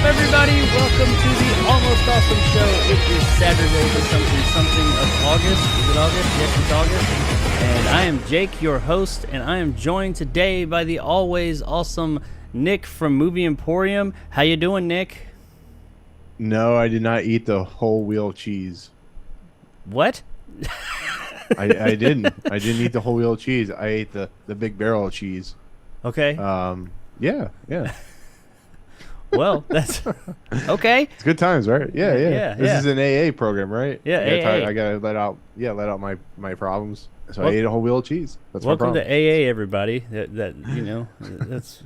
everybody? Welcome to the Almost Awesome Show. It is Saturday, the something of August. Is it August? Yes, it's August. And I am Jake, your host, and I am joined today by the always awesome Nick from Movie Emporium. How you doing, Nick? No, I did not eat the whole wheel cheese. What? I didn't. I didn't eat the whole wheel cheese. I ate the big barrel of cheese. Okay. Yeah. Well, that's okay. It's good times, right? Yeah. This is an AA program, right? Yeah, AA. I gotta let out my problems. So I ate a whole wheel of cheese. That's welcome my to AA, everybody. That you know, that's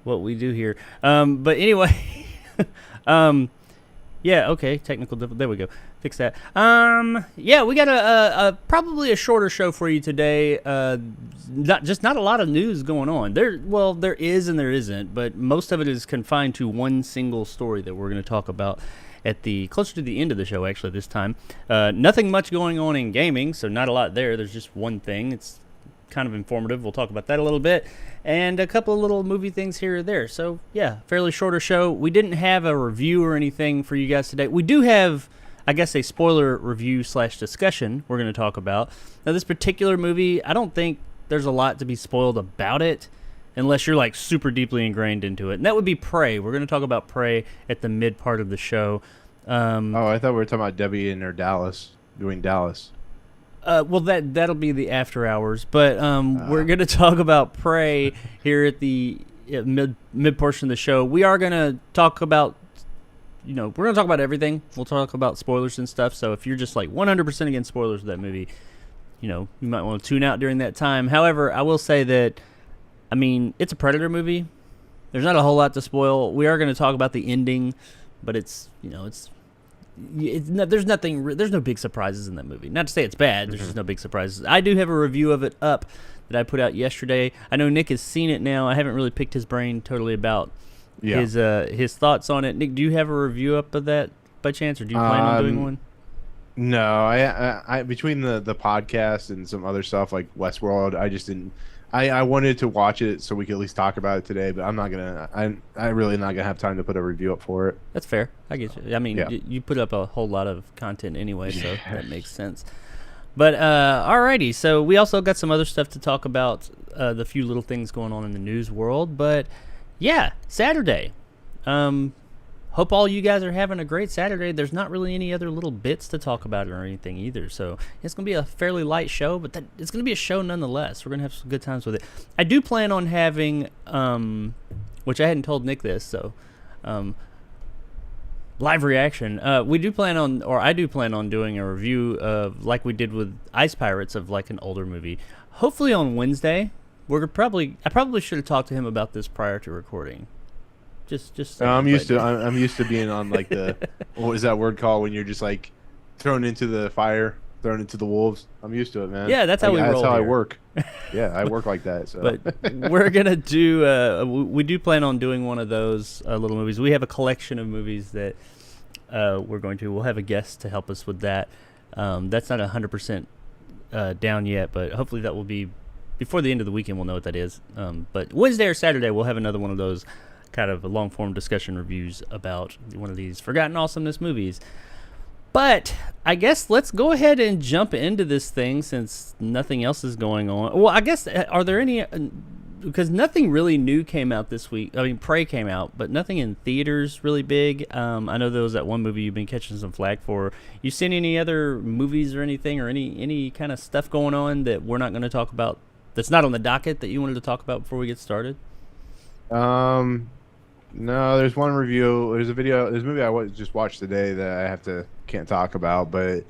what we do here. But anyway, yeah, okay, technical difficulty. There we go. Fix that. Yeah, we got a probably a shorter show for you today. Not a lot of news going on. There is and there isn't, but most of it is confined to one single story that we're going to talk about at the closer to the end of the show. Actually, this time, nothing much going on in gaming, so not a lot there. There's just one thing. It's kind of informative. We'll talk about that a little bit, and a couple of little movie things here or there. So yeah, fairly shorter show. We didn't have a review or anything for you guys today. We do have, I guess, a spoiler review / discussion we're going to talk about. Now, this particular movie, I don't think there's a lot to be spoiled about it unless you're like super deeply ingrained into it, and that would be Prey. We're going to talk about Prey at the mid part of the show. I thought we were talking about Debbie and her Dallas doing Dallas. Well, that'll be the after hours, but we're going to talk about Prey here at the mid portion of the show. We are going to talk about, we're going to talk about everything. We'll talk about spoilers and stuff. So if you're just like 100% against spoilers of that movie, you might want to tune out during that time. However, I will say that, it's a Predator movie. There's not a whole lot to spoil. We are going to talk about the ending, but there's no big surprises in that movie. Not to say it's bad. There's just no big surprises. I do have a review of it up that I put out yesterday. I know Nick has seen it now. I haven't really picked his brain totally about his thoughts on it. Nick, do you have a review up of that by chance, or do you plan on doing one? No, I between the podcast and some other stuff like Westworld, I just didn't. I wanted to watch it so we could at least talk about it today, but I'm not gonna. I really not gonna have time to put a review up for it. That's fair. I get you. You put up a whole lot of content anyway, so that makes sense. But alrighty, so we also got some other stuff to talk about. The few little things going on in the news world, but yeah, Saturday. Hope all you guys are having a great Saturday. There's not really any other little bits to talk about or anything either, so it's going to be a fairly light show, but it's going to be a show nonetheless. We're going to have some good times with it. I do plan on having, which I hadn't told Nick this, so live reaction. I do plan on doing a review of, like we did with Ice Pirates, of like an older movie. Hopefully on Wednesday. I probably should have talked to him about this prior to recording. Just I'm used to being on like the what is that word called when you're just like thrown into the fire, thrown into the wolves. I'm used to it, man. Yeah, that's how we roll. That's how here. I work. Yeah, I work like that. So. But we're gonna do. We do plan on doing one of those little movies. We have a collection of movies that we'll have a guest to help us with that. That's not 100% down yet, but hopefully that will be before the end of the weekend. We'll know what that is. But Wednesday or Saturday we'll have another one of those kind of long-form discussion reviews about one of these forgotten awesomeness movies. But I guess let's go ahead and jump into this thing since nothing else is going on. Well, I guess, are there any, because nothing really new came out this week. Prey came out, but nothing in theaters really big. I know there was that one movie you've been catching some flack for. You seen any other movies or anything, or any kind of stuff going on that we're not going to talk about, that's not on the docket, that you wanted to talk about before we get started? No, there's one review. There's a movie I just watched today that I can't talk about, but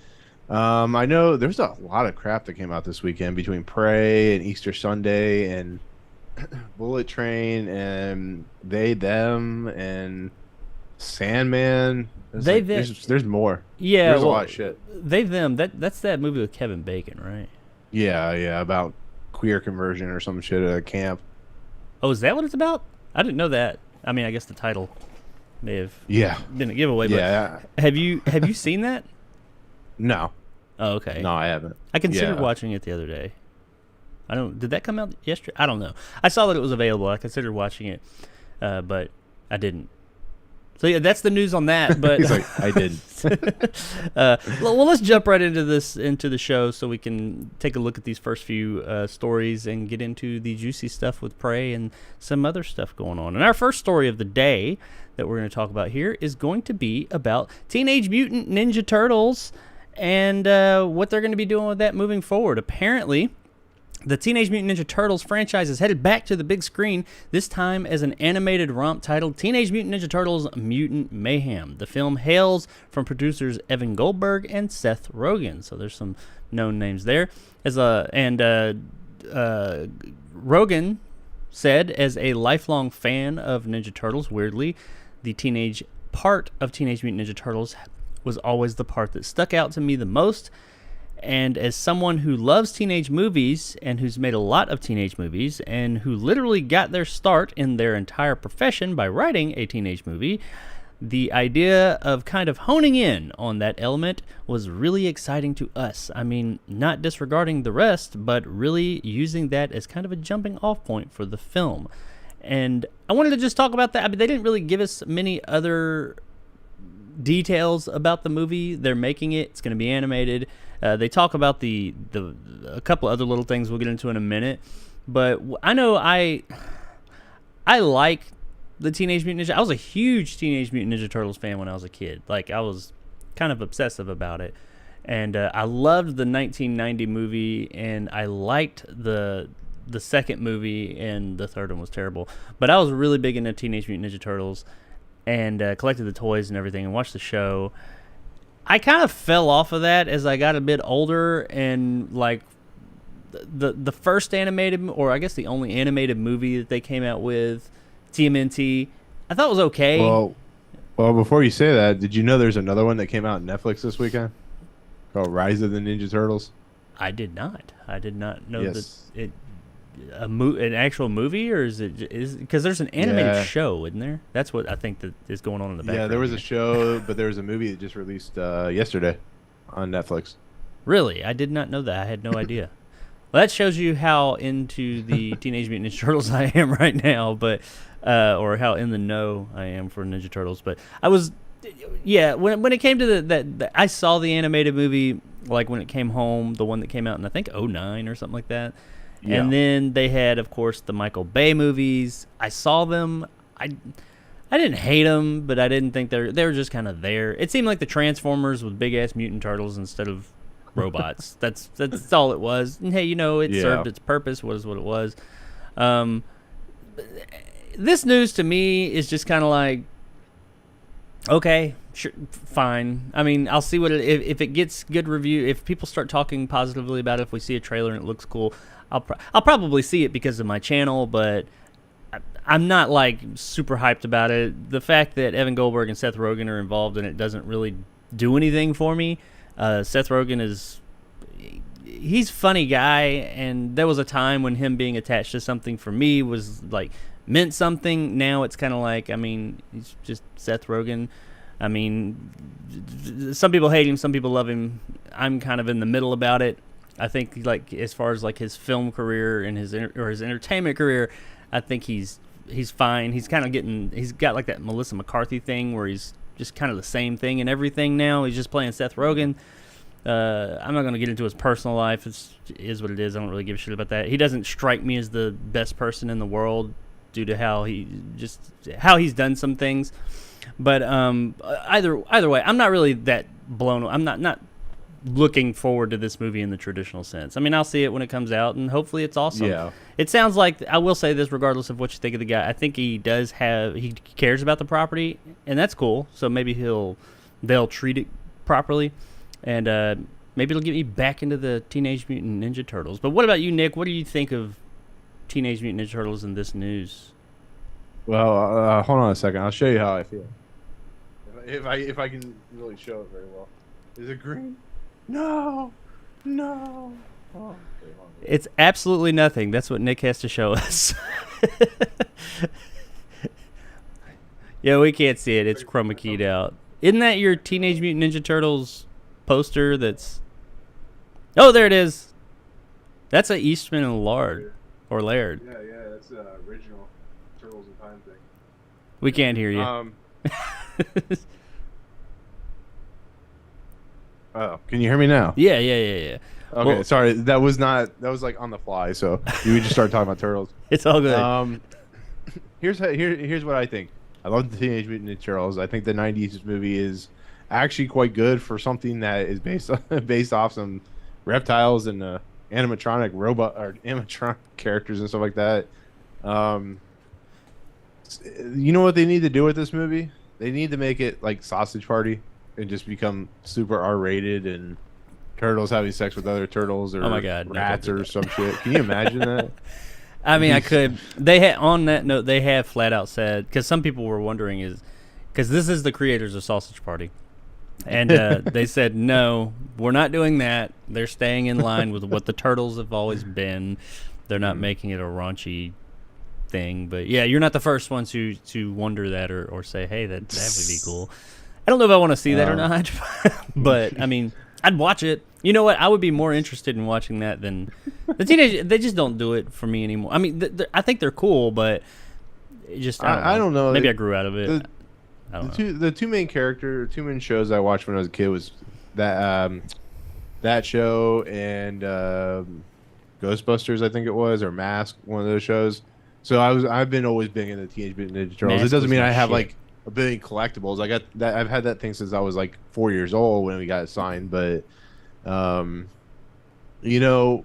I know there's a lot of crap that came out this weekend between Prey and Easter Sunday and Bullet Train and They Them and Sandman. There's more. Yeah, there's a lot of shit. They Them. That's that movie with Kevin Bacon, right? Yeah, about queer conversion or some shit at a camp. Oh, is that what it's about? I didn't know that. I guess the title may have been a giveaway. But have you seen that? No. Oh, okay. No, I haven't. I considered watching it the other day. Did that come out yesterday? I don't know. I saw that it was available. I considered watching it, but I didn't. So yeah, that's the news on that. But He's like, I didn't. well, let's jump right into the show, so we can take a look at these first few stories and get into the juicy stuff with Prey and some other stuff going on. And our first story of the day that we're going to talk about here is going to be about Teenage Mutant Ninja Turtles and what they're going to be doing with that moving forward. Apparently, the Teenage Mutant Ninja Turtles franchise is headed back to the big screen, this time as an animated romp titled Teenage Mutant Ninja Turtles Mutant Mayhem. The film hails from producers Evan Goldberg and Seth Rogen, so there's some known names there. Rogen said, as a lifelong fan of Ninja Turtles, weirdly, the teenage part of Teenage Mutant Ninja Turtles was always the part that stuck out to me the most. And as someone who loves teenage movies and who's made a lot of teenage movies and who literally got their start in their entire profession by writing a teenage movie, the idea of kind of honing in on that element was really exciting to us. I mean, not disregarding the rest, but really using that as kind of a jumping off point for the film. And I wanted to just talk about that. I mean, they didn't really give us many other details about the movie. They're making it. It's going to be animated. They talk about a couple other little things we'll get into in a minute. But I know I like the Teenage Mutant Ninja. I was a huge Teenage Mutant Ninja Turtles fan when I was a kid. Like, I was kind of obsessive about it. And I loved the 1990 movie, and I liked the second movie, and the third one was terrible. But I was really big into Teenage Mutant Ninja Turtles and collected the toys and everything and watched the show. I kind of fell off of that as I got a bit older, and like the first animated, or I guess the only animated movie that they came out with, TMNT, I thought was okay. Well, before you say that, did you know there's another one that came out on Netflix this weekend called Rise of the Ninja Turtles? I did not know Yes. that an actual movie, or is because there's an animated show, isn't there? That's what I think that is going on in the background. Yeah, there was here. a show, but there was a movie that just released yesterday on Netflix. Really? I did not know that. I had no idea. Well, that shows you how into the Teenage Mutant Ninja Turtles I am right now, but or how in the know I am for Ninja Turtles. But I was, yeah, when it came to that, I saw the animated movie, like when it came home, the one that came out in I think 2009 or something like that. Yeah. And then they had, of course, the Michael Bay movies. I saw them. I didn't hate them, but I didn't think they were just kind of there. It seemed like the Transformers with big ass mutant turtles instead of robots. That's all it was. And hey, it served its purpose. Was what it was. This news to me is just kind of like, okay, sure, fine. I mean, I'll see if it gets good review. If people start talking positively about it, if we see a trailer and it looks cool, I'll probably see it because of my channel, but I'm not like super hyped about it. The fact that Evan Goldberg and Seth Rogen are involved in it doesn't really do anything for me. Seth Rogen he's a funny guy, and there was a time when him being attached to something for me was like meant something. Now it's kind of like, I mean, he's just Seth Rogen. I mean, some people hate him, some people love him. I'm kind of in the middle about it. I think, like, as far as like his film career and his entertainment career, I think he's fine. He's kind of he's got like that Melissa McCarthy thing where he's just kind of the same thing and everything now. He's just playing Seth Rogen. I'm not going to get into his personal life. It is what it is. I don't really give a shit about that. He doesn't strike me as the best person in the world due to how he's done some things. But either way, I'm not really that blown. I'm not looking forward to this movie in the traditional sense. I mean, I'll see it when it comes out, and hopefully it's awesome. Yeah. It sounds like, I will say this regardless of what you think of the guy, I think he cares about the property, and that's cool. So maybe they'll treat it properly, and maybe it'll get me back into the Teenage Mutant Ninja Turtles. But what about you, Nick? What do you think of Teenage Mutant Ninja Turtles in this news? Well, hold on a second. I'll show you how I feel. If I can really show it very well. Is it green? No. Oh, okay, it's absolutely nothing. That's what Nick has to show us. Yeah, we can't see it. It's chroma keyed out. Isn't that your Teenage Mutant Ninja Turtles poster? Oh, there it is. That's a Eastman and Laird. Yeah, that's the original Turtles in Time thing. We can't hear you. Oh, can you hear me now? Yeah, yeah, yeah, yeah. Okay, Well, sorry. That was like on the fly. So we just started talking about turtles. it's all good. Um, here's what I think. I love the Teenage Mutant Ninja Turtles. I think the '90s movie is actually quite good for something that is based off some reptiles and animatronic robot or animatronic characters and stuff like that. Um, you know what they need to do with this movie? They need to make it like Sausage Party and just become super R-rated and turtles having sex with other turtles or Oh my God, no, rats don't do or that. some shit. Can you imagine that? I mean, I could. They had on that note. They have flat out said because some people were wondering is because this is the creators of Sausage Party, and they said no, we're not doing that. They're staying in line with what the turtles have always been. They're not making it a raunchy thing. But yeah, you're not the first ones to wonder that or say, hey, that would be cool. I don't know if I want to see that or not, but I mean, I'd watch it. You know what? I would be more interested in watching that than the teenage. They just don't do it for me anymore. I mean, I think they're cool, but it just I don't know. Maybe I grew out of it. I don't know. The two main shows I watched when I was a kid was that that show and Ghostbusters, I think it was, or Mask, one of those shows. So I've been always big into Teenage Mutant Ninja Turtles. Mask It doesn't was mean my I have shit. like a billion collectibles. I got that. I've had that thing since I was like 4 years old when we got it signed. But um, you know,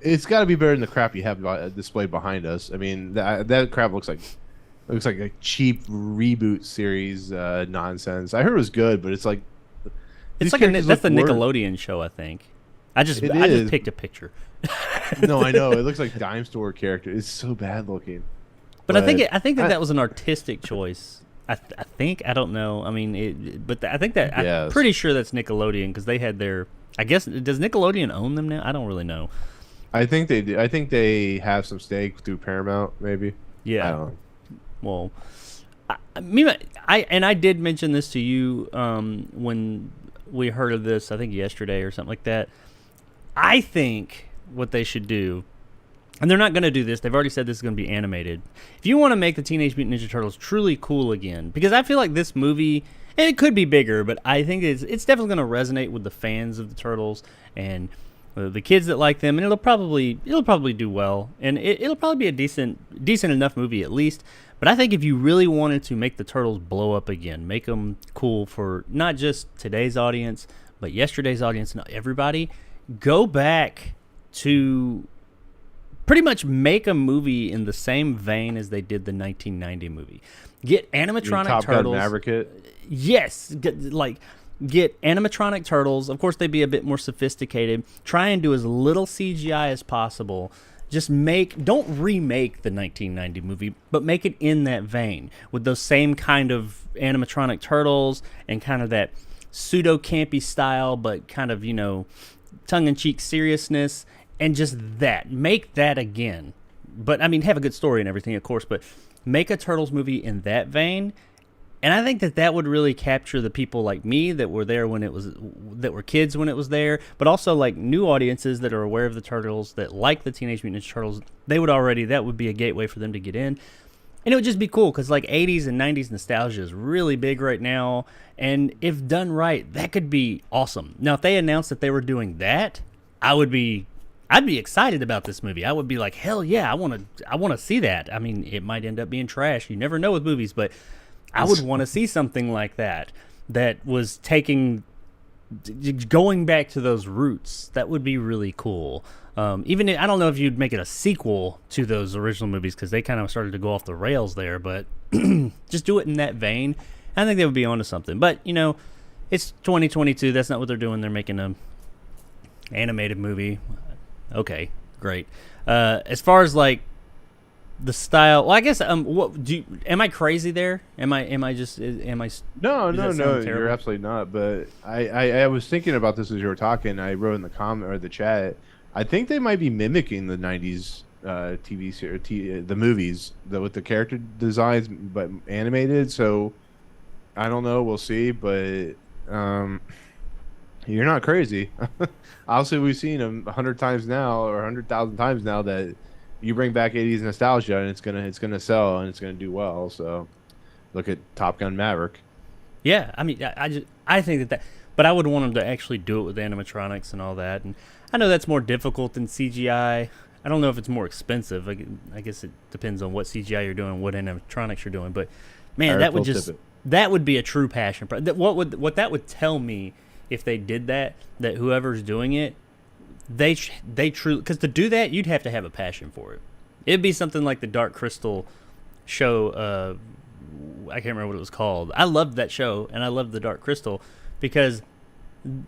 it's got to be better than the crap you have displayed behind us. I mean, that crap looks like a cheap reboot series nonsense. I heard it was good, but it's like It's these like characters that's the look worse. Nickelodeon show, I think. I just It I just is. picked a picture. No, I know it looks like dime store character. It's so bad looking. But I think that I- that was an artistic choice. I think I don't know. I mean, I think that I'm Yes. pretty sure that's Nickelodeon because they had their. I guess does Nickelodeon own them now? I don't really know. I think they do. I think they have some stake through Paramount, maybe. Yeah. I don't know. Well, I did mention this to you when we heard of this. I think yesterday or something like that. I think what they should do, and they're not going to do this. They've already said this is going to be animated. If you want to make the Teenage Mutant Ninja Turtles truly cool again, because I feel like this movie, and it could be bigger, but I think it's definitely going to resonate with the fans of the Turtles and the kids that like them, and it'll probably do well, and it'll probably be a decent enough movie at least. But I think if you really wanted to make the Turtles blow up again, make them cool for not just today's audience, but yesterday's audience and everybody, go back to pretty much make a movie in the same vein as they did the 1990 movie. Get You mean animatronic Top Gun turtles. Maverick it? Yes, get animatronic turtles. Of course, they'd be a bit more sophisticated. Try and do as little CGI as possible. Just don't remake the 1990 movie, but make it in that vein with those same kind of animatronic turtles and kind of that pseudo campy style, but kind of, tongue-in-cheek seriousness, and just make that again. But I mean, have a good story and everything, of course, but make a Turtles movie in that vein. And I think that would really capture the people like me that were there that were kids when it was there, but also like new audiences that are aware of the Turtles, that like the Teenage Mutant Ninja Turtles. That would be a gateway for them to get in. And it would just be cool because like 80s and 90s nostalgia is really big right now. And if done right, that could be awesome. Now, if they announced that they were doing that, I'd be excited about this movie. I would be like, hell yeah, I want to see that. I mean, it might end up being trash. You never know with movies, but I would want to see something like that was going back to those roots. That would be really cool. I don't know if you'd make it a sequel to those original movies because they kind of started to go off the rails there, but just do it in that vein. I think they would be onto something. But, it's 2022. That's not what they're doing. They're making an animated movie. Okay, great. As far as like the style, well, I guess am I crazy there? Am I No, does no, that no. sound You're terrible? absolutely not. But I was thinking about this as you were talking. I wrote in the comment or the chat. I think they might be mimicking the '90s TV series, the movies, with the character designs, but animated. So I don't know. We'll see. But you're not crazy. Obviously, we've seen them 100 times now, or 100,000 times now, that you bring back '80s nostalgia, and it's gonna sell and it's gonna do well. So Look at Top Gun Maverick. Yeah, I mean, I think that, but I would want them to actually do it with animatronics and all that. And I know that's more difficult than CGI. I don't know if it's more expensive. I guess it depends on what CGI you're doing, what animatronics you're doing. But man, that would be a true passion. What that would tell me if they did that whoever's doing it, they truly, because to do that you'd have to have a passion for it. It'd be something like the Dark Crystal show. I can't remember what it was called. I loved that show, and I loved the Dark Crystal because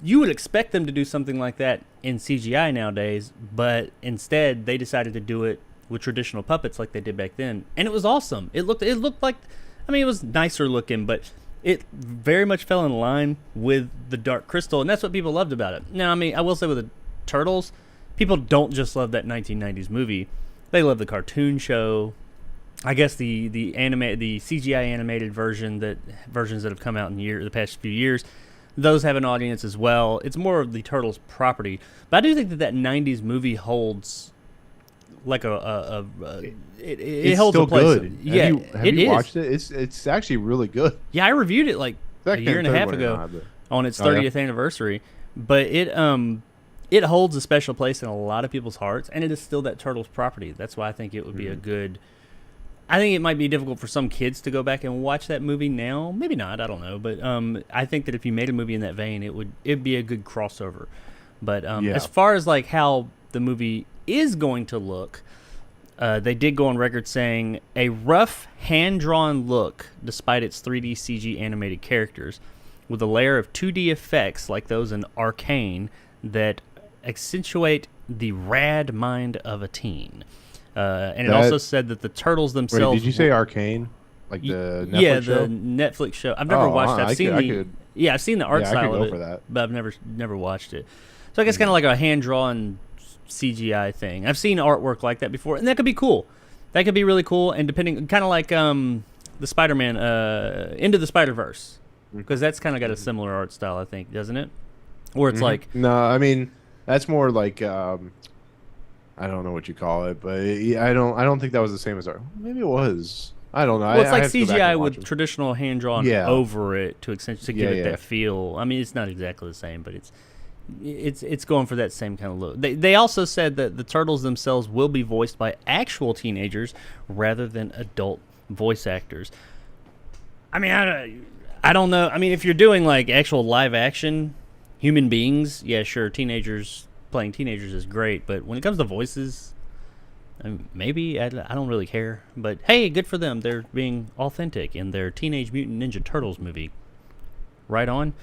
you would expect them to do something like that in CGI nowadays, but instead they decided to do it with traditional puppets like they did back then, and it was awesome. It looked like, I mean, it was nicer looking, but it very much fell in line with the Dark Crystal, and that's what people loved about it. Now, I mean, I will say with the Turtles, people don't just love that 1990s movie; they love the cartoon show. I guess the CGI animated versions that have come out in the past few years, those have an audience as well. It's more of the Turtles property, but I do think that 90s movie holds like it holds still a place. Good. Yeah, have you watched it? It's actually really good. Yeah, I reviewed it like a year and a half ago on its 30th anniversary, but it holds a special place in a lot of people's hearts, and it is still that Turtles property. That's why I think it would be a good. I think it might be difficult for some kids to go back and watch that movie now. Maybe not. I don't know. But I think that if you made a movie in that vein, it'd be a good crossover. But as far as like how the movie is going to look, they did go on record saying a rough hand-drawn look, despite its 3D CG animated characters, with a layer of 2D effects like those in Arcane that accentuate the rad mind of a teen. And it also said that the Turtles themselves. Wait, did you say Arcane? Like the Netflix show? The Netflix show. I've never watched it. I've seen the art style of it, but I've never watched it. So I guess kind of like a hand-drawn CGI thing. I've seen artwork like that before, and that could be cool. That could be really cool, and depending, kind of like the Spider-Man Into the Spider-Verse, because that's kind of got a similar art style, I think, doesn't it? Where it's like no, I mean that's more like I don't know what you call it, but I don't think that was the same as maybe it was. I don't know. Well, it's like CGI with traditional hand drawn over it to give it that feel. I mean, it's not exactly the same, but it's going for that same kind of look. They also said that the Turtles themselves will be voiced by actual teenagers rather than adult voice actors. I mean, I don't know. I mean, if you're doing like actual live action human beings, yeah, sure, teenagers playing teenagers is great, but when it comes to voices, I mean, maybe I don't really care. But hey, good for them. They're being authentic in their Teenage Mutant Ninja Turtles movie. Right on.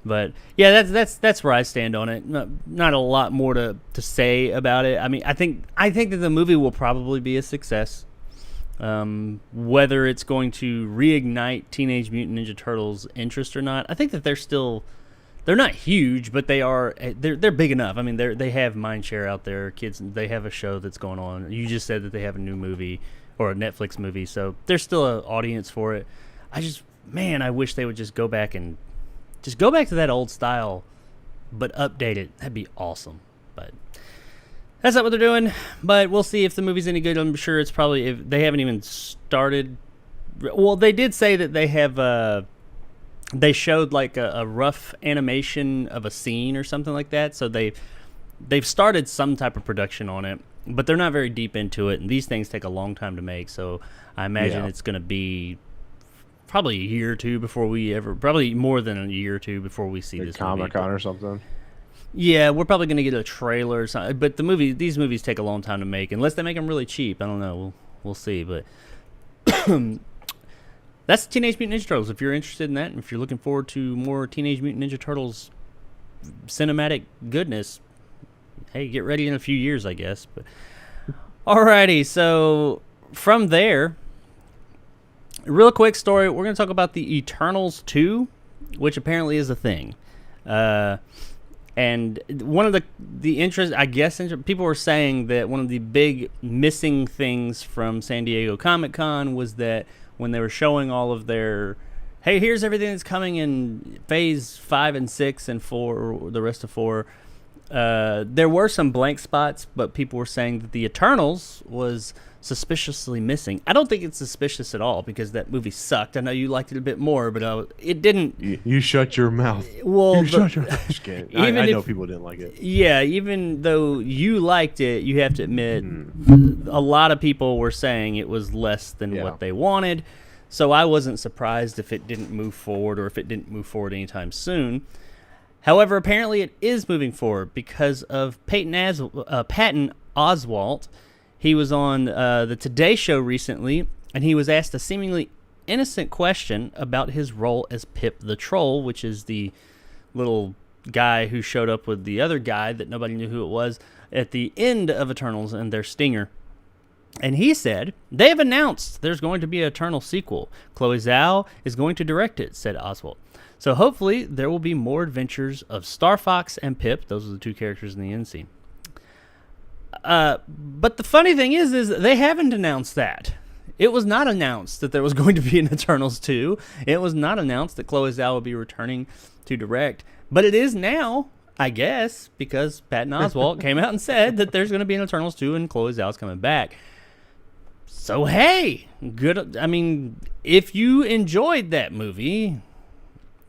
But yeah, that's where I stand on it. Not a lot more to say about it. I mean, I think that the movie will probably be a success. Whether it's going to reignite Teenage Mutant Ninja Turtles interest or not, I think that they're not huge, but they're big enough. I mean, they have mind share out there. Kids, they have a show that's going on. You just said that they have a new movie or a Netflix movie, so there's still an audience for it. I wish they would just go back to that old style, but update it. That'd be awesome. But that's not what they're doing. But we'll see if the movie's any good. I'm sure it's probably, if they haven't even started. Well, they did say that they have. They showed like a rough animation of a scene or something like that. So they've started some type of production on it, but they're not very deep into it. And these things take a long time to make. So I imagine it's going to be probably a year or two before probably more than a year or two before we see this Comic-Con or something. Yeah, we're probably going to get a trailer or something. But these movies take a long time to make, unless they make them really cheap. I don't know. We'll see. But that's Teenage Mutant Ninja Turtles. If you're interested in that, and if you're looking forward to more Teenage Mutant Ninja Turtles cinematic goodness, hey, get ready in a few years, I guess. But alrighty, so from there, real quick story. We're going to talk about the Eternals 2, which apparently is a thing. And one of the interest, I guess, people were saying that one of the big missing things from San Diego Comic-Con was that when they were showing all of their, hey, here's everything that's coming in phase 5 and 6 and 4, or the rest of 4, There were some blank spots, but people were saying that the Eternals was suspiciously missing. I don't think it's suspicious at all because that movie sucked. I know you liked it a bit more, but it didn't. You shut your mouth. Well, you shut your mouth. Just kidding. I know people didn't like it. Yeah, even though you liked it, you have to admit a lot of people were saying it was less than what they wanted. So I wasn't surprised if it didn't move forward or if it didn't move forward anytime soon. However, apparently it is moving forward because of Patton Oswalt. He was on the Today Show recently, and he was asked a seemingly innocent question about his role as Pip the Troll, which is the little guy who showed up with the other guy that nobody knew who it was at the end of Eternals and their stinger. And he said, "They have announced there's going to be an Eternal sequel. Chloe Zhao is going to direct it," said Oswalt. "So hopefully there will be more adventures of Star Fox and Pip." Those are the two characters in the end scene. But the funny thing is they haven't announced that. It was not announced that there was going to be an Eternals 2. It was not announced that Chloe Zhao would be returning to direct. But it is now, I guess, because Patton Oswalt came out and said that there's going to be an Eternals 2 and Chloe Zhao's coming back. So, hey, good. I mean, if you enjoyed that movie,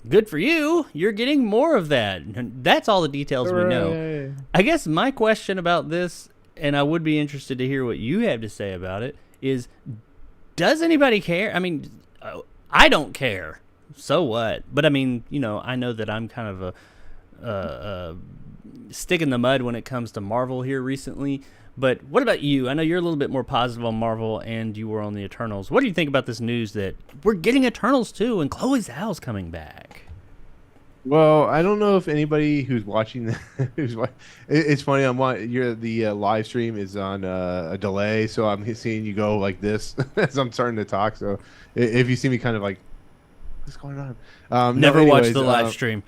good for you. You're getting more of that. That's all the details we know. I guess my question about this, and I would be interested to hear what you have to say about it, is does anybody care? I mean, I don't care. So what? But I mean, I know that I'm kind of a stick in the mud when it comes to Marvel here recently. But what about you? I know you're a little bit more positive on Marvel, and you were on the Eternals. What do you think about this news that we're getting Eternals too, and Chloe Zhao's coming back? Well, I don't know if anybody who's watching, it's funny. The live stream is on a delay, so I'm seeing you go like this as I'm starting to talk. So if you see me kind of like, what's going on? Never watch the live stream.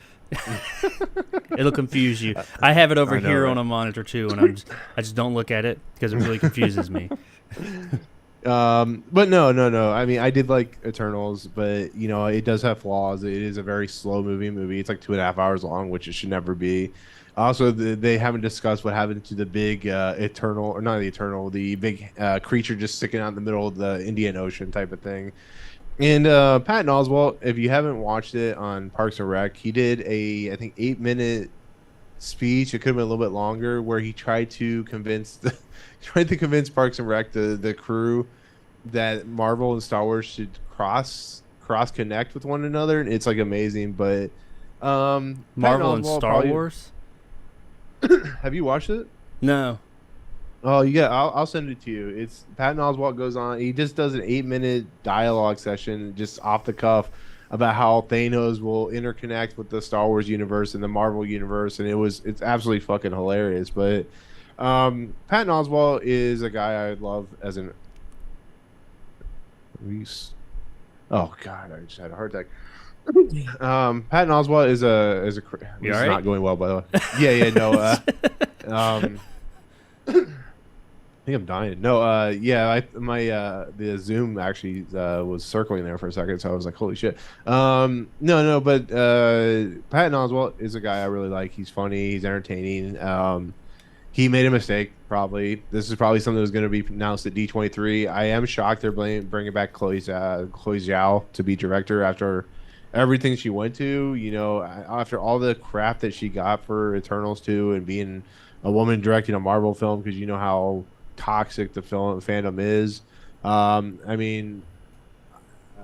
It'll confuse you. I have it over here on a monitor too, and I just don't look at it because it really confuses me. But no. I mean, I did like Eternals, but it does have flaws. It is a very slow movie. It's like 2.5 hours long, which it should never be. Also, they haven't discussed what happened to the big the big creature just sticking out in the middle of the Indian Ocean type of thing. And Patton Oswalt, if you haven't watched it on Parks and Rec, he did I think 8-minute speech. It could have been a little bit longer, where he tried to convince Parks and Rec, the crew, that Marvel and Star Wars should cross connect with one another. And it's like amazing. But Marvel and Star Wars. Have you watched it? No. Oh, I'll send it to you. It's Patton Oswalt goes on. He just does an 8-minute dialogue session, just off the cuff, about how Thanos will interconnect with the Star Wars universe and the Marvel universe, and it's absolutely fucking hilarious. But Patton Oswalt is a guy I love as an. Oh God, I just had a heart attack. Patton Oswalt is a. This is right? Not going well, by the way. No. I think I'm dying. No, the Zoom actually was circling there for a second, so I was like, holy shit. But Patton Oswalt is a guy I really like. He's funny, he's entertaining. He made a mistake, probably. This is probably something that was going to be announced at D23. I am shocked they're bringing back Chloe Zhao to be director after everything she went to. After all the crap that she got for Eternals 2 and being a woman directing a Marvel film, because you know how toxic the fandom is. I mean,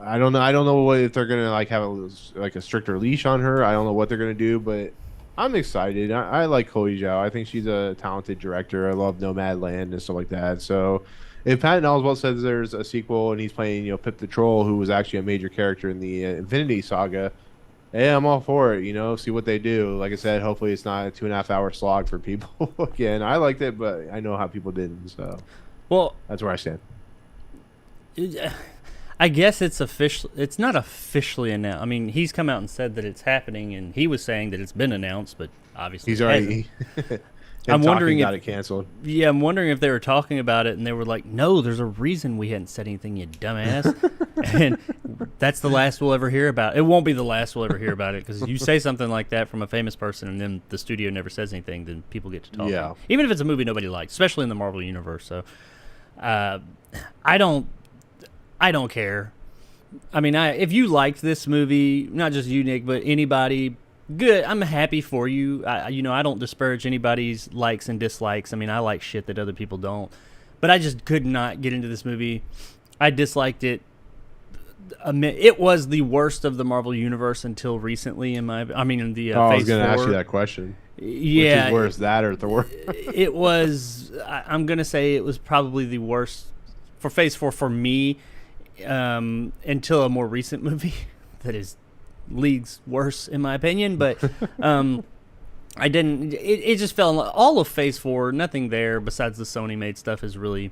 I don't know if they're gonna have a stricter leash on her. I don't know what they're gonna do, but I'm excited. I like Chloe Zhao. I think she's a talented director. I love Nomadland and stuff like that. So if Patton Oswalt says there's a sequel and he's playing Pip the Troll, who was actually a major character in the Infinity Saga, hey, I'm all for it. See what they do. Like I said, hopefully it's not a 2.5 hour slog for people. Again, I liked it, but I know how people didn't. So, well, that's where I stand. I guess it's official. It's not officially announced. I mean, he's come out and said that it's happening, and he was saying that it's been announced, but obviously he's already. I'm wondering if got it canceled. Yeah, I'm wondering if they were talking about it and they were like, "No, there's a reason we hadn't said anything, you dumbass." And That's the last we'll ever hear about it. It won't be the last we'll ever hear about it, because you say something like that from a famous person and then the studio never says anything, then people get to talk. Yeah. Even if it's a movie nobody likes, especially in the Marvel universe. So I don't care. I mean, if you liked this movie, not just you, Nick, but anybody, good. I'm happy for you. I don't disparage anybody's likes and dislikes. I mean, I like shit that other people don't. But I just could not get into this movie. I disliked it. It was the worst of the Marvel universe until recently. In the I was Phase going to 4. ask you that question. Yeah, Which is worse, that or Thor? it was. I'm gonna say it was probably the worst for Phase 4 for me, until a more recent movie that is leagues worse in my opinion. But I didn't. It just fell in all of Phase 4. Nothing there besides the Sony made stuff has really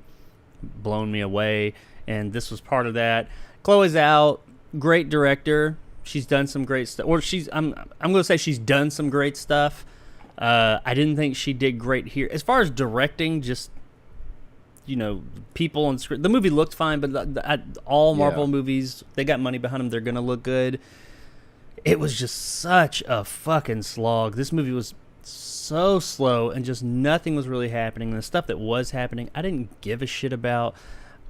blown me away, and this was part of that. Chloe Zhao, great director. She's done some great stuff. Or I'm gonna say she's done some great stuff. I didn't think she did great here. As far as directing, just, people on screen. The movie looked fine, but all Marvel movies, they got money behind them. They're going to look good. It was just such a fucking slog. This movie was so slow, and just nothing was really happening. And the stuff that was happening, I didn't give a shit about.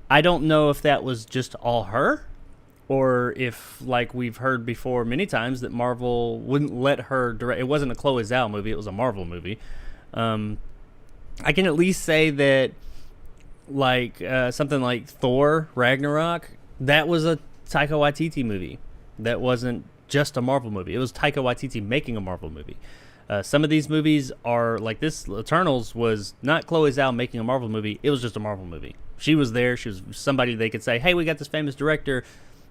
I don't know if that was just all her, or if, like we've heard before many times, that Marvel wouldn't let her direct. It wasn't a Chloe Zhao movie, it was a Marvel movie. I can at least say that, like, something like Thor Ragnarok, that was a Taika Waititi movie. That wasn't just a Marvel movie. It was Taika Waititi making a Marvel movie. Some of these movies are like this. Eternals was not Chloe Zhao making a Marvel movie. It was just a Marvel movie. She was there. She was somebody they could say, hey, we got this famous director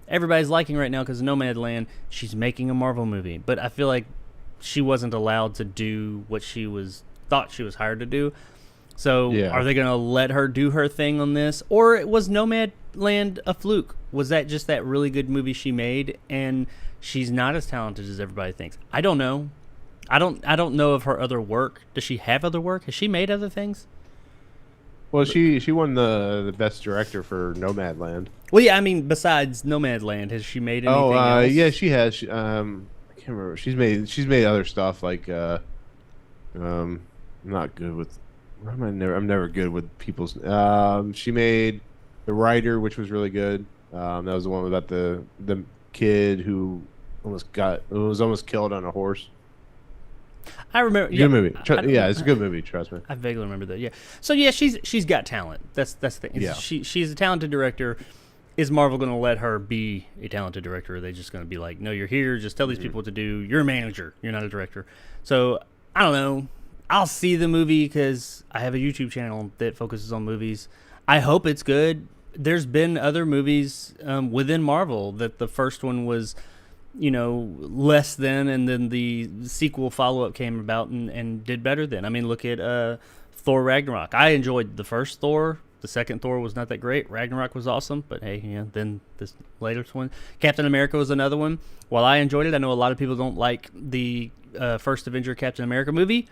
everybody's liking right now because of Nomadland. She's making a Marvel movie. But I feel like she wasn't allowed to do what she thought she was hired to do. So Are they going to let her do her thing on this? Or was Nomadland a fluke? Was that just that really good movie she made and she's not as talented as everybody thinks? I don't know. I don't know of her other work. Does she have other work? Has she made other things? Well, she won the best director for Nomadland. Well, yeah, I mean, besides Nomadland, has she made anything else? Yeah, she has. I can't remember. She's made other stuff like I'm not good with. I'm never good with people's. She made The Writer, which was really good. That was the one about the kid who was almost killed on a horse. I remember. Good movie. It's a good movie. Trust me. I vaguely remember that. Yeah. So yeah, she's got talent. That's the thing. Yeah. She's a talented director. Is Marvel going to let her be a talented director? Or are they just going to be like, no, you're here. Just tell these people what to do. You're a manager. You're not a director. So I don't know. I'll see the movie because I have a YouTube channel that focuses on movies. I hope it's good. There's been other movies within Marvel that the first one was, less than, and then the sequel follow-up came about and did better than. I mean, look at Thor Ragnarok. I enjoyed the first Thor. The second Thor was not that great. Ragnarok was awesome, but hey, then this latest one. Captain America was another one. While I enjoyed it, I know a lot of people don't like the first Avenger Captain America movie,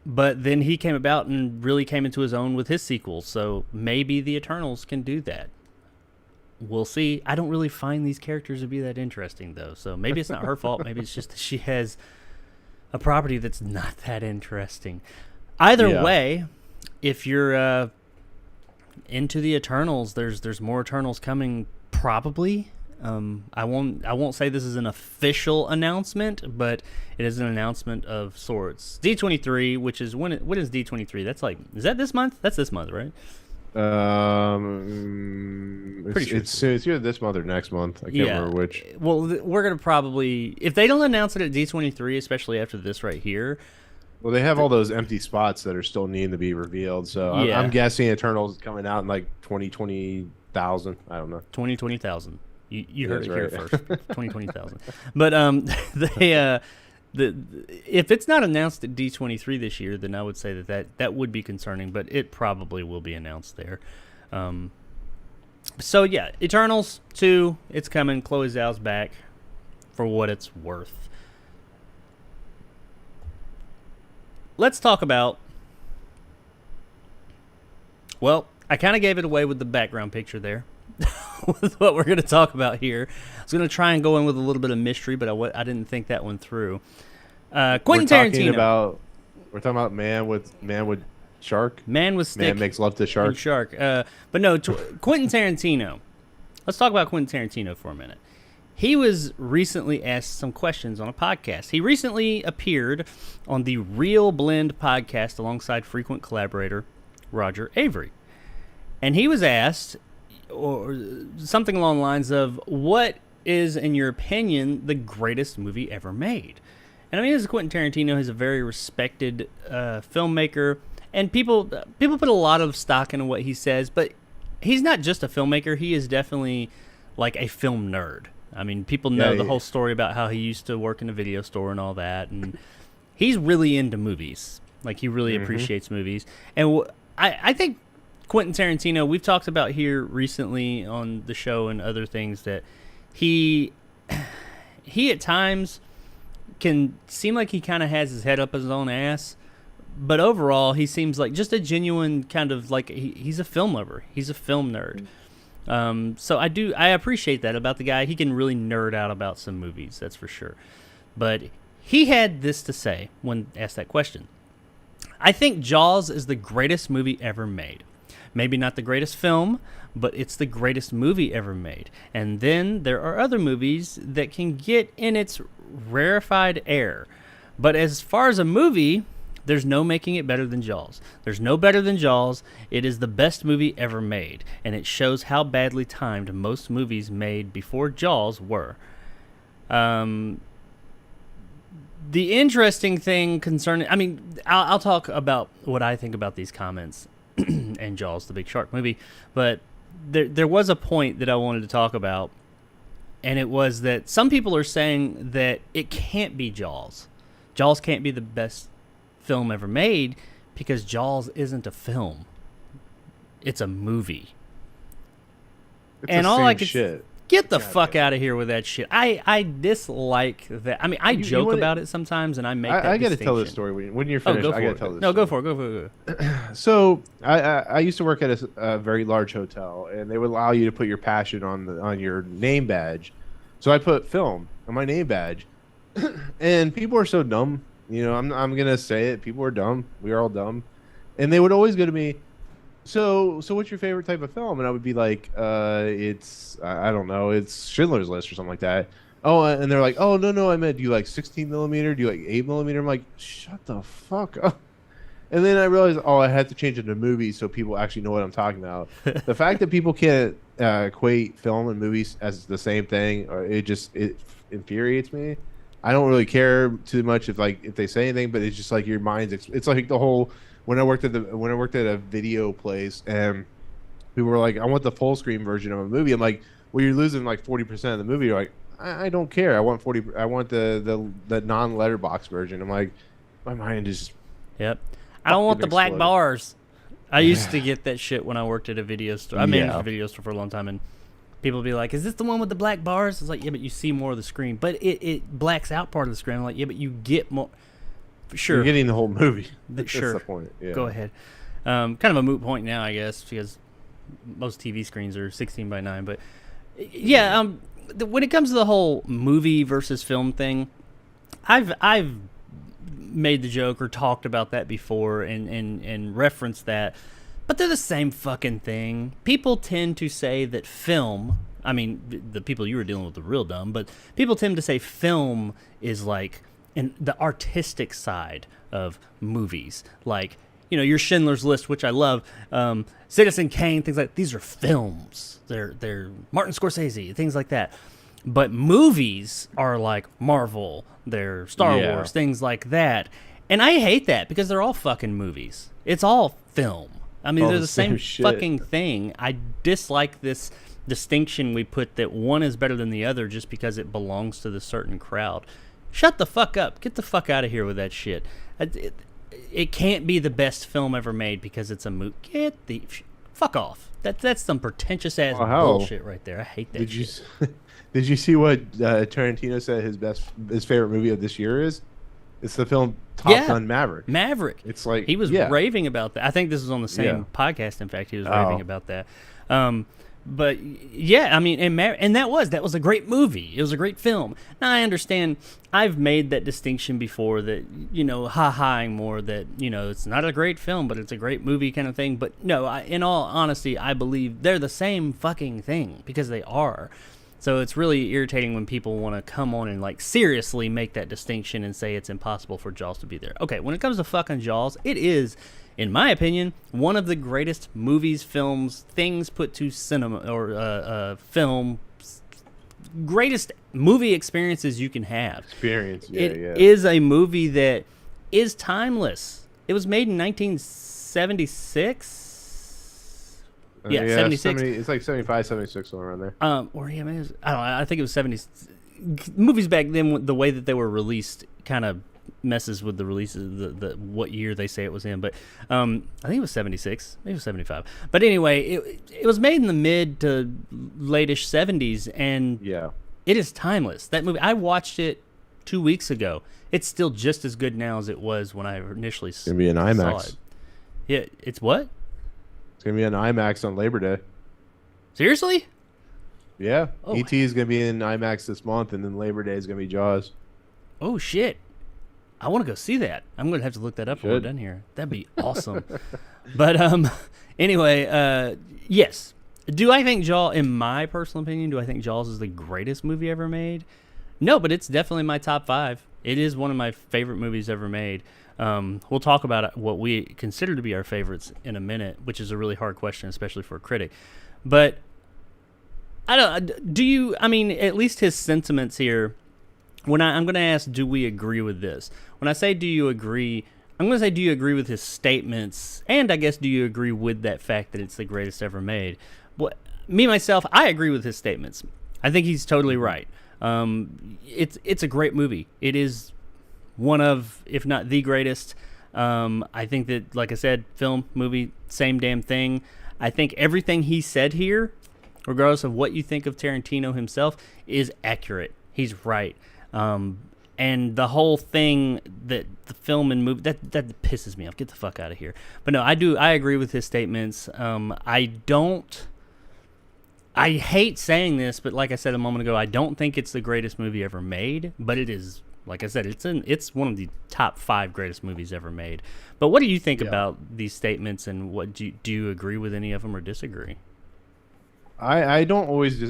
but then he came about and really came into his own with his sequel, so maybe the Eternals can do that. We'll see. I don't really find these characters to be that interesting, though. So maybe it's not her fault. Maybe it's just that she has a property that's not that interesting. Either way, if you're into the Eternals, there's more Eternals coming, probably. I won't say this is an official announcement, but it is an announcement of sorts. D23, which is when is D23? That's is that this month? That's this month, right? It's either this month or next month. I can't remember which. Well, we're gonna probably, if they don't announce it at D23, especially after this right here. Well, they have all those empty spots that are still needing to be revealed. So I'm guessing Eternals is coming out in like 2020,000. I don't know. 2020,000. You heard it here first. 2020,000. But if it's not announced at D23 this year, then I would say that would be concerning, but it probably will be announced there. So yeah, Eternals 2, it's coming. Chloe Zhao's back for what it's worth. Let's talk about, well, I kind of gave it away with the background picture there. with what we're going to talk about here. I was going to try and go in with a little bit of mystery, but I didn't think that one through. Quentin Tarantino. We're talking about man with shark. Man with stick. Man makes love to shark. And shark. But no, Quentin Tarantino. Let's talk about Quentin Tarantino for a minute. He was recently asked some questions on a podcast. He recently appeared on the Real Blend podcast alongside frequent collaborator Roger Avery. And he was asked or something along the lines of, what is, in your opinion, the greatest movie ever made? And I mean, as Quentin Tarantino is a very respected filmmaker, and people put a lot of stock into what he says, but he's not just a filmmaker. He is definitely like a film nerd. I mean, people know the whole story about how he used to work in a video store and all that, and he's really into movies. Like, he really appreciates movies. And I think Quentin Tarantino, we've talked about here recently on the show and other things, that he at times can seem like he kind of has his head up his own ass, but overall he seems like just a genuine kind of like he's a film lover. He's a film nerd. So I appreciate that about the guy. He can really nerd out about some movies, that's for sure. But he had this to say when asked that question. I think Jaws is the greatest movie ever made. Maybe not the greatest film, but it's the greatest movie ever made. And then there are other movies that can get in its rarefied air. But as far as a movie, there's no making it better than Jaws. There's no better than Jaws. It is the best movie ever made, and it shows how badly timed most movies made before Jaws were. The interesting thing concerning... I mean, I'll talk about what I think about these comments and Jaws, the Big Shark movie, but there was a point that I wanted to talk about, and it was that some people are saying that it can't be Jaws. Jaws can't be the best film ever made because Jaws isn't a film, it's a movie. It's and the all same I can shit. Get the fuck out of here with that shit. I dislike that. I mean, I joke about it sometimes, and I make that I got to distinction. tell this story when you're finished. I got to tell this. No, story. go for it. So I used to work at a very large hotel, and they would allow you to put your passion on your name badge. So I put film on my name badge, and people are so dumb. You know, I'm gonna say it. People are dumb. We are all dumb, and they would always go to me. So what's your favorite type of film? And I would be like, it's I don't know, it's Schindler's List or something like that. Oh, and they're like, oh no, I meant, do you like 16 millimeter? Do you like 8 millimeter? I'm like, shut the fuck up. And then I realized, I had to change it to movies so people actually know what I'm talking about. The fact that people can't equate film and movies as the same thing, it infuriates me. I don't really care too much if they say anything, but it's just like your mind's. It's like the whole. When I worked at a video place and people were like, I want the full screen version of a movie. I'm like, well, you're losing like 40% of the movie. You're like, I don't care. I want the non-letterbox version. I'm like, my mind is. Yep. I don't want the black bars. I used to get that shit when I worked at a video store. I managed a video store for a long time, and people would be like, is this the one with the black bars? It's like, yeah, but you see more of the screen. But it blacks out part of the screen. I'm like, yeah, but you get more. Sure. You're getting the whole movie. Sure. That's the point. Yeah. Go ahead. Kind of a moot point now, I guess, because most TV screens are 16:9. But yeah, when it comes to the whole movie versus film thing, I've made the joke or talked about that before and referenced that, but they're the same fucking thing. People tend to say that film. I mean, the people you were dealing with are real dumb, but people tend to say film is like. And the artistic side of movies, like, you know, your Schindler's List, which I love, Citizen Kane, things like these are films. They're Martin Scorsese, things like that. But movies are like Marvel, they're Star Wars, things like that. And I hate that because they're all fucking movies. It's all film. I mean, they're the same fucking thing. I dislike this distinction we put that one is better than the other just because it belongs to the certain crowd. Shut the fuck up. Get the fuck out of here with that shit. It can't be the best film ever made because it's a movie. Get the fuck off. That's some pretentious ass bullshit right there. I hate that shit. Did you see what Tarantino said his favorite movie of this year is? It's the film Top Gun Maverick. Maverick. It's like he was raving about that. I think this was on the same podcast. In fact, he was raving about that. But yeah, I mean, and that was a great movie. It was a great film. Now I understand. I've made that distinction before that ha-haing more that it's not a great film, but it's a great movie kind of thing. But no, in all honesty, I believe they're the same fucking thing because they are. So it's really irritating when people want to come on and like seriously make that distinction and say it's impossible for Jaws to be there. Okay, when it comes to fucking Jaws, it is, in my opinion, one of the greatest movies, films, things put to cinema or film, greatest movie experiences you can have. It is a movie that is timeless. It was made in 1976. Yeah, 76. It's like 75, 76 somewhere around there. Or yeah, maybe I don't know. I think it was 70. Movies back then, the way that they were released, kind of messes with the releases, the what year they say it was in. But I think it was 76, maybe it was 75. But anyway, it was made in the mid to late-ish 70s, and it is timeless. That movie, I watched it 2 weeks ago. It's still just as good now as it was when I initially saw it. It's gonna be an IMAX. Yeah, it's what? It's going to be an IMAX on Labor Day. Seriously? Yeah. Oh. E.T. is going to be in IMAX this month, and then Labor Day is going to be Jaws. Oh, shit. I want to go see that. I'm going to have to look that up when we're done here. That'd be awesome. But anyway, yes. Do I think Jaws, in my personal opinion, do I think Jaws is the greatest movie ever made? No, but it's definitely my top 5. It is one of my favorite movies ever made. We'll talk about what we consider to be our favorites in a minute, which is a really hard question, especially for a critic. But I mean, at least his sentiments here, I'm going to ask, do we agree with this? When I say, do you agree, I'm going to say, do you agree with his statements? And I guess, do you agree with that fact that it's the greatest ever made? Myself, I agree with his statements. I think he's totally right. It's a great movie. It is one of, if not the greatest. I think that, like I said, film, movie, same damn thing. I think everything he said here, regardless of what you think of Tarantino himself, is accurate. He's right. And the whole thing that the film and movie, that pisses me off. Get the fuck out of here. But no, I agree with his statements. I hate saying this, but like I said a moment ago, I don't think it's the greatest movie ever made, but it is. Like I said, it's one of the top 5 greatest movies ever made. But what do you think about these statements, and what do you agree with any of them or disagree? I don't always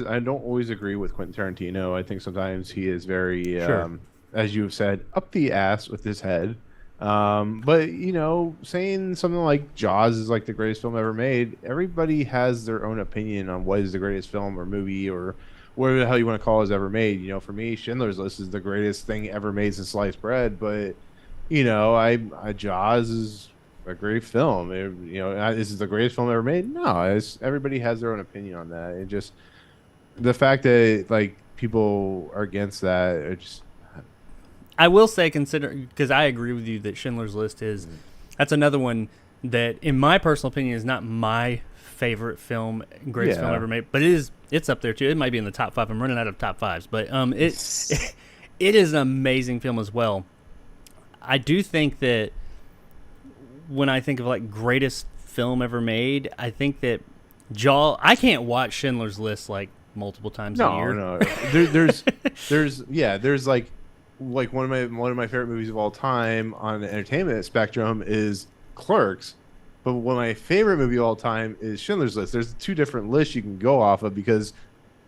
agree with Quentin Tarantino. I think sometimes he is very, as you have said, up the ass with his head. But saying something like Jaws is like the greatest film ever made, everybody has their own opinion on what is the greatest film or movie or whatever the hell you want to call it is ever made. For me, Schindler's List is the greatest thing ever made since sliced bread. But Jaws is a great film. This is the greatest film ever made. No, everybody has their own opinion on that. It just, the fact that like people are against that, it just. I will say, because I agree with you that Schindler's List is, that's another one that, in my personal opinion, is not my favorite film, greatest film ever made, but it's up there too. It might be in the top 5. I'm running out of top 5s, but it is an amazing film as well. I do think that when I think of like greatest film ever made, I think that I can't watch Schindler's List like multiple times a year. No. There's like one of my favorite movies of all time on the entertainment spectrum is Clerks. But one of my favorite movie of all time is Schindler's List. There's 2 different lists you can go off of, because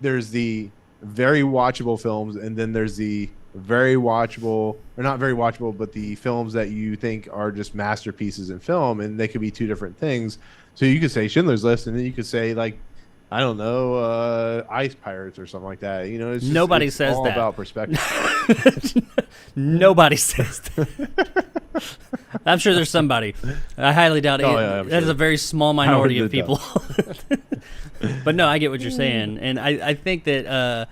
there's the very watchable films, and then there's the very watchable, or not very watchable, but the films that you think are just masterpieces in film, and they could be 2 different things. So you could say Schindler's List, and then you could say, like, I don't know, Ice Pirates or something like that. It's just, nobody says all that. About perspective. Nobody says that. I'm sure there's somebody. I highly doubt it. That is a very small minority of people. But no, I get what you're saying, and I think that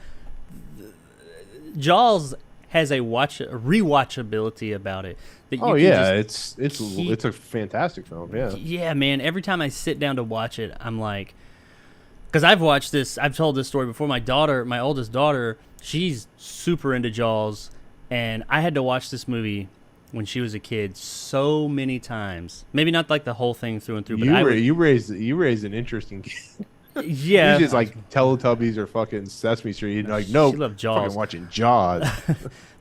Jaws has a rewatchability about it. It's a fantastic film. Yeah, man. Every time I sit down to watch it, I'm like, because I've told this story before. My oldest daughter, she's super into Jaws, and I had to watch this movie when she was a kid so many times. Maybe not like the whole thing through and through, but you raised an interesting kid. Yeah, Usually it's like Teletubbies or fucking Sesame Street. And like, she nope, loved fucking Jaws. watching Jaws.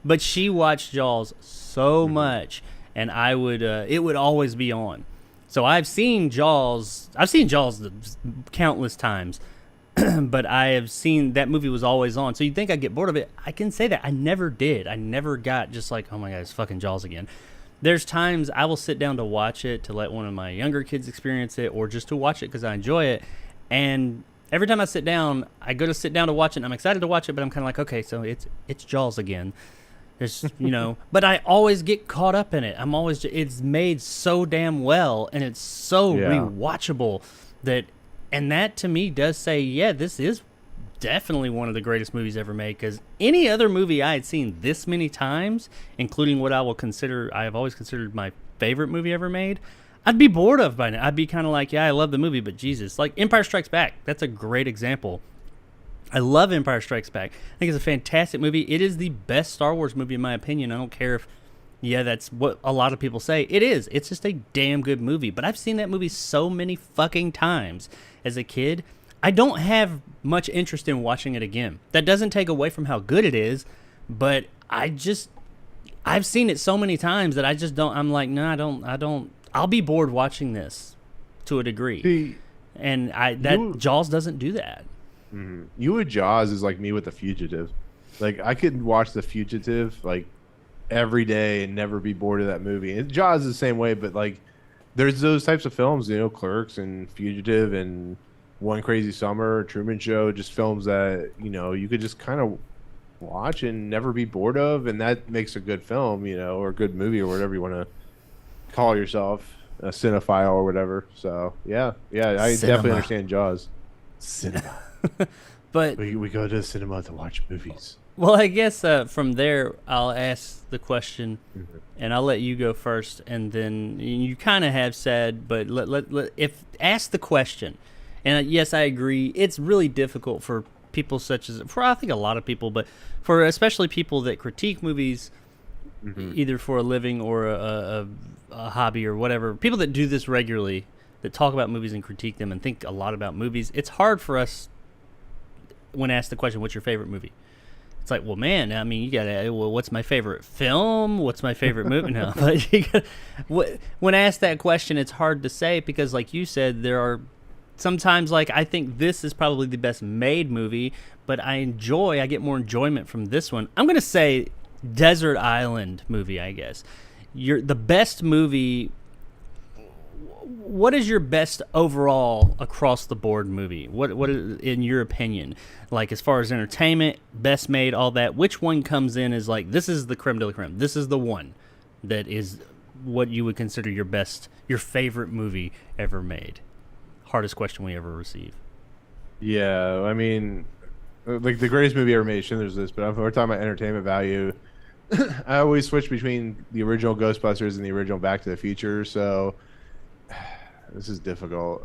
But she watched Jaws so Hmm. much, and I would it would always be on. So I've seen Jaws. I've seen Jaws countless times, but I have seen that movie was always on. So you'd think I'd get bored of it. I can say that I never did. I never got just like, oh my god, it's fucking Jaws again. There's times I will sit down to watch it to let one of my younger kids experience it, or just to watch it because I enjoy it. And every time I sit down, I go to sit down to watch it. And I'm excited to watch it, but I'm kind of like, okay, so it's Jaws again. There's, but I always get caught up in it. It's made so damn well, and it's so Yeah. rewatchable and that to me does say, yeah, this is definitely one of the greatest movies ever made. Because any other movie I had seen this many times, including what I have always considered my favorite movie ever made, I'd be bored of by now. I'd be kind of like, yeah, I love the movie, but Jesus, like Empire Strikes Back, that's a great example. I love Empire Strikes Back. I think it's a fantastic movie. It is the best Star Wars movie in my opinion. I don't care if, yeah, that's what a lot of people say. It is. It's just a damn good movie. But I've seen that movie so many fucking times as a kid. I don't have much interest in watching it again. That doesn't take away from how good it is, but I've seen it so many times that I just don't. I'm like, no, I don't. I'll be bored watching this to a degree, See, and you- Jaws doesn't do that. you with Jaws is like me with The Fugitive. Like I could watch The Fugitive like every day and never be bored of that movie. And Jaws is the same way, but like there's those types of films, Clerks and Fugitive and One Crazy Summer, Truman Show, just films that you could just kind of watch and never be bored of, and that makes a good film, or a good movie or whatever you want to call yourself, a cinephile or whatever. So yeah, I Cinema. definitely understand Jaws. Cinema. But We go to the cinema to watch movies. well, I guess from there I'll ask the question, Mm-hmm. and I'll let you go first, and then you kind of have said, but if ask the question, and yes, I agree. It's really difficult for people for I think a lot of people, but for especially people that critique movies, either for a living or a hobby or whatever. People that do this regularly, that talk about movies and critique them and think a lot about movies. It's hard for us when asked the question, "What's your favorite movie?" It's like, well, man, I mean, you gotta. Well, what's my favorite film? What's my favorite movie? No, but when asked that question, it's hard to say because, like you said, there are sometimes like I think this is probably the best made movie, but I get more enjoyment from this one. I'm gonna say Desert Island movie, I guess. The best movie. What is your best overall across the board movie? What is, in your opinion, like as far as entertainment, best made, all that? Which one comes in as like this is the creme de la creme? This is the one that is what you would consider your favorite movie ever made. Hardest question we ever receive. Yeah, I mean, like the greatest movie ever made, Schindler's List. But if we're talking about entertainment value, I always switch between the original Ghostbusters and the original Back to the Future. So this is difficult.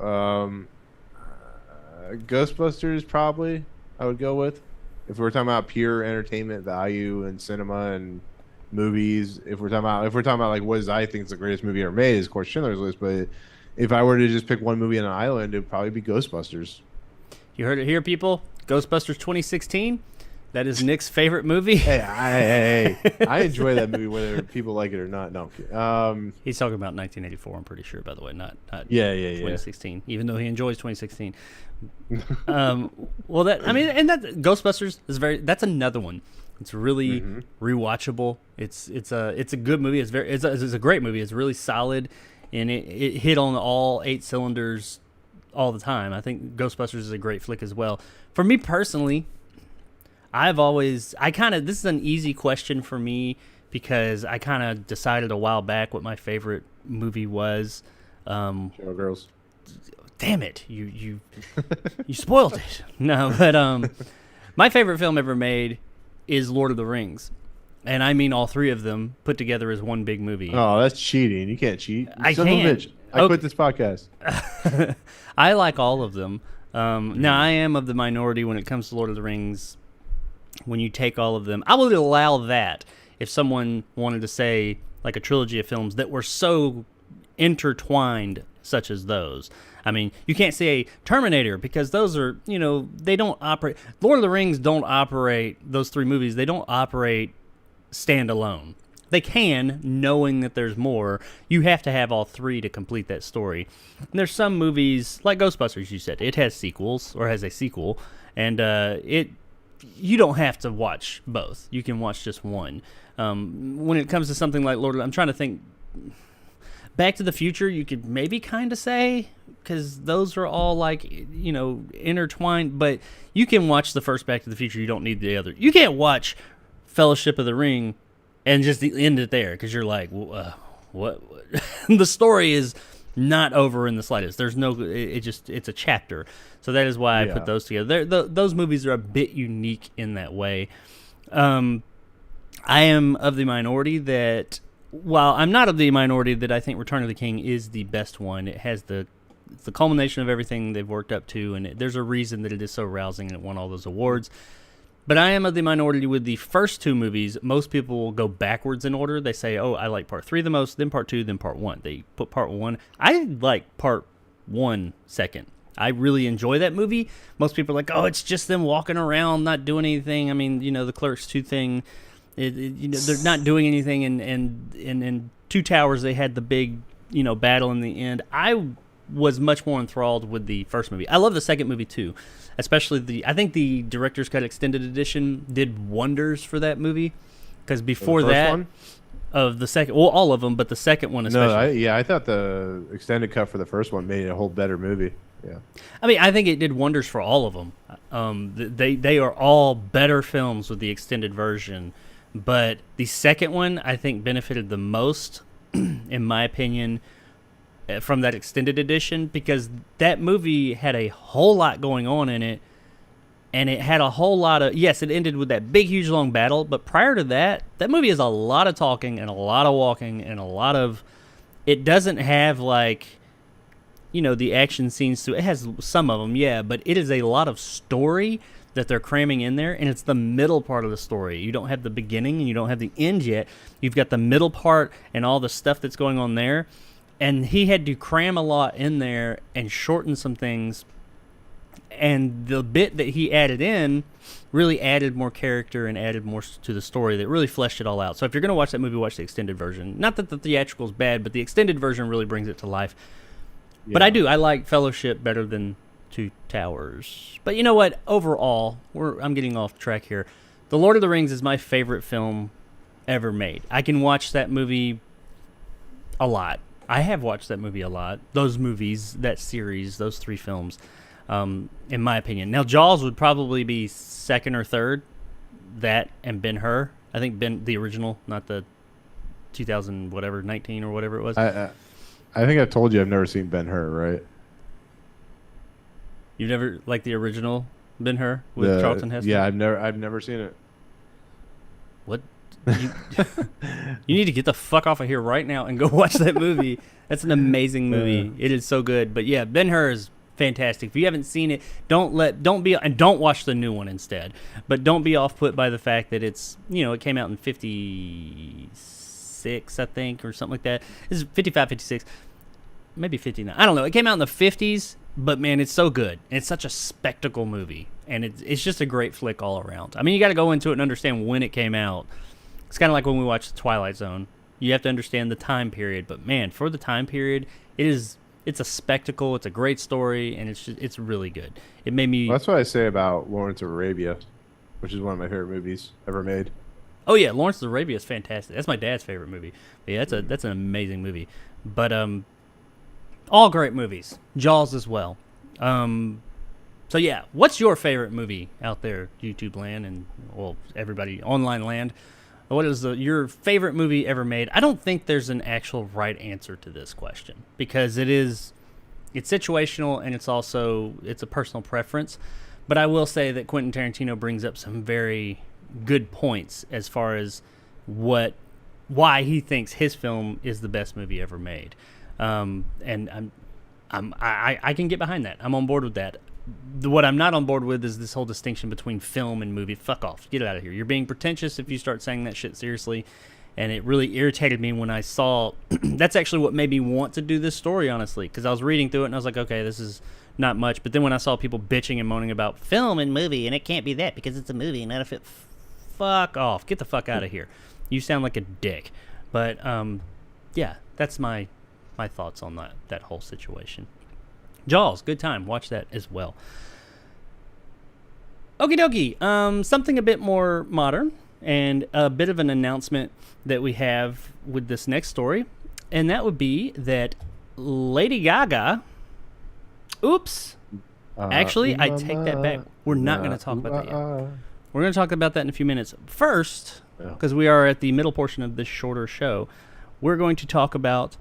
Ghostbusters probably I would go with if we're talking about pure entertainment value and cinema and movies. If we're talking about like what is I think is the greatest movie ever made is of course Schindler's List. But if I were to just pick one movie on an island, it'd probably be Ghostbusters. You heard it here, people. Ghostbusters 2016. That is Nick's favorite movie. Hey, I enjoy that movie whether people like it or not. No, I'm kidding. He's talking about 1984. I'm pretty sure, by the way, not Yeah. 2016. Even though he enjoys 2016. Well, that Ghostbusters is that's another one. It's really rewatchable. It's a good movie. It's a great movie. It's really solid, and it hit on all 8 cylinders all the time. I think Ghostbusters is a great flick as well. For me personally, this is an easy question for me because I kind of decided a while back what my favorite movie was. Showgirls. Damn it, you spoiled it. No, but my favorite film ever made is Lord of the Rings, and I mean all 3 of them put together as one big movie. Oh, that's cheating. You can't cheat. I Son of a can't. bitch. I quit this podcast. I like all of them. Now I am of the minority when it comes to Lord of the Rings. When you take all of them, I would allow that if someone wanted to say like a trilogy of films that were so intertwined such as those. I mean, you can't say Terminator because those are, they don't operate. Lord of the Rings don't operate, those three movies, they don't operate standalone. They can, knowing that there's more. You have to have all three to complete that story. And there's some movies, like Ghostbusters, you said, it has sequels, or has a sequel, and you don't have to watch both. You can watch just one. When it comes to something like I'm trying to think, Back to the Future, you could maybe kind of say, because those are all like, intertwined, but you can watch the first Back to the Future, you don't need the other. You can't watch Fellowship of the Ring and just end it there, because you're like, what? The story is not over in the slightest. There's no, it's a chapter. So that is why I put those together. Those movies are a bit unique in that way. I am of the minority that, while I'm not of the minority that I think Return of the King is the best one. It has it's the culmination of everything they've worked up to, and there's a reason that it is so rousing and it won all those awards. But I am of the minority with the first two movies. Most people will go backwards in order. They say, oh, I like part 3 the most, then part 2, then part 1. They put part 1. I like part 1 second. I really enjoy that movie. Most people are like, oh, it's just them walking around, not doing anything. I mean, the Clerks 2 thing, they're not doing anything. And in Two Towers, they had the big, battle in the end. I was much more enthralled with the first movie. I love the second movie too, especially I think the director's cut extended edition did wonders for that movie, because before that one? Of the second, well, all of them, but the second one especially. No, I thought the extended cut for the first one made it a whole better movie. Yeah, I mean, I think it did wonders for all of them. They are all better films with the extended version, but the second one I think benefited the most, in my opinion, from that extended edition, because that movie had a whole lot going on in it, and it had a whole lot of, yes, it ended with that big, huge, long battle, but prior to that movie is a lot of talking and a lot of walking and a lot of, it doesn't have like, the action scenes it has some of them, yeah, but it is a lot of story that they're cramming in there, and it's the middle part of the story. You don't have the beginning and you don't have the end yet. You've got the middle part and all the stuff that's going on there. And he had to cram a lot in there and shorten some things. And the bit that he added in really added more character and added more to the story that really fleshed it all out. So if you're going to watch that movie, watch the extended version. Not that the theatrical is bad, but the extended version really brings it to life. Yeah. But I like Fellowship better than Two Towers. But you know what? Overall, I'm getting off track here. The Lord of the Rings is my favorite film ever made. I can watch that movie a lot. I have watched that movie a lot. Those movies, that series, those 3 films, in my opinion. Now, Jaws would probably be second or third. That and Ben-Hur. I think the original, not the 2000 whatever, 19 or whatever it was. I think I've told you I've never seen Ben-Hur, right? You've never liked the original Ben-Hur with Charlton Heston? Yeah, I've never seen it. What? You need to get the fuck off of here right now and go watch that movie. That's an amazing movie. It is so good. But yeah, Ben-Hur is fantastic. If you haven't seen it, don't watch the new one instead. But don't be off put by the fact that it's, it came out in 56, I think, or something like that. This is 55, 56, maybe 59. I don't know. It came out in the 50s, but man, it's so good. It's such a spectacle movie, and it's just a great flick all around. I mean, you got to go into it and understand when it came out. It's kind of like when we watch The Twilight Zone. You have to understand the time period, but man, for the time period, it's a spectacle. It's a great story, and it's really good. It made me. Well, that's what I say about Lawrence of Arabia, which is one of my favorite movies ever made. Oh yeah, Lawrence of Arabia is fantastic. That's my dad's favorite movie. But yeah, that's an amazing movie. But all great movies. Jaws as well. So yeah, what's your favorite movie out there, YouTube land and everybody online land? What is your favorite movie ever made? I don't think there's an actual right answer to this question, because it's situational, and it's a personal preference. But I will say that Quentin Tarantino brings up some very good points as far as why he thinks his film is the best movie ever made. And I can get behind that. I'm on board with that. What I'm not on board with is this whole distinction between film and movie. Fuck off. Get it out of here. You're being pretentious if you start saying that shit seriously. and it really irritated me when I saw. That's actually what made me want to do this story, honestly, because I was reading through it and I was like, okay, this is not much. But then when I saw people bitching and moaning about film and movie, and it can't be that because it's a movie and not if it. Fuck off! Get the fuck out of here! You sound like a dick. But yeah, that's my thoughts on that whole situation. Jaws, good time. Watch that as well. Okie dokie. Something a bit more modern and a bit of an announcement that we have with this next story, and that would be that Lady Gaga. Oops. Actually, I take that back. We're not going to talk about that yet. We're going to talk about that in a few minutes. First, because we are at the middle portion of this shorter show, we're going to talk about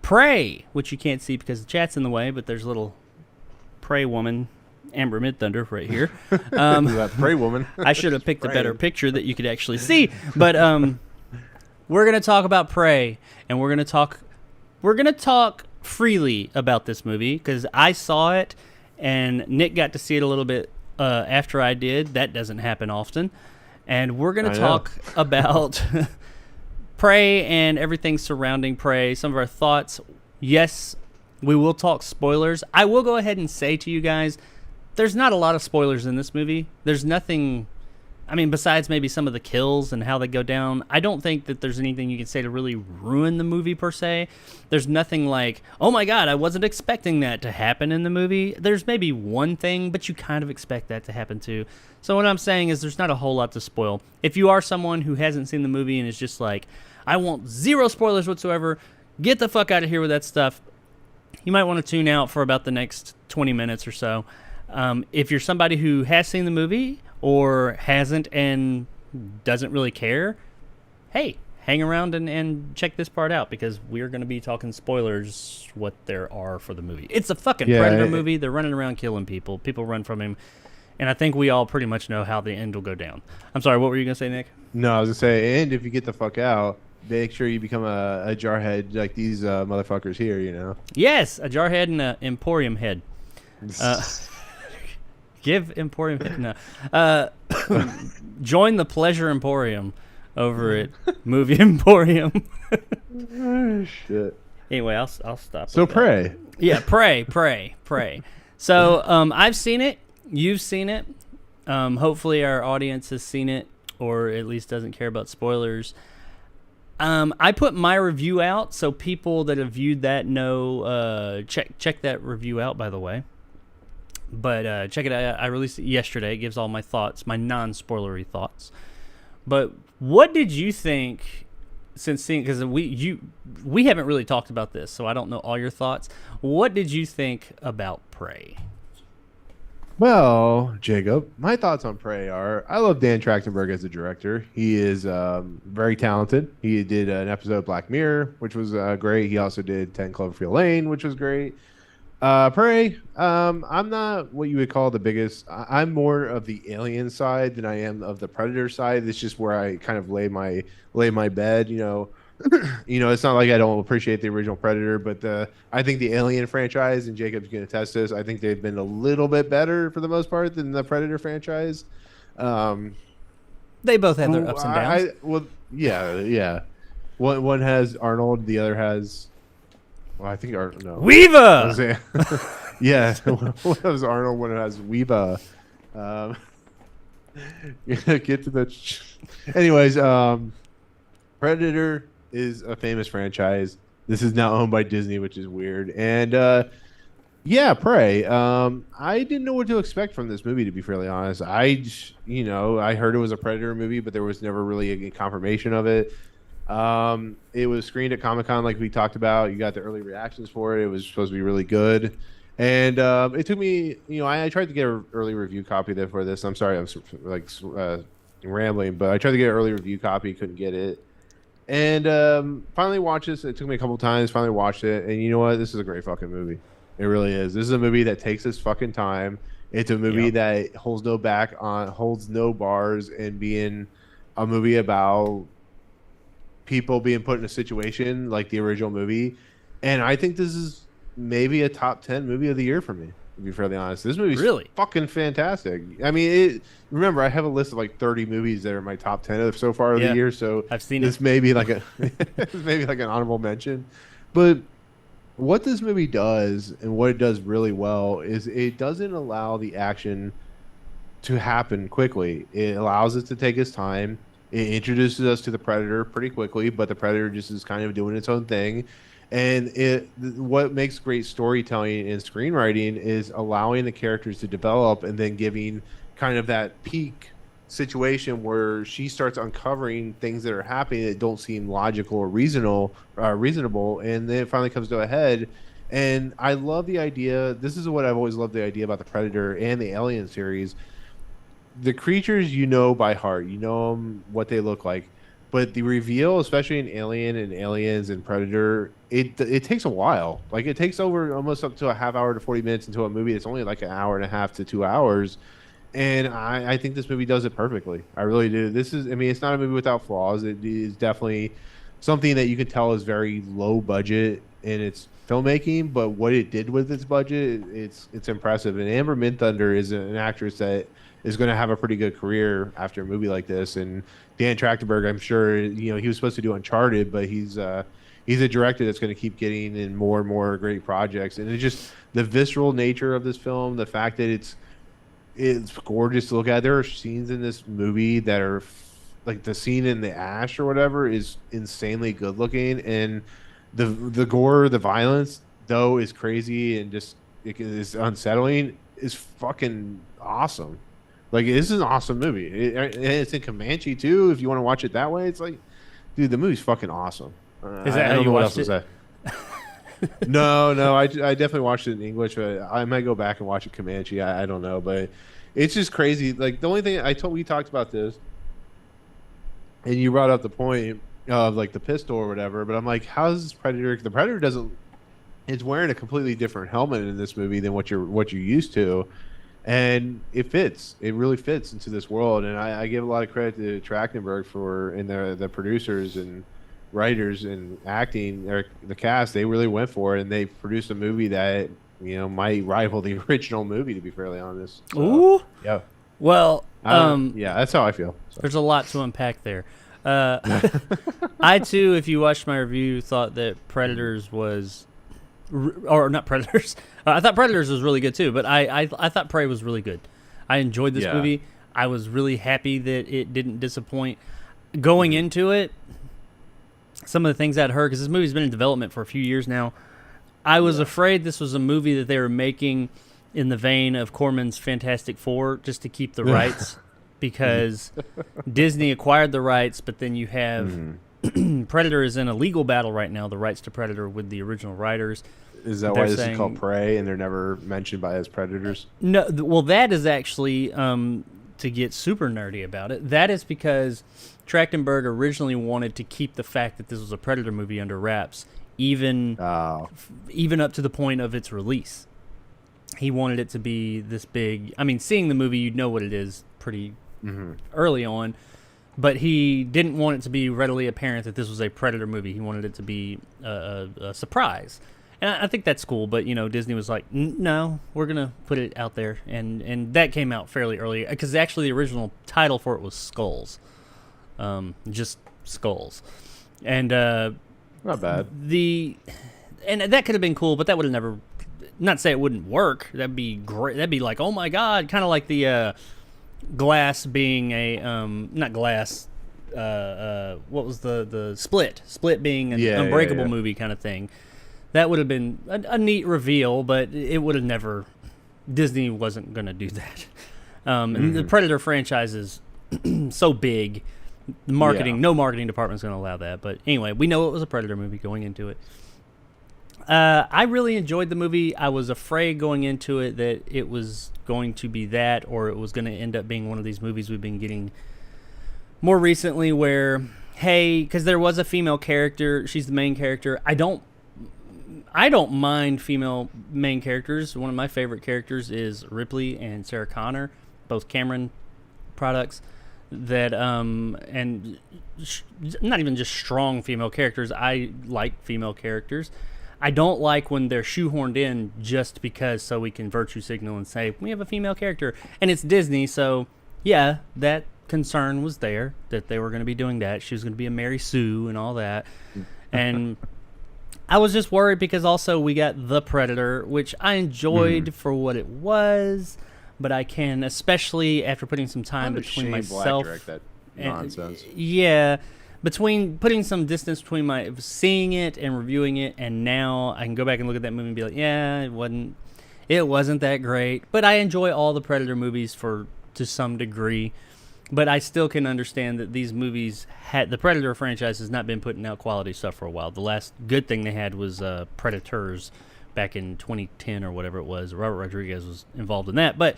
Prey, which you can't see because the chat's in the way, but there's a little Prey woman, Amber Midthunder, right here. Prey woman. I should have picked a better picture that you could actually see. But we're going to talk about Prey, and we're going to talk freely about this movie because I saw it, and Nick got to see it a little bit after I did. That doesn't happen often. And we're going to talk about Prey and everything surrounding Prey, some of our thoughts. Yes, we will talk spoilers. I will go ahead and say to you guys, there's not a lot of spoilers in this movie. There's nothing, I mean, besides maybe some of the kills and how they go down. I don't think that there's anything you can say to really ruin the movie per se. There's nothing like, oh my God, I wasn't expecting that to happen in the movie. There's maybe one thing, but you kind of expect that to happen too. So what I'm saying is there's not a whole lot to spoil. If you are someone who hasn't seen the movie and is just like, I want zero spoilers whatsoever, get the fuck out of here with that stuff. You might want to tune out for about the next 20 minutes or so. If you're somebody who has seen the movie or hasn't and doesn't really care, hey, hang around and check this part out because we're going to be talking spoilers, what there are for the movie. It's a fucking Predator movie. They're running around killing people. People run from him. And I think we all pretty much know how the end will go down. I'm sorry, what were you going to say, Nick? No, I was going to say, and if you get the fuck out, make sure you become a jarhead like these motherfuckers here, you know? Yes, a jarhead and an Emporium head. Give Emporium head. No. Join the Pleasure Emporium over at Movie Emporium. Oh, shit. Anyway, I'll stop. So Prey. Yeah, Prey. So I've seen it. You've seen it. Hopefully our audience has seen it or at least doesn't care about spoilers. I put my review out so people that have viewed that know. Check that review out, by the way. But check it out. I released it yesterday. It gives all my thoughts, my non-spoilery thoughts. But what did you think since seeing? Because we haven't really talked about this, so I don't know all your thoughts. What did you think about Prey? Well, Jacob, my thoughts on Prey are I love Dan Trachtenberg as a director. He is very talented. He did an episode of Black Mirror, which was great. He also did 10 Cloverfield Lane, which was great. Prey, I'm not what you would call the biggest. I'm more of the Alien side than I am of the Predator side. It's just where I kind of lay my bed, you know. It's not like I don't appreciate the original Predator, but I think the Alien franchise, and Jacob's going to test this, I think they've been a little bit better for the most part than the Predator franchise. They both have their ups and downs. Yeah. One has Arnold, the other has, well, I think no. Weeva. Yeah, one has Arnold, one has Weeva. Get to the. Anyways, Predator is a famous franchise. This is now owned by Disney, which is weird. And Prey. I didn't know what to expect from this movie, to be fairly honest. I heard it was a Predator movie, but there was never really a confirmation of it. It was screened at Comic-Con, like we talked about. You got the early reactions for it. It was supposed to be really good. And it took me, I tried to get an early review copy there for this. I'm sorry, I'm rambling, but I tried to get an early review copy, couldn't get it. And finally watched this. It took me a couple times, finally watched it. And you know what? This is a great fucking movie. It really is. This is a movie that takes its fucking time. It's a movie that holds no bars, and being a movie about people being put in a situation like the original movie. And I think this is maybe a top 10 movie of the year for me. To be fairly honest, this movie's Really? fucking fantastic. I mean, remember I have a list of like 30 movies that are my top 10 of so far of the Yeah, year. So I've seen this it. may be like a maybe like an honorable mention. But what this movie does and what it does really well is it doesn't allow the action to happen quickly. It allows it to take its time. It introduces us to the Predator pretty quickly, but the Predator just is kind of doing its own thing. And what makes great storytelling and screenwriting is allowing the characters to develop and then giving kind of that peak situation where she starts uncovering things that are happening that don't seem logical or reasonable, and then it finally comes to a head. And I love the idea. This is what I've always loved the idea about the Predator and the Alien series. The creatures you know by heart, you know them, what they look like, but the reveal, especially in Alien and Aliens and Predator, it takes a while. Like it takes over almost up to a half hour to 40 minutes into a movie that's only like an hour and a half to 2 hours. And I think this movie does it perfectly. I really do. This is, I mean, it's not a movie without flaws. It is definitely something that you can tell is very low budget in its filmmaking, but what it did with its budget, it's impressive. And Amber Midthunder is an actress that is going to have a pretty good career after a movie like this. And Dan Trachtenberg, I'm sure, you know, he was supposed to do Uncharted, but he's a director that's going to keep getting in more and more great projects. And it's just the visceral nature of this film, the fact that it's gorgeous to look at. There are scenes in this movie that are like the scene in the ash or whatever is insanely good looking, and the gore, the violence, though, is crazy and just it is unsettling. Is fucking awesome. Like, this is an awesome movie. And it's in Comanche too. If you want to watch it that way, it's like, dude, the movie's fucking awesome. Is that I how don't you know what watched else it? to say. No, I definitely watched it in English, but I might go back and watch it Comanche. I don't know, but it's just crazy. Like, the only thing we talked about this, and you brought up the point of like the pistol or whatever, but I'm like, how's this Predator? The Predator doesn't. It's wearing a completely different helmet in this movie than what you're used to, and it fits. It really fits into this world, and I give a lot of credit to Trachtenberg and the producers and writers and acting, or the cast. They really went for it, and they produced a movie that, you know, might rival the original movie, to be fairly honest. So, Ooh. yeah. Well, Yeah, that's how I feel. So. there's a lot to unpack there. I too, if you watched my review, thought that Predators was, or not Predators. I thought Predators was really good too, but I thought Prey was really good. I enjoyed this movie. I was really happy that it didn't disappoint. Going into it, some of the things I'd heard, because this movie's been in development for a few years now, I was afraid this was a movie that they were making in the vein of Corman's Fantastic Four, just to keep the rights, because Disney acquired the rights, but then you have Predator is in a legal battle right now, the rights to Predator with the original writers. Is that why this is called Prey and they're never mentioned by as predators? No, well, that is actually, to get super nerdy about it, that is because Trachtenberg originally wanted to keep the fact that this was a Predator movie under wraps, even up to the point of its release. He wanted it to be this big. I mean, seeing the movie, you'd know what it is pretty early on, but he didn't want it to be readily apparent that this was a Predator movie. He wanted it to be a surprise. And I think that's cool, but, you know, Disney was like, no, we're going to put it out there. And that came out fairly early, because actually the original title for it was Skulls. Just Skulls. And not bad. And that could have been cool, but that would have never, not say it wouldn't work. That'd be great. That'd be like, oh my God, kind of like the Glass being a, not Glass, what was the Split being an Unbreakable movie kind of thing. That would have been a neat reveal, but it would have never, Disney wasn't going to do that. And the Predator franchise is so big, no marketing department's going to allow that. But anyway, we know it was a Predator movie going into it. I really enjoyed the movie. I was afraid going into it that it was going to be that, or it was going to end up being one of these movies we've been getting more recently where, hey, because there was a female character, she's the main character. I don't mind female main characters. One of my favorite characters is Ripley and Sarah Connor, both Cameron products. That and not even just strong female characters. I like female characters. I don't like when they're shoehorned in just because so we can virtue signal and say we have a female character, and it's Disney, so yeah, that concern was there that they were going to be doing that. She was going to be a Mary Sue and all that, and I was just worried because also we got The Predator, which I enjoyed for what it was, but I can, especially after putting some time between myself. Black direct that nonsense. Yeah, between putting some distance between my seeing it and reviewing it, and now I can go back and look at that movie and be like, yeah, it wasn't that great. But I enjoy all the Predator movies to some degree. But I still can understand that these movies the Predator franchise has not been putting out quality stuff for a while. The last good thing they had was Predators back in 2010 or whatever it was. Robert Rodriguez was involved in that. But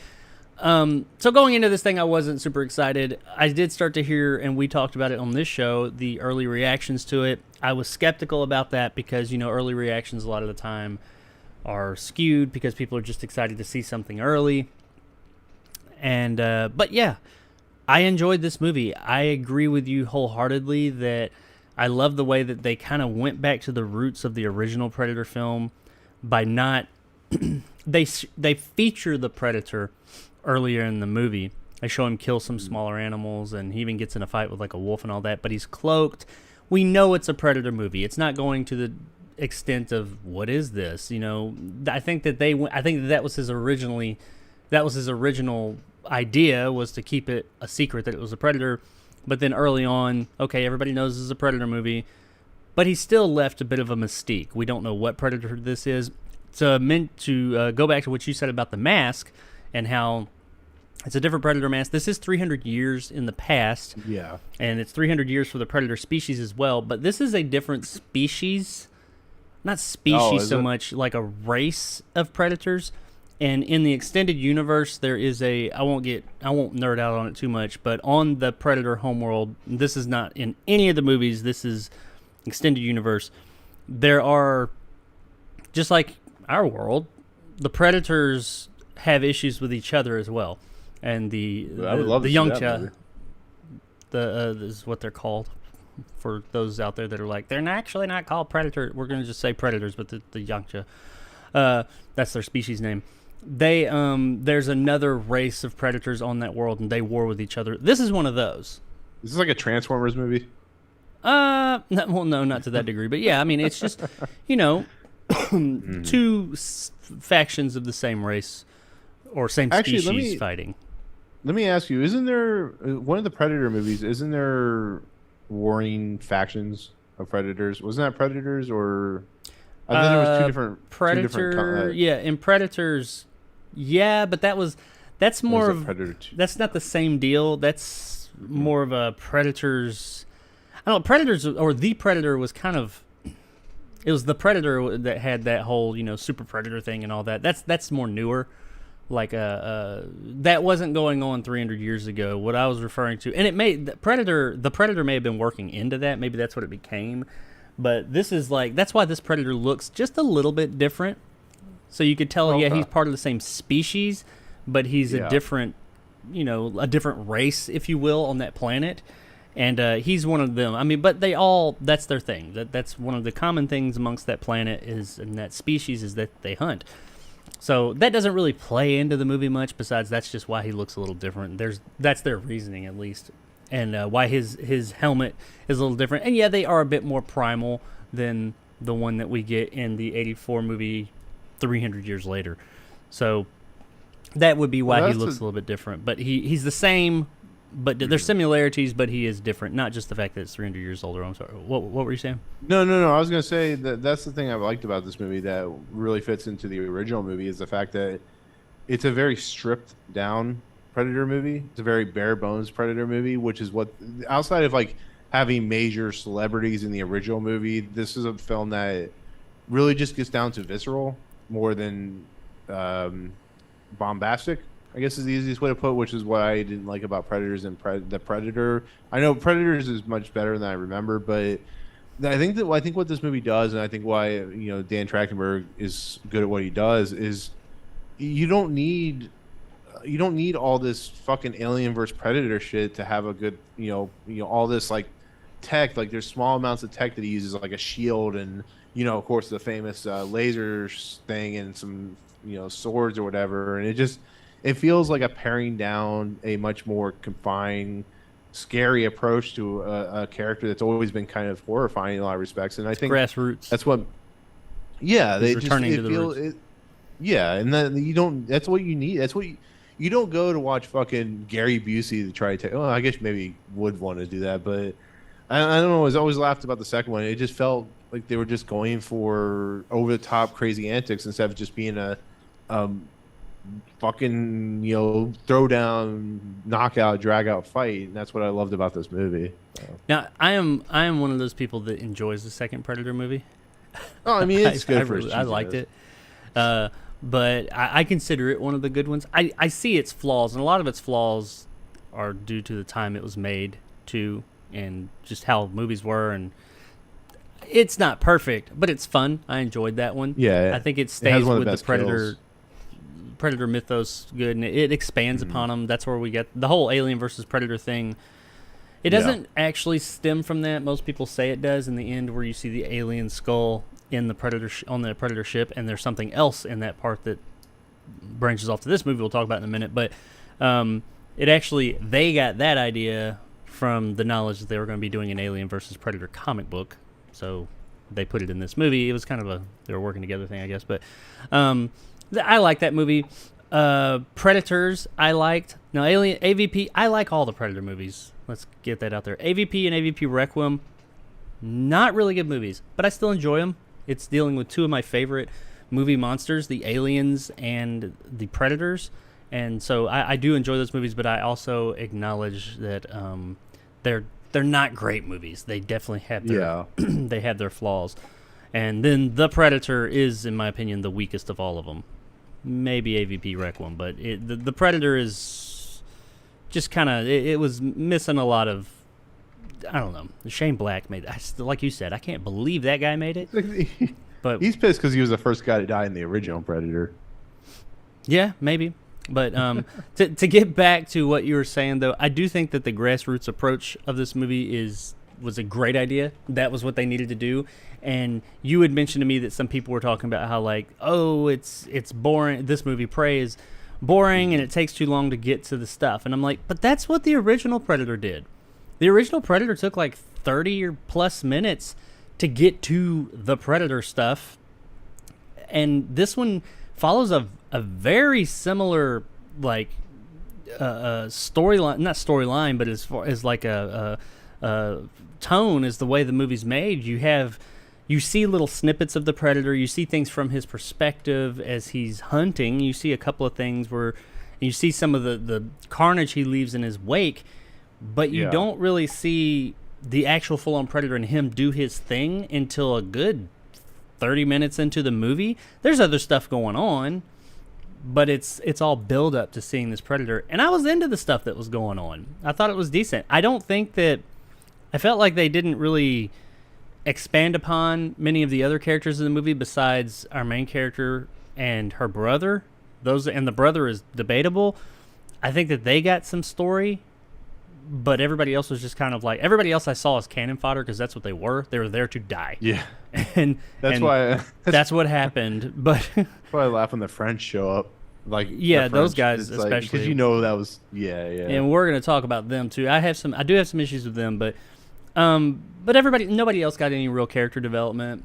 so going into this thing, I wasn't super excited. I did start to hear, and we talked about it on this show, the early reactions to it. I was skeptical about that because, early reactions a lot of the time are skewed because people are just excited to see something early. And but yeah, I enjoyed this movie. I agree with you wholeheartedly that I love the way that they kind of went back to the roots of the original Predator film by not they feature the Predator earlier in the movie. They show him kill some smaller animals, and he even gets in a fight with like a wolf and all that, but he's cloaked. We know it's a Predator movie. It's not going to the extent of what is this? I think that was his original idea, was to keep it a secret that it was a Predator. But then early on, okay, everybody knows this is a Predator movie, but he still left a bit of a mystique. We don't know what Predator this is. So meant to go back to what you said about the mask and how it's a different Predator mask. This is 300 years in the past. Yeah. And it's 300 years for the Predator species as well, but this is a different species. Not species so much, like a race of predators. And in the extended universe, there is I won't nerd out on it too much, but on the Predator homeworld, this is not in any of the movies, this is extended universe, there are, just like our world, the Predators have issues with each other as well. And the Yangtze, this is what they're called, for those out there that are like, they're actually not called Predator. We're going to just say Predators, but the Yangtze, that's their species name. There's another race of predators on that world, and they war with each other. This is one of those. Is this like a Transformers movie? No, not to that degree, but yeah, I mean, it's just, two factions of the same race or same species fighting. Let me ask you: isn't there one of the Predator movies? Isn't there warring factions of predators? Wasn't that Predators or? I thought there was two different Predator. Yeah, in Predators. Yeah, but that's more of Predator 2? That's not the same deal. That's more of a Predators. I don't know. Predators or the Predator was kind of. It was the Predator that had that whole super Predator thing and all that. That's more newer. Like that wasn't going on 300 years ago. What I was referring to, and the Predator may have been working into that. Maybe that's what it became. But this is that's why this Predator looks just a little bit different. So you could tell, yeah, he's part of the same species, but he's a different, a different race, if you will, on that planet. And he's one of them. I mean, but that's their thing. That's one of the common things amongst that planet and that species is that they hunt. So that doesn't really play into the movie much. Besides, that's just why he looks a little different. That's their reasoning, at least. And why his helmet is a little different. And yeah, they are a bit more primal than the one that we get in the 84 movie 300 years later. So that would be why he looks a little bit different. But he's the same, but there's similarities, but he is different. Not just the fact that it's 300 years older. I'm sorry. What were you saying? No. I was going to say that's the thing I liked about this movie that really fits into the original movie is the fact that it's a very stripped down Predator movie. It's a very bare bones Predator movie, which is what, outside of having major celebrities in the original movie, this is a film that really just gets down to visceral more than bombastic, I guess is the easiest way to put it, which is what I didn't like about Predators and the Predator. I know Predators is much better than I remember, but I think what this movie does, and I think why Dan Trachtenberg is good at what he does, is you don't need all this fucking Alien versus Predator shit to have a good all this tech, like there's small amounts of tech that he uses, like a shield and of course the famous lasers thing and some swords or whatever, and it feels like a paring down a much more confined, scary approach to a character that's always been kind of horrifying in a lot of respects. And I think grassroots. that's what. Yeah, He's returning to the roots. Yeah, and then you don't. That's what you need. That's what you don't go to watch fucking Gary Busey to try to take. Well, I guess maybe would want to do that, but I don't know. I was always laughed about the second one. It just felt like they were just going for over the top crazy antics instead of just being a fucking throw down, knockout, drag out fight. And that's what I loved about this movie. So. Now I am one of those people that enjoys the second Predator movie. Oh, I mean, it's good I liked it. But I consider it one of the good ones. I see its flaws, and a lot of its flaws are due to the time it was made, too, and just how movies were. And it's not perfect, but it's fun. I enjoyed that one. Yeah, I think it stays with the Predator mythos good, and it expands upon them. That's where we get the whole Alien versus Predator thing. It doesn't actually stem from that. Most people say it does in the end, where you see the alien skull in the Predator on the Predator ship, and there's something else in that part that branches off to this movie we'll talk about in a minute. But it actually, they got that idea from the knowledge that they were going to be doing an Alien versus Predator comic book, so they put it in this movie. It was kind of they were working together thing, I guess. But I like that movie. Predators, I liked. Now, Alien, AVP, I like all the Predator movies. Let's get that out there. AVP and AVP Requiem, not really good movies, but I still enjoy them. It's dealing with two of my favorite movie monsters, the aliens and the predators. And so I do enjoy those movies, but I also acknowledge that they're not great movies. They definitely have their they have their flaws. And then The Predator is, in my opinion, the weakest of all of them. Maybe AVP Requiem, but the Predator is just kind of, it was missing a lot of, I don't know. Shane Black made it. Like you said, I can't believe that guy made it. But he's pissed because he was the first guy to die in the original Predator. Yeah, maybe. But to get back to what you were saying, though, I do think that the grassroots approach of this movie was a great idea. That was what they needed to do. And you had mentioned to me that some people were talking about how, like, oh, it's boring. This movie, Prey, is boring and it takes too long to get to the stuff. And I'm like, but that's what the original Predator did. The original Predator took like 30 or plus minutes to get to the Predator stuff. And this one follows a very similar, like, storyline, not storyline, but as far as like a tone is the way the movie's made. You see little snippets of the Predator. You see things from his perspective as he's hunting. You see a couple of things where you see some of the carnage he leaves in his wake, but you don't really see the actual full-on Predator and him do his thing until a good 30 minutes into the movie. There's other stuff going on, but it's all build up to seeing this Predator. And I was into the stuff that was going on. I thought it was decent. I felt like they didn't really expand upon many of the other characters in the movie besides our main character and her brother. And the brother is debatable. I think that they got some story, but everybody else was just kind of like, everybody else I saw as cannon fodder because that's what they were. They were there to die. Yeah. And that's what happened. But that's why I laugh when the French show up. Like, yeah, those guys especially, because that was And we're going to talk about them too. I do have some issues with them, but nobody else got any real character development.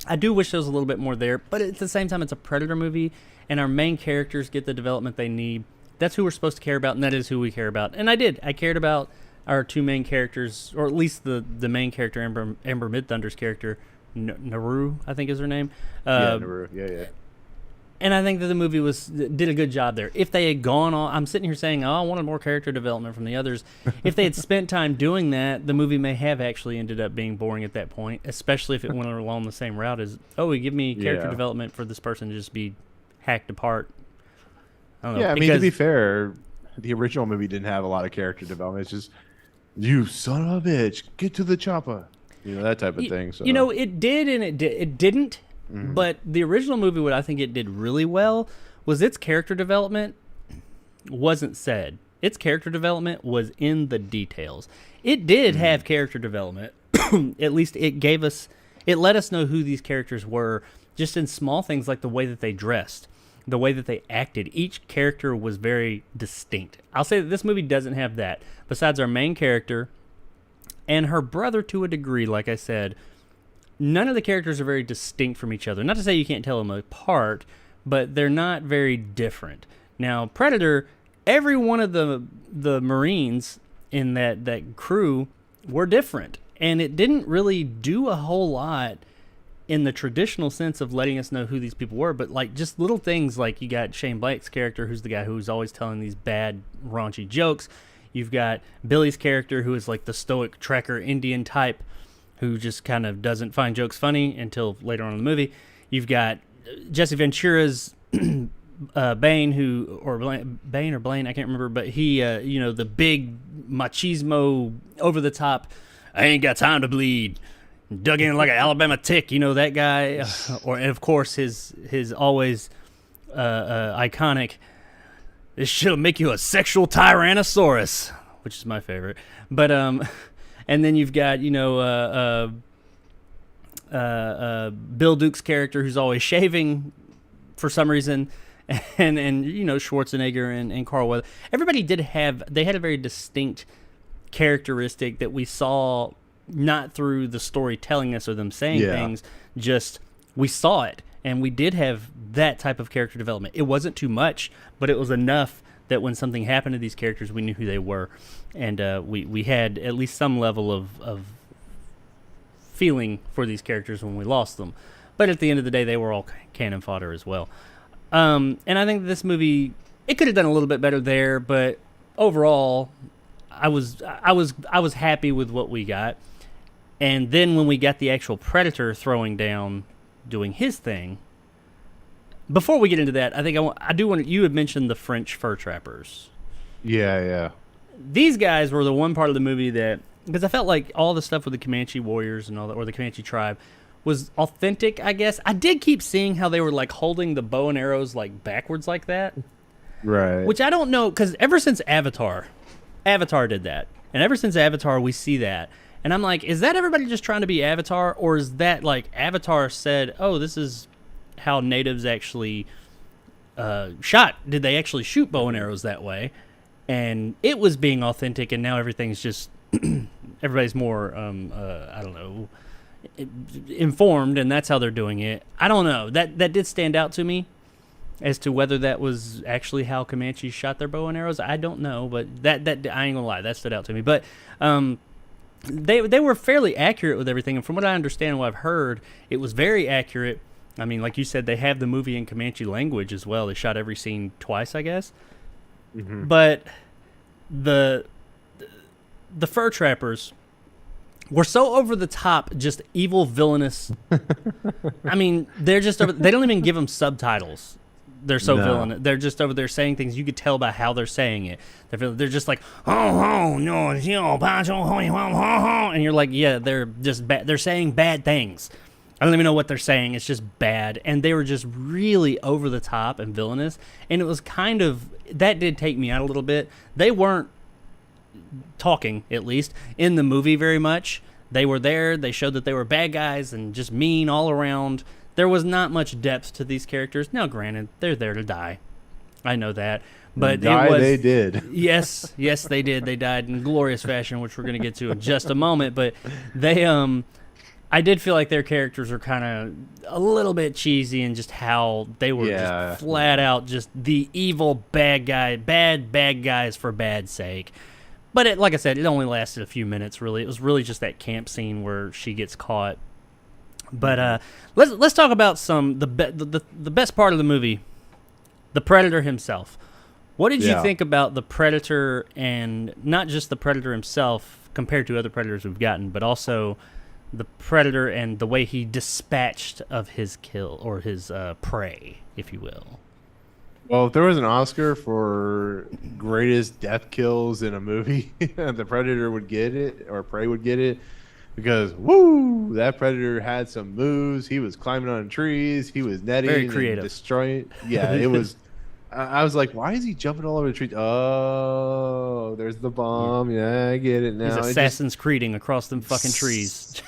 I do wish there was a little bit more there, but at the same time, it's a Predator movie, and our main characters get the development they need. That's who we're supposed to care about, and that is who we care about. And I did. I cared about our two main characters, or at least the main character, Amber Midthunder's character, Naru, I think is her name. Naru. Yeah. And I think that the movie did a good job there. If they had gone on, I'm sitting here saying, oh, I wanted more character development from the others. If they had spent time doing that, the movie may have actually ended up being boring at that point, especially if it went along the same route as, we give me character development for this person to just be hacked apart. I don't know. Yeah, I mean, to be fair, the original movie didn't have a lot of character development. It's just, you son of a bitch, get to the chopper. That type of thing. So. It did and it didn't. Mm-hmm. But the original movie, what I think it did really well was its character development wasn't said. its character development was in the details. It did have character development. At least it let us know who these characters were, just in small things like the way that they dressed, the way that they acted. Each character was very distinct. I'll say that this movie doesn't have that. Besides our main character and her brother to a degree, like I said, none of the characters are very distinct from each other. Not to say you can't tell them apart, but they're not very different. Now, Predator, every one of the Marines in that crew were different, and it didn't really do a whole lot in the traditional sense of letting us know who these people were, but like just little things like you got Shane Blake's character, who's the guy who's always telling these bad, raunchy jokes. You've got Billy's character, who is like the stoic trekker Indian type, who just kind of doesn't find jokes funny until later on in the movie. You've got Jesse Ventura's Bane, Bane or Blaine, I can't remember, but he, the big machismo, over the top, I ain't got time to bleed, dug in like an Alabama tick, that guy. And of course his always iconic, this shit'll make you a sexual tyrannosaurus, which is my favorite. But and then you've got Bill Duke's character, who's always shaving for some reason, and Schwarzenegger and Carl Weathers. Everybody had a very distinct characteristic that we saw, not through the story telling us or them saying things, just we saw it, and we did have that type of character development. It wasn't too much, but it was enough that when something happened to these characters, we knew who they were, and we had at least some level of feeling for these characters when we lost them. But at the end of the day, they were all cannon fodder as well. And I think this movie, it could have done a little bit better there, but overall, I was happy with what we got. And then when we got the actual Predator throwing down, doing his thing. Before we get into that, I think you had mentioned the French fur trappers. Yeah. These guys were the one part of the movie that, because I felt like all the stuff with the Comanche warriors and all that, or the Comanche tribe, was authentic, I guess. I did keep seeing how they were like holding the bow and arrows like backwards like that. Right. Which I don't know, because ever since Avatar did that. And ever since Avatar, we see that. And I'm like, is that everybody just trying to be Avatar? Or is that like Avatar said, oh, this is how natives actually shot? Did they actually shoot bow and arrows that way? And it was being authentic, and now everything's just, everybody's more, I don't know, informed, and that's how they're doing it. I don't know. That did stand out to me. As to whether that was actually how Comanches shot their bow and arrows, I don't know, but that I ain't gonna lie, that stood out to me. But they were fairly accurate with everything, and from what I understand and what I've heard, it was very accurate. I mean, like you said, they have the movie in Comanche language as well. They shot every scene twice, I guess. Mm-hmm. But the fur trappers were so over the top, just evil, villainous. I mean, they don't even give them subtitles. They're so villainous. They're just over there saying things. You could tell by how they're saying it. They're just like, oh, no, and you're like, yeah, they're just bad. They're saying bad things. I don't even know what they're saying. It's just bad. And they were just really over the top and villainous. And it was kind of, that did take me out a little bit. They weren't talking, at least, in the movie very much. They were there. They showed that they were bad guys and just mean all around. There was not much depth to these characters. Now, granted, they're there to die. I know that. But they did. Yes, they did. They died in glorious fashion, which we're going to get to in just a moment. But they, I did feel like their characters were kind of a little bit cheesy in just how they were just flat out just the evil bad guys for bad sake. But like I said, it only lasted a few minutes, really. It was really just that camp scene where she gets caught. But let's talk about the best part of the movie, the Predator himself. What did you think about the Predator, and not just the Predator himself compared to other Predators we've gotten, but also the Predator and the way he dispatched of his kill, or his prey, if you will? Well, if there was an Oscar for greatest death kills in a movie, the Predator would get it, or Prey would get it. Because, that Predator had some moves. He was climbing on trees. He was netting. Very creative. And destroying. Yeah, it was I was like, why is he jumping all over the trees? Oh, there's the bomb. Yeah, I get it He's now. Assassin's Creeding across them fucking trees.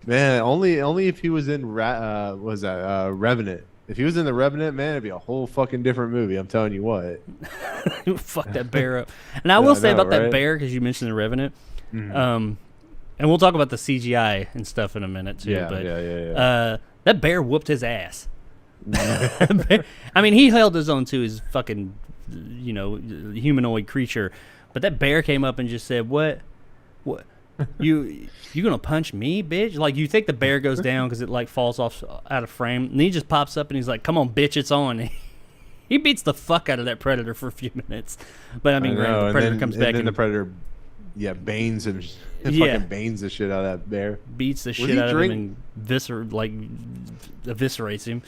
Man, only if he was in was that Revenant. If he was in the Revenant, man, it'd be a whole fucking different movie. I'm telling you what. Fuck that bear up. And I Yeah, will I say know, about that right? bear, because you mentioned the Revenant, Mhm. and we'll talk about the CGI and stuff in a minute too. Yeah, but yeah. that bear whooped his ass. I mean, he held his own to his fucking, humanoid creature, but that bear came up and just said, "What? You gonna punch me, bitch?" Like, you think the bear goes down because it like falls off out of frame, and he just pops up and he's like, "Come on, bitch, it's on." He beats the fuck out of that predator for a few minutes, but I mean, granted, the and predator then, comes and back then and the predator, yeah, banes him, Yeah. fucking banes the shit out of that bear. beats the Was shit he out of him drink- and eviscerates him.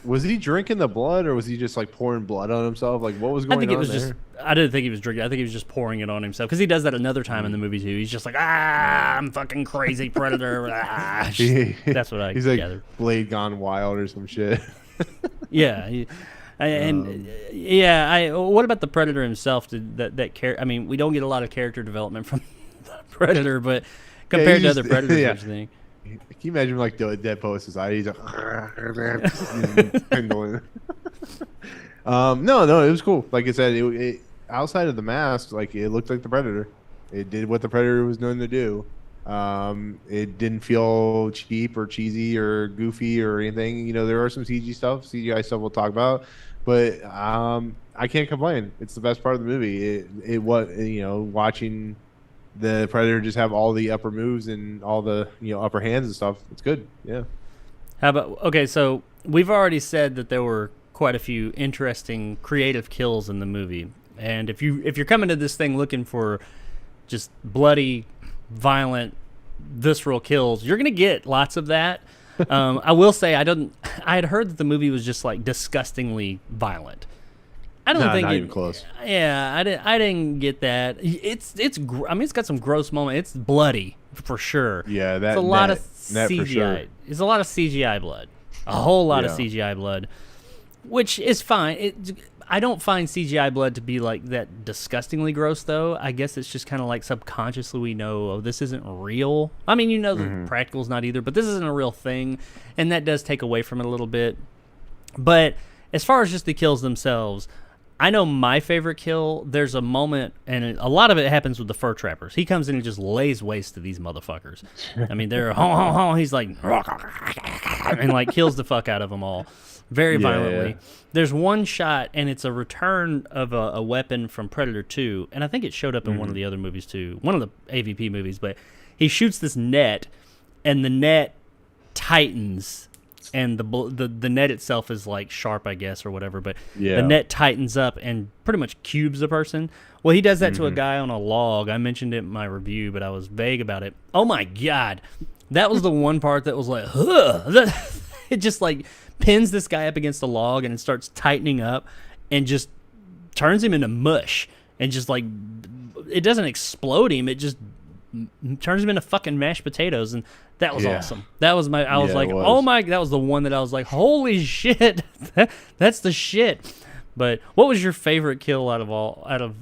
Was he drinking the blood, or was he just like pouring blood on himself? Like, what was going I think on it was there? just. I didn't think he was drinking. I think he was just pouring it on himself, because he does that another time in the movie too. He's just like, I'm fucking crazy predator. That's what I He's like gathered. Blade gone wild or some shit. Yeah, What about the predator himself? I mean, we don't get a lot of character development from the predator, but compared to just- other predators, yeah. I think. Can you imagine like the Dead Poet Society? He's like pendling. No, it was cool. Like I said, it outside of the mask, like it looked like the Predator. It did what the Predator was known to do. It didn't feel cheap or cheesy or goofy or anything. You know, there are some CGI stuff we'll talk about, but I can't complain. It's the best part of the movie. It was, watching the Predator just have all the upper moves and all the upper hands and stuff. It's good. Yeah. How about okay? So we've already said that there were quite a few interesting creative kills in the movie, and if you're coming to this thing looking for just bloody, violent, visceral kills, you're gonna get lots of that. I will say I had heard that the movie was just like disgustingly violent. I don't think not it, even close. Yeah, I didn't get that. I mean, it's got some gross moments. It's bloody for sure. Yeah, that It's a lot of net CGI. for sure. It's a lot of CGI blood. A whole lot of Yeah. CGI blood, which is fine. I don't find CGI blood to be like that disgustingly gross, though. I guess it's just kind of like subconsciously we know, oh, this isn't real. I mean, the practical's not either, but this isn't a real thing, and that does take away from it a little bit. But as far as just the kills themselves, I know my favorite kill. There's a moment, and a lot of it happens with the fur trappers. He comes in and just lays waste to these motherfuckers. I mean, they're he's like, and like kills the fuck out of them all, very violently. Yeah. There's one shot, and it's a return of a weapon from Predator 2, and I think it showed up in one of the other movies too, one of the AVP movies. But he shoots this net, and the net tightens. And the net itself is like sharp, I guess, or whatever. But Yeah. the net tightens up and pretty much cubes a person. Well, he does that to a guy on a log. I mentioned it in my review, but I was vague about it. Oh my god, that was the one part that was like, it just like pins this guy up against a log and it starts tightening up and just turns him into mush and just like it doesn't explode him. It just turns him into fucking mashed potatoes, and that was Yeah. awesome. That was I was Yeah, like, it was. oh my, that was the one that I was like, holy shit, that's the shit. But what was your favorite kill out of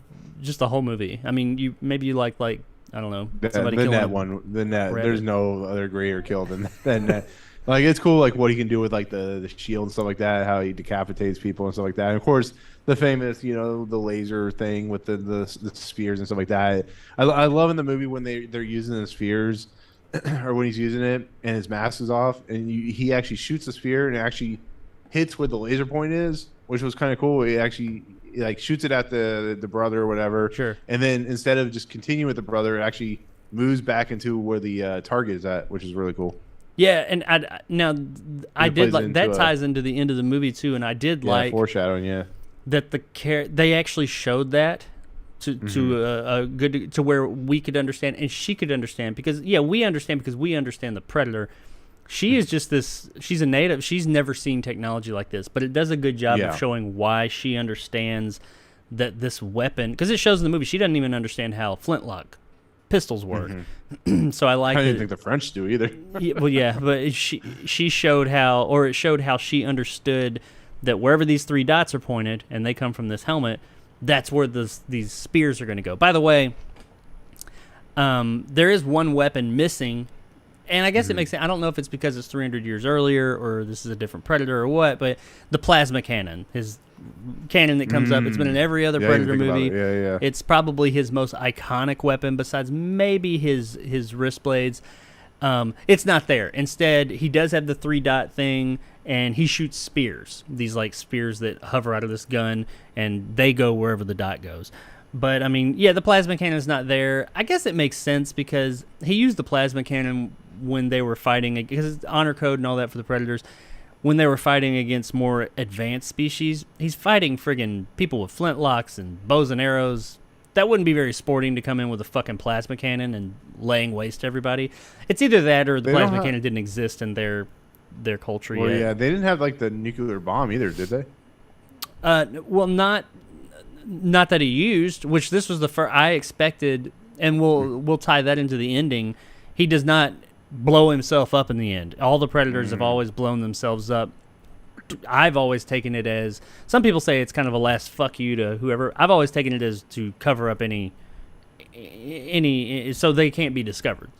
just the whole movie? I mean, you like I don't know, somebody The killing net a one. The net. rabbit. There's no other greater kill than that net. Like, it's cool, like what he can do with like the shield and stuff like that. How he decapitates people and stuff like that. And of course, the famous, the laser thing with the spheres and stuff like that. I love in the movie when they're using the spheres, or when he's using it and his mask is off, and he actually shoots the sphere and it actually hits where the laser point is, which was kind of cool. He actually like shoots it at the brother or whatever. Sure. And then instead of just continuing with the brother, it actually moves back into where the target is at, which is really cool. Yeah, and I did plays like that into ties into the end of the movie too, and I did Yeah, like foreshadowing. Yeah. that they actually showed that to a good to where we could understand and she could understand, because we understand because we understand the Predator. She is just she's a native. She's never seen technology like this, but it does a good job Yeah. of showing why she understands that this weapon, because it shows in the movie she doesn't even understand how flintlock pistols work. So I like I didn't that. think the French do either. Yeah, but she showed how, or it showed how she understood that wherever these 3 dots are pointed and they come from this helmet, that's where these spears are going to go. By the way, there is one weapon missing, and I guess it makes sense. I don't know if it's because it's 300 years earlier or this is a different Predator or what, but the plasma cannon, his cannon that comes up, it's been in every other Predator movie. It's probably his most iconic weapon besides maybe his wrist blades. It's not there. Instead, he does have the 3-dot thing, and he shoots spears. These like spears that hover out of this gun, and they go wherever the dot goes. But I mean, yeah, the plasma cannon is not there. I guess it makes sense because he used the plasma cannon when they were fighting, because it's honor code and all that for the Predators. When they were fighting against more advanced species, he's fighting friggin' people with flintlocks and bows and arrows. That wouldn't be very sporting to come in with a fucking plasma cannon and laying waste to everybody. It's either that or the plasma cannon didn't exist in their culture yet. Yeah, they didn't have like the nuclear bomb either, did they? Well, not that he used, which this was the first I expected, and we'll tie that into the ending. He does not blow himself up in the end. All the Predators have always blown themselves up. I've always taken it as, some people say it's kind of a last fuck you to whoever. I've always taken it as to cover up any so they can't be discovered.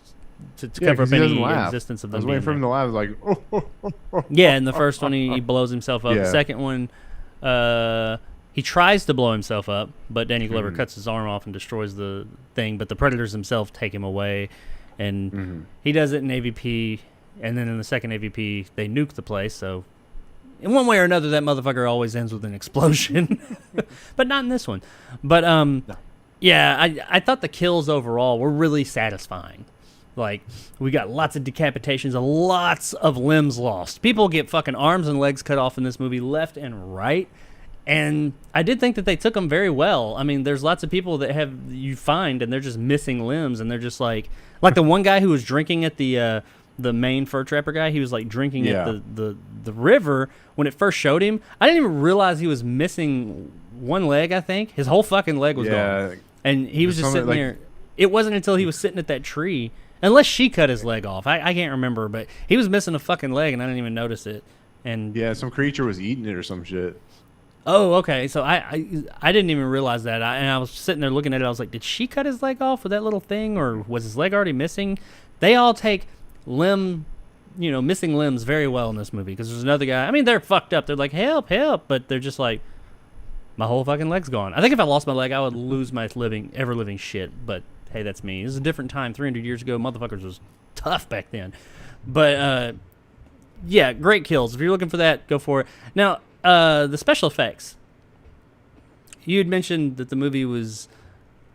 To cover up any existence of them. I was waiting for him to laugh. Like, yeah, in the first one he blows himself up. Yeah. The second one, he tries to blow himself up, but Danny Glover cuts his arm off and destroys the thing. But the Predators themselves take him away, and he does it in AVP. And then in the second AVP, they nuke the place. So in one way or another, that motherfucker always ends with an explosion. But not in this one. But yeah, I thought the kills overall were really satisfying. Like, we got lots of decapitations and lots of limbs lost. People get fucking arms and legs cut off in this movie left and right. And I did think that they took them very well. I mean, there's lots of people that you find and they're just missing limbs, and they're just like the one guy who was drinking at the main fur trapper guy. He was like drinking at the river when it first showed him. I didn't even realize he was missing one leg. I think his whole fucking leg was gone, and he was just sitting there. It wasn't until he was sitting at that tree, unless she cut his leg off. I can't remember, but he was missing a fucking leg, and I didn't even notice it. And yeah, some creature was eating it or some shit. Oh, okay. So I didn't even realize that. And I was sitting there looking at it. I was like, did she cut his leg off with that little thing, or was his leg already missing? They all take missing limbs very well in this movie, because there's another guy. I mean, they're fucked up. They're like, help, but they're just like, my whole fucking leg's gone. I think if I lost my leg, I would lose my ever living shit. But hey, that's me. This is a different time. 300 years ago, motherfuckers was tough back then. But yeah, great kills. If you're looking for that, go for it. Now, the special effects. You had mentioned that the movie was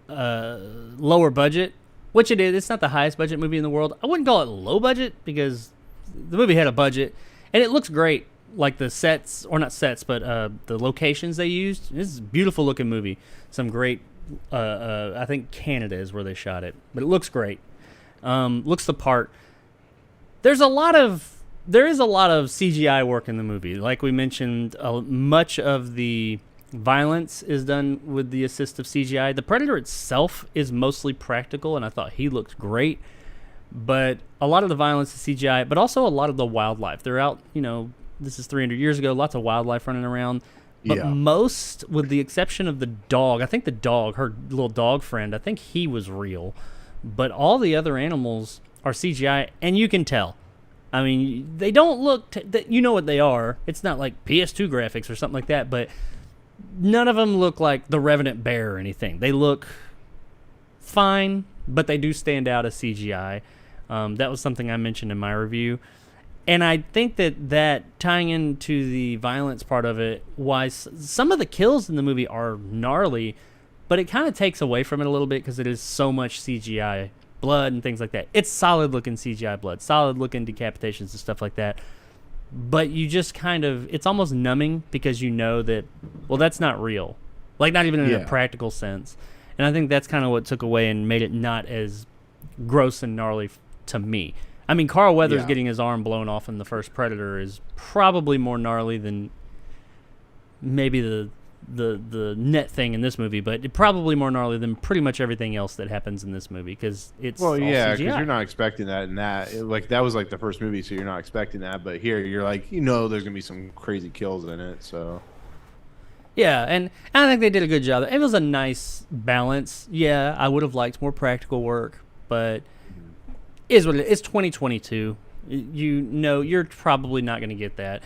lower budget, which it is. It's not the highest budget movie in the world. I wouldn't call it low budget, because the movie had a budget, and it looks great. Like the sets, or not sets, but the locations they used. This is a beautiful looking movie. Some great, I think Canada is where they shot it, but it looks great. Looks the part. There is a lot of CGI work in the movie. Like we mentioned, much of the violence is done with the assist of CGI. The Predator itself is mostly practical, and I thought he looked great. But a lot of the violence is CGI, but also a lot of the wildlife. They're out, this is 300 years ago, lots of wildlife running around. But most, with the exception of the dog, I think the dog, her little dog friend, I think he was real. But all the other animals are CGI, and you can tell. I mean, they don't look, you know what they are. It's not like PS2 graphics or something like that, but none of them look like the Revenant bear or anything. They look fine, but they do stand out as CGI. That was something I mentioned in my review. And I think that tying into the violence part of it, why some of the kills in the movie are gnarly, but it kind of takes away from it a little bit, because it is so much CGI blood and things like that. It's solid looking CGI blood, solid looking decapitations and stuff like that. But you just it's almost numbing, because you know that, well, that's not real. Like, not even in a practical sense. And I think that's kind of what took away and made it not as gross and gnarly to me. I mean, Carl Weathers getting his arm blown off in the first Predator is probably more gnarly than maybe the net thing in this movie, but probably more gnarly than pretty much everything else that happens in this movie because it's Well, all yeah, because CGI. you're not expecting that in that. Like that was like the first movie, so you're not expecting that. But here, you're like, there's gonna be some crazy kills in it. So Yeah, and I think they did a good job. It was a nice balance. Yeah, I would have liked more practical work, but is what it is. It's 2022. You know, you're probably not going to get that.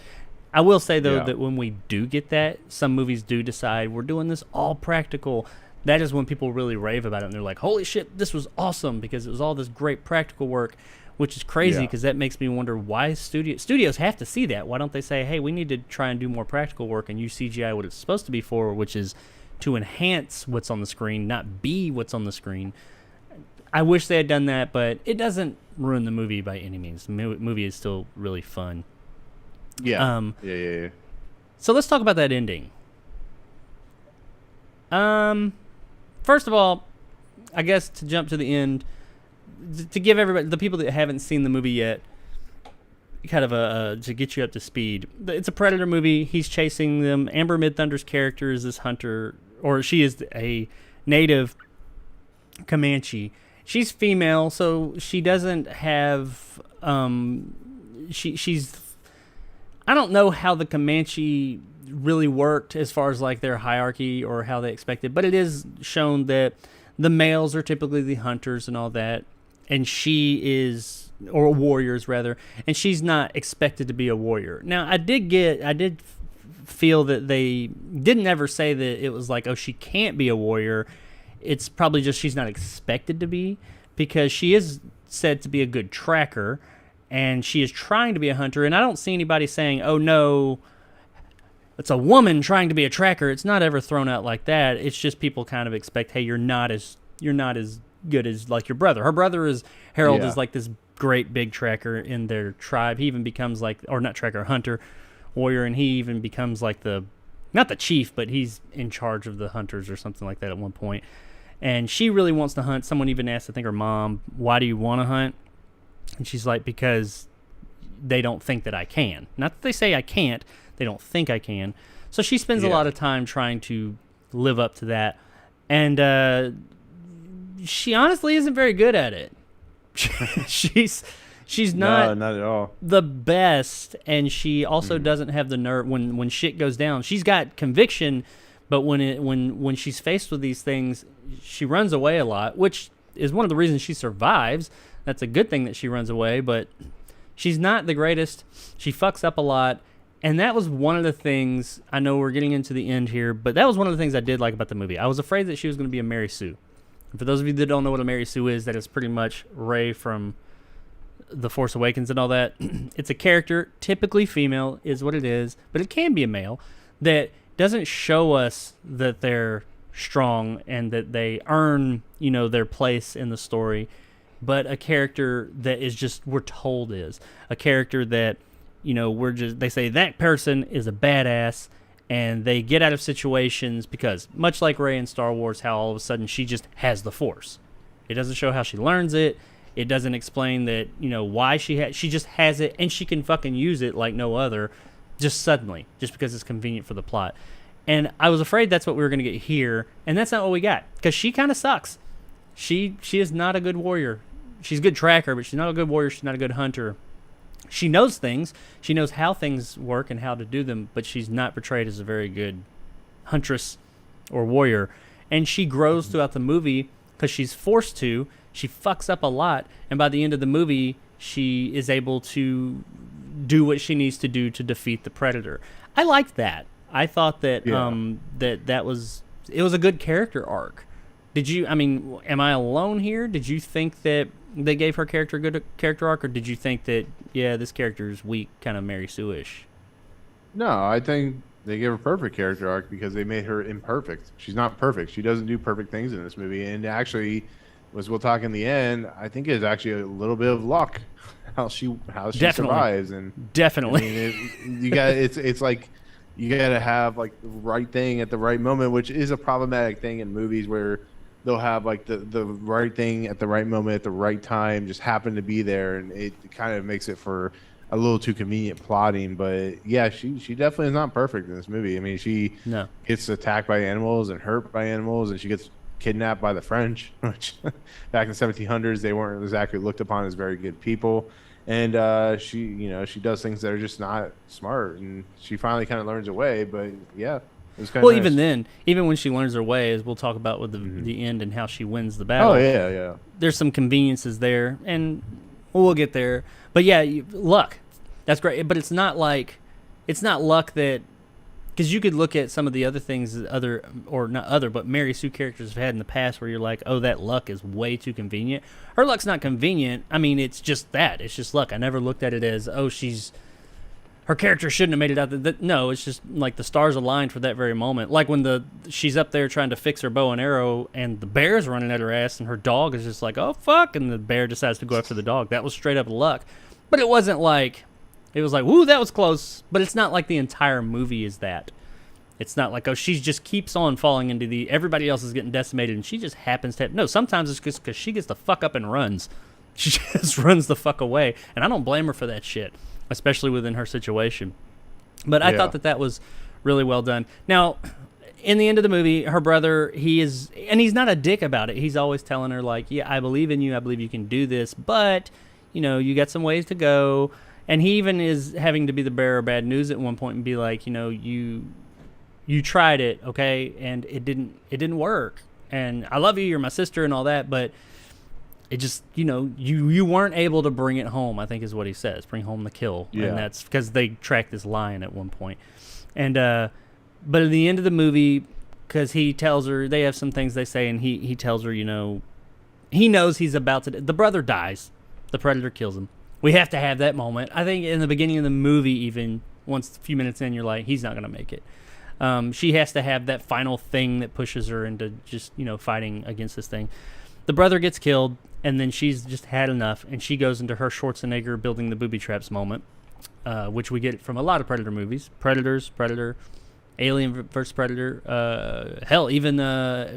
I will say though yeah, that when we do get that, some movies do decide we're doing this all practical. That is when people really rave about it, and they're like, "Holy shit, this was awesome!" Because it was all this great practical work, which is crazy. yeah, Because that makes me wonder why studios have to see that. Why don't they say, "Hey, we need to try and do more practical work and use CGI what it's supposed to be for, which is to enhance what's on the screen, not be what's on the screen." I wish they had done that, but it doesn't ruin the movie by any means. The movie is still really fun. yeah, Um, yeah. so let's talk about that ending. First of all, I guess to jump to the end, to give everybody, the people that haven't seen the movie yet, kind of to get you up to speed. It's a Predator movie. He's chasing them. Amber Midthunder's character is this hunter, or she is a native Comanche. She's female, so she doesn't have. She's. I don't know how the Comanche really worked as far as like their hierarchy or how they expected, but it is shown that the males are typically the hunters and all that, and she is, or warriors rather, and she's not expected to be a warrior. Now, I did feel that they didn't ever say that it was like, oh, she can't be a warrior. It's probably just she's not expected to be, because she is said to be a good tracker, and she is trying to be a hunter. And I don't see anybody saying, oh no, it's a woman trying to be a tracker. It's not ever thrown out like that. It's just people kind of expect, hey, you're not as good as like your brother. Her brother is Harold, Yeah. is like this great big tracker in their tribe. He even becomes like, or not tracker, hunter, warrior, and he even becomes like not the chief, but he's in charge of the hunters or something like that at one point. And she really wants to hunt. Someone even asked, I think her mom, why do you want to hunt? And she's like, because they don't think that I can. Not that they say I can't, they don't think I can. So she spends a Yeah. lot of time trying to live up to that. And she honestly isn't very good at it. She's No, not not at all. the best, and she also doesn't have the nerve when shit goes down. She's got conviction, but when she's faced with these things, she runs away a lot, which is one of the reasons she survives. That's a good thing that she runs away, but she's not the greatest. She fucks up a lot, and that was one of the things. I know we're getting into the end here, but that was one of the things I did like about the movie. I was afraid that she was going to be a Mary Sue. And for those of you that don't know what a Mary Sue is, that is pretty much Rey from The Force Awakens and all that. It's a character, typically female, is what it is, but it can be a male, that doesn't show us that they're strong and that they earn, their place in the story, but a character that is just, we're told is a character that, they say that person is a badass, and they get out of situations because, much like Rey in Star Wars, how all of a sudden she just has the Force. It doesn't show how she learns it. It doesn't explain that, why she just has it, and she can fucking use it like no other, just suddenly, just because it's convenient for the plot. And I was afraid that's what we were going to get here, and that's not what we got, because she kind of sucks. She is not a good warrior. She's a good tracker, but she's not a good warrior. She's not a good hunter. She knows things. She knows how things work and how to do them, but she's not portrayed as a very good huntress or warrior. And she grows throughout the movie because she's forced to. She fucks up a lot, and by the end of the movie, she is able to do what she needs to do to defeat the Predator. I liked that. I thought that it was a good character arc. Am I alone here? Did you think that they gave her character a good character arc, or did you think that, this character is weak, kind of Mary Sue-ish? No, I think they gave her perfect character arc because they made her imperfect. She's not perfect. She doesn't do perfect things in this movie. And actually, as we'll talk in the end, I think it's actually a little bit of luck how she Definitely. survives. And Definitely. it's like you gotta have like the right thing at the right moment, which is a problematic thing in movies where they'll have like the right thing at the right moment at the right time just happen to be there, and it kind of makes it for a little too convenient plotting. But yeah, she definitely is not perfect in this movie. I mean, she No. gets attacked by animals and hurt by animals, and she gets kidnapped by the French, which back in the 1700s they weren't exactly looked upon as very good people. And she does things that are just not smart, and she finally kind of learns a way. But yeah, it was kind of Well, nice. even then, even when she learns her way, as we'll talk about with the end and how she wins the battle. Oh yeah, yeah. There's some conveniences there, and we'll get there. But yeah, luck. That's great, but it's not luck that, because you could look at some of the other things but Mary Sue characters have had in the past where you're like, oh, that luck is way too convenient. Her luck's not convenient. I mean, it's just that. It's just luck. I never looked at it as, oh, her character shouldn't have made it out. No, it's just like the stars aligned for that very moment. Like when she's up there trying to fix her bow and arrow, and the bear's running at her ass, and her dog is just like, oh fuck, and the bear decides to go after the dog. That was straight up luck. But it wasn't like, it was like, woo, that was close. But it's not like the entire movie is that. It's not like, oh, she just keeps on falling into everybody else is getting decimated, and she just happens to no, sometimes it's just because she gets the fuck up and runs. She just runs the fuck away. And I don't blame her for that shit, especially within her situation. But I thought that was really well done. Now, in the end of the movie, her brother, he's not a dick about it. He's always telling her, like, yeah, I believe in you. I believe you can do this. But, you got some ways to go. And he even is having to be the bearer of bad news at one point and be like, you tried it, okay? And it didn't work. And I love you. You're my sister and all that. But it just, you weren't able to bring it home, I think is what he says. Bring home the kill. Yeah. And that's because they track this lion at one point. And, but at the end of the movie, because he tells her, they have some things they say, and he tells her, he knows he's about to, the brother dies. The predator kills him. We have to have that moment. I think in the beginning of the movie, even, once a few minutes in, you're like, he's not going to make it. She has to have that final thing that pushes her into just, fighting against this thing. The brother gets killed, and then she's just had enough, and she goes into her Schwarzenegger building the booby traps moment, which we get from a lot of Predator movies. Predator, Alien vs. Predator. Hell, even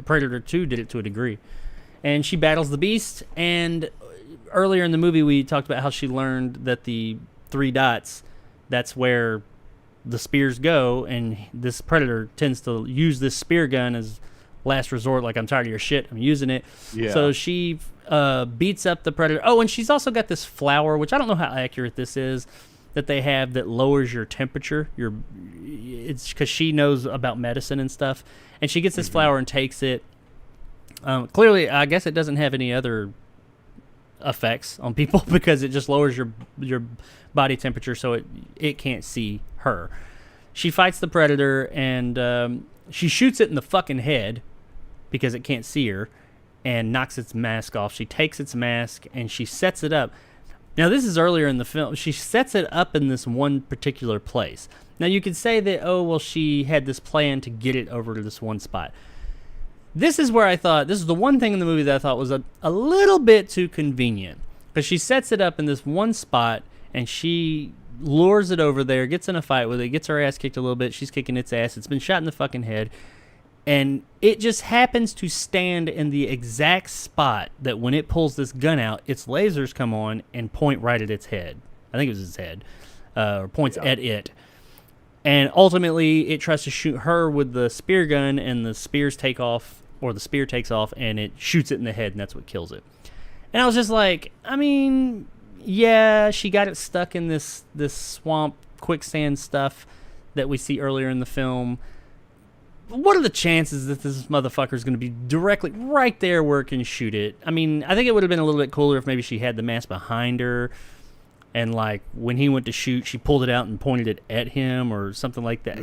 Predator 2 did it to a degree. And she battles the beast, and earlier in the movie we talked about how she learned that the 3 dots, that's where the spears go, and this predator tends to use this spear gun as last resort, like, I'm tired of your shit, I'm using it. Yeah. So she beats up the predator. Oh, and she's also got this flower, which I don't know how accurate this is, that they have that lowers your temperature. It's because she knows about medicine and stuff, and she gets this flower and takes it. Clearly, I guess it doesn't have any other effects on people because it just lowers your body temperature, so it can't see her. She fights the predator, and she shoots it in the fucking head because it can't see her, and knocks its mask off. She takes its mask and she sets it up. Now, this is earlier in the film. She sets it up in this one particular place. Now, you could say that, oh, well, she had this plan to get it over to this one spot. This is where I thought, this is the one thing in the movie that I thought was a little bit too convenient. Because she sets it up in this one spot, and she lures it over there, gets in a fight with it, gets her ass kicked a little bit. She's kicking its ass. It's been shot in the fucking head. And it just happens to stand in the exact spot that when it pulls this gun out, its lasers come on and point right at its head. I think it was its head. Or points at it. And ultimately, it tries to shoot her with the spear gun, and the spears take off, or the spear takes off, and it shoots it in the head, and that's what kills it. And I was just like, I mean, yeah, she got it stuck in this swamp quicksand stuff that we see earlier in the film. What are the chances that this motherfucker is going to be directly right there where it can shoot it? I mean, I think it would have been a little bit cooler if maybe she had the mask behind her, and like when he went to shoot, she pulled it out and pointed it at him or something like that.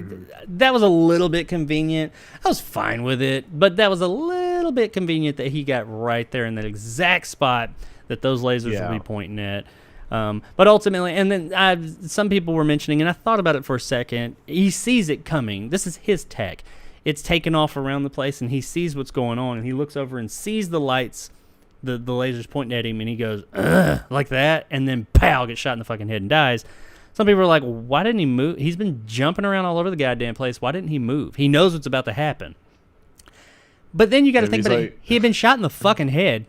That was a little bit convenient. I was fine with it, but that was a little bit convenient that he got right there in that exact spot that those lasers would be pointing at. But ultimately, and then some people were mentioning, and I thought about it for a second, he sees it coming. This is his tech. It's taken off around the place, and he sees what's going on, and he looks over and sees the lights, the lasers pointing at him, and he goes, ugh, like that, and then pow, gets shot in the fucking head and dies. Some people are like, why didn't he move? He's been jumping around all over the goddamn place. Why didn't he move? He knows what's about to happen. But then you got to think about it. He had been shot in the fucking head.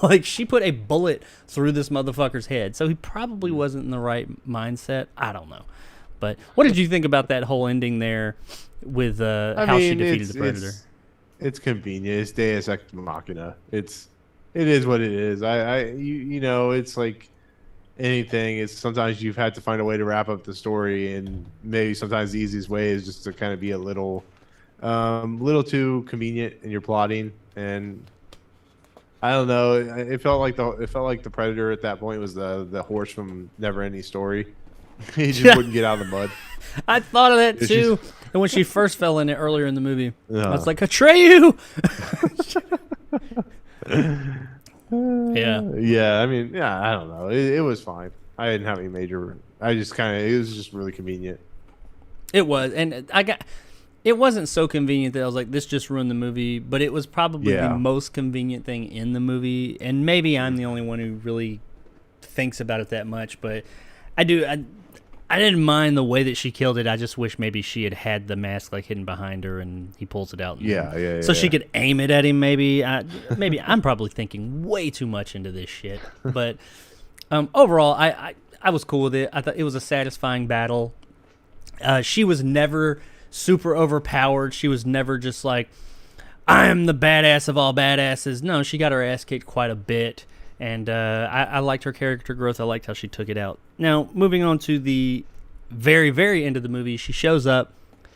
Like, she put a bullet through this motherfucker's head, so he probably wasn't in the right mindset. I don't know. But what did you think about that whole ending there with how she defeated the Predator? It's convenient. It's Deus Ex Machina. It is what it is. You know, it's like anything. It's sometimes you've had to find a way to wrap up the story, and maybe sometimes the easiest way is just to kind of be a little too convenient in your plotting. And I don't know. It felt like the Predator at that point was the horse from Neverending Story. He just wouldn't get out of the mud. I thought of that too. And when she first fell in it earlier in the movie, I was like, Atreyu! Yeah. I mean, I don't know. It was fine. I didn't have any major. It was just really convenient. It was, and it wasn't so convenient that I was like, this just ruined the movie, but it was probably the most convenient thing in the movie, and maybe I'm the only one who really thinks about it that much, but I didn't mind the way that she killed it. I just wish maybe she had the mask like hidden behind her, and he pulls it out. So she could aim it at him. Maybe I'm probably thinking way too much into this shit. But overall, I was cool with it. I thought it was a satisfying battle. She was never super overpowered. She was never just like, I'm the badass of all badasses. No, she got her ass kicked quite a bit. And I liked her character growth. I liked how she took it out. Now, moving on to the very, very end of the movie, she shows up.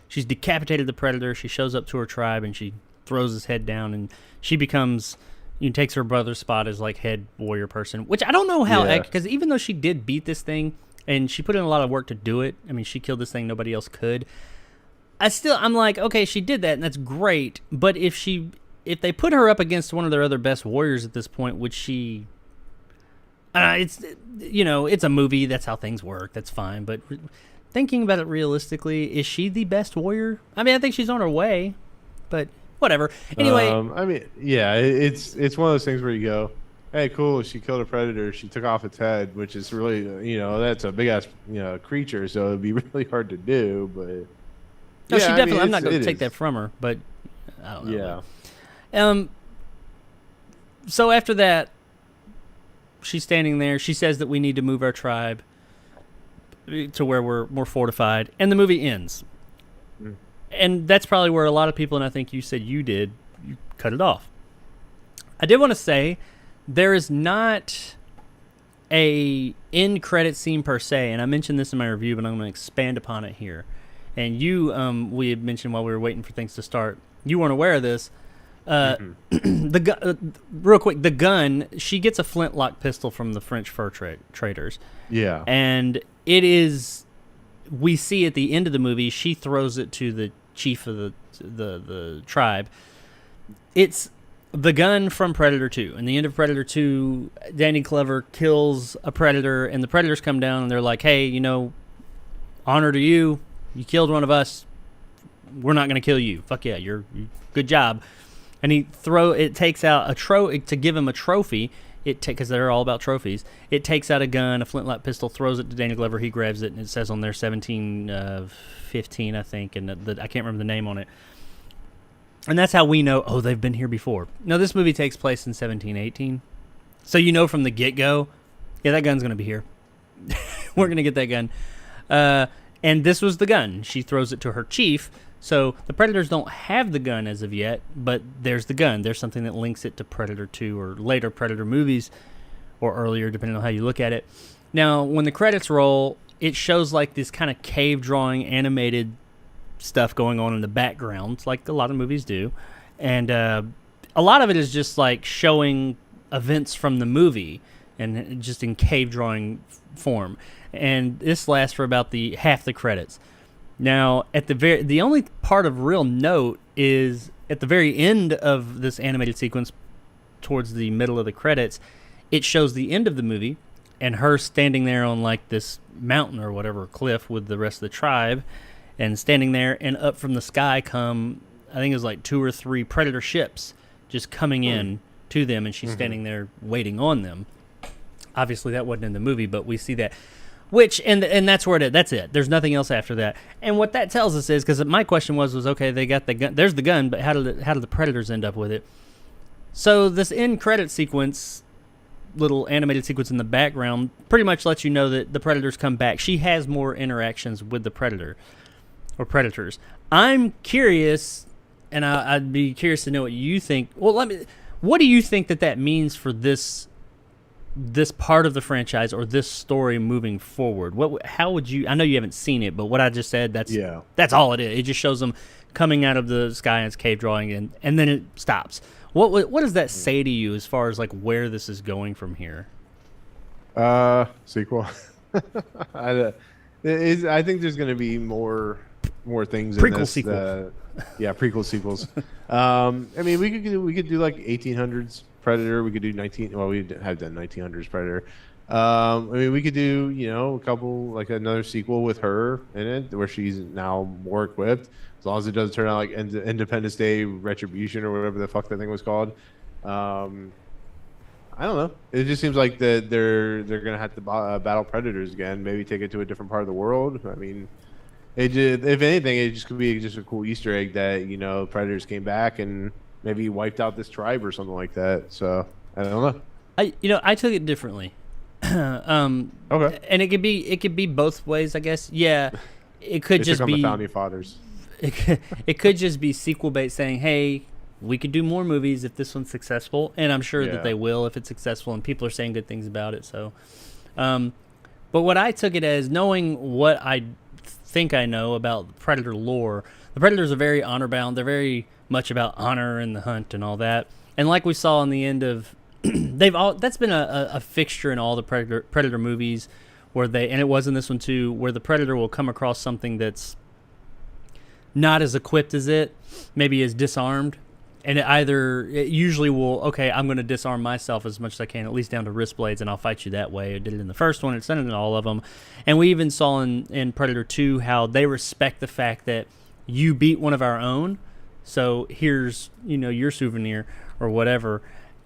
She's decapitated the Predator. She shows up to her tribe, and she throws his head down, and she takes her brother's spot as, like, head warrior person, which I don't know how, because even though she did beat this thing, and she put in a lot of work to do it, I mean, she killed this thing nobody else could, I'm like, okay, she did that, and that's great, but if they put her up against one of their other best warriors at this point, would she... it's a movie. That's how things work. That's fine. But thinking about it realistically, is she the best warrior? I mean, I think she's on her way, but whatever. Anyway, I mean, yeah, it's one of those things where you go, hey, cool. She killed a Predator. She took off its head, which is really, that's a big ass, creature. So it'd be really hard to do. But no, she definitely. I'm not going to take that from her, but I don't know. Yeah. So after that, she's standing there. She says that we need to move our tribe to where we're more fortified. And the movie ends. Mm. And that's probably where a lot of people, and I think you said you cut it off. I did want to say there is not a end credit scene per se, and I mentioned this in my review, but I'm going to expand upon it here. And we had mentioned while we were waiting for things to start, you weren't aware of this. Real quick, the gun, she gets a flintlock pistol from the French fur traders. Yeah. And we see at the end of the movie, she throws it to the chief of the tribe. It's the gun from Predator 2. In the end of Predator 2, Danny Glover kills a Predator, and the Predators come down, and they're like, hey, honor to you. You killed one of us. We're not going to kill you. Fuck yeah, you're good job. And it takes out to give him a trophy. Because they're all about trophies. It takes out a gun, a flintlock pistol, throws it to Danny Glover. He grabs it, and it says on there 1715, I think, and I can't remember the name on it. And that's how we know, they've been here before. Now, this movie takes place in 1718. So from the get-go, that gun's going to be here. We're going to get that gun. And this was the gun. She throws it to her chief. So the Predators don't have the gun as of yet, but there's the gun. There's something that links it to Predator 2 or later Predator movies, or earlier, depending on how you look at it. Now, when the credits roll, it shows like this kind of cave drawing animated stuff going on in the background, like a lot of movies do. And a lot of it is just like showing events from the movie and just in cave drawing form. And this lasts for about half the credits. Now, the only part of real note is at the very end of this animated sequence, towards the middle of the credits, it shows the end of the movie and her standing there on like this mountain or whatever cliff with the rest of the tribe, and standing there, and up from the sky come, I think it was like 2 or 3 Predator ships just coming in to them, and she's standing there waiting on them. Obviously, that wasn't in the movie, but we see that. And that's where that's it. There's nothing else after that. And what that tells us is, because my question was okay, they got the gun. There's the gun, but how did the Predators end up with it? So this end credit sequence, little animated sequence in the background, pretty much lets you know that the predators come back. She has more interactions with the predator or predators. I'm curious, and I'd be curious to know what you think. Well, what do you think that means for this part of the franchise or this story moving forward? How would you? I know you haven't seen it, but what I just said, that's all it is. It just shows them coming out of the sky and it's cave drawing, and then it stops. What does that say to you as far as like where this is going from here? Sequel. I think there's going to be more things prequel in this. Sequel. Yeah, prequel sequels. I mean, we could do like 1800s Predator. We could do 19. Well, we have done 1900s Predator. I mean, we could do a couple, like another sequel with her in it where she's now more equipped. As long as it doesn't turn out like Independence Day Retribution or whatever the fuck that thing was called. I don't know. It just seems like they're gonna have to battle predators again. Maybe take it to a different part of the world. I mean, if anything, it just could be just a cool Easter egg that predators came back and maybe wiped out this tribe or something like that. So I don't know. I took it differently. Okay. And it could be both ways, I guess. Yeah, it could just be the founding fathers. It could just be sequel bait saying, hey, we could do more movies if this one's successful, and I'm sure that they will if it's successful and people are saying good things about it. So but what I took it as, knowing what I think I know about Predator lore, the Predators are very honor bound. They're very much about honor and the hunt and all that, and like we saw in the end of that's been a fixture in all the Predator movies, where and it was in this one too, where the Predator will come across something that's not as equipped as it, maybe is disarmed, and it usually will, okay, I'm going to disarm myself as much as I can, at least down to wrist blades, and I'll fight you that way. I did it in the first one, it's done it in all of them, and we even saw in Predator 2 how they respect the fact that you beat one of our own, so here's your souvenir or whatever.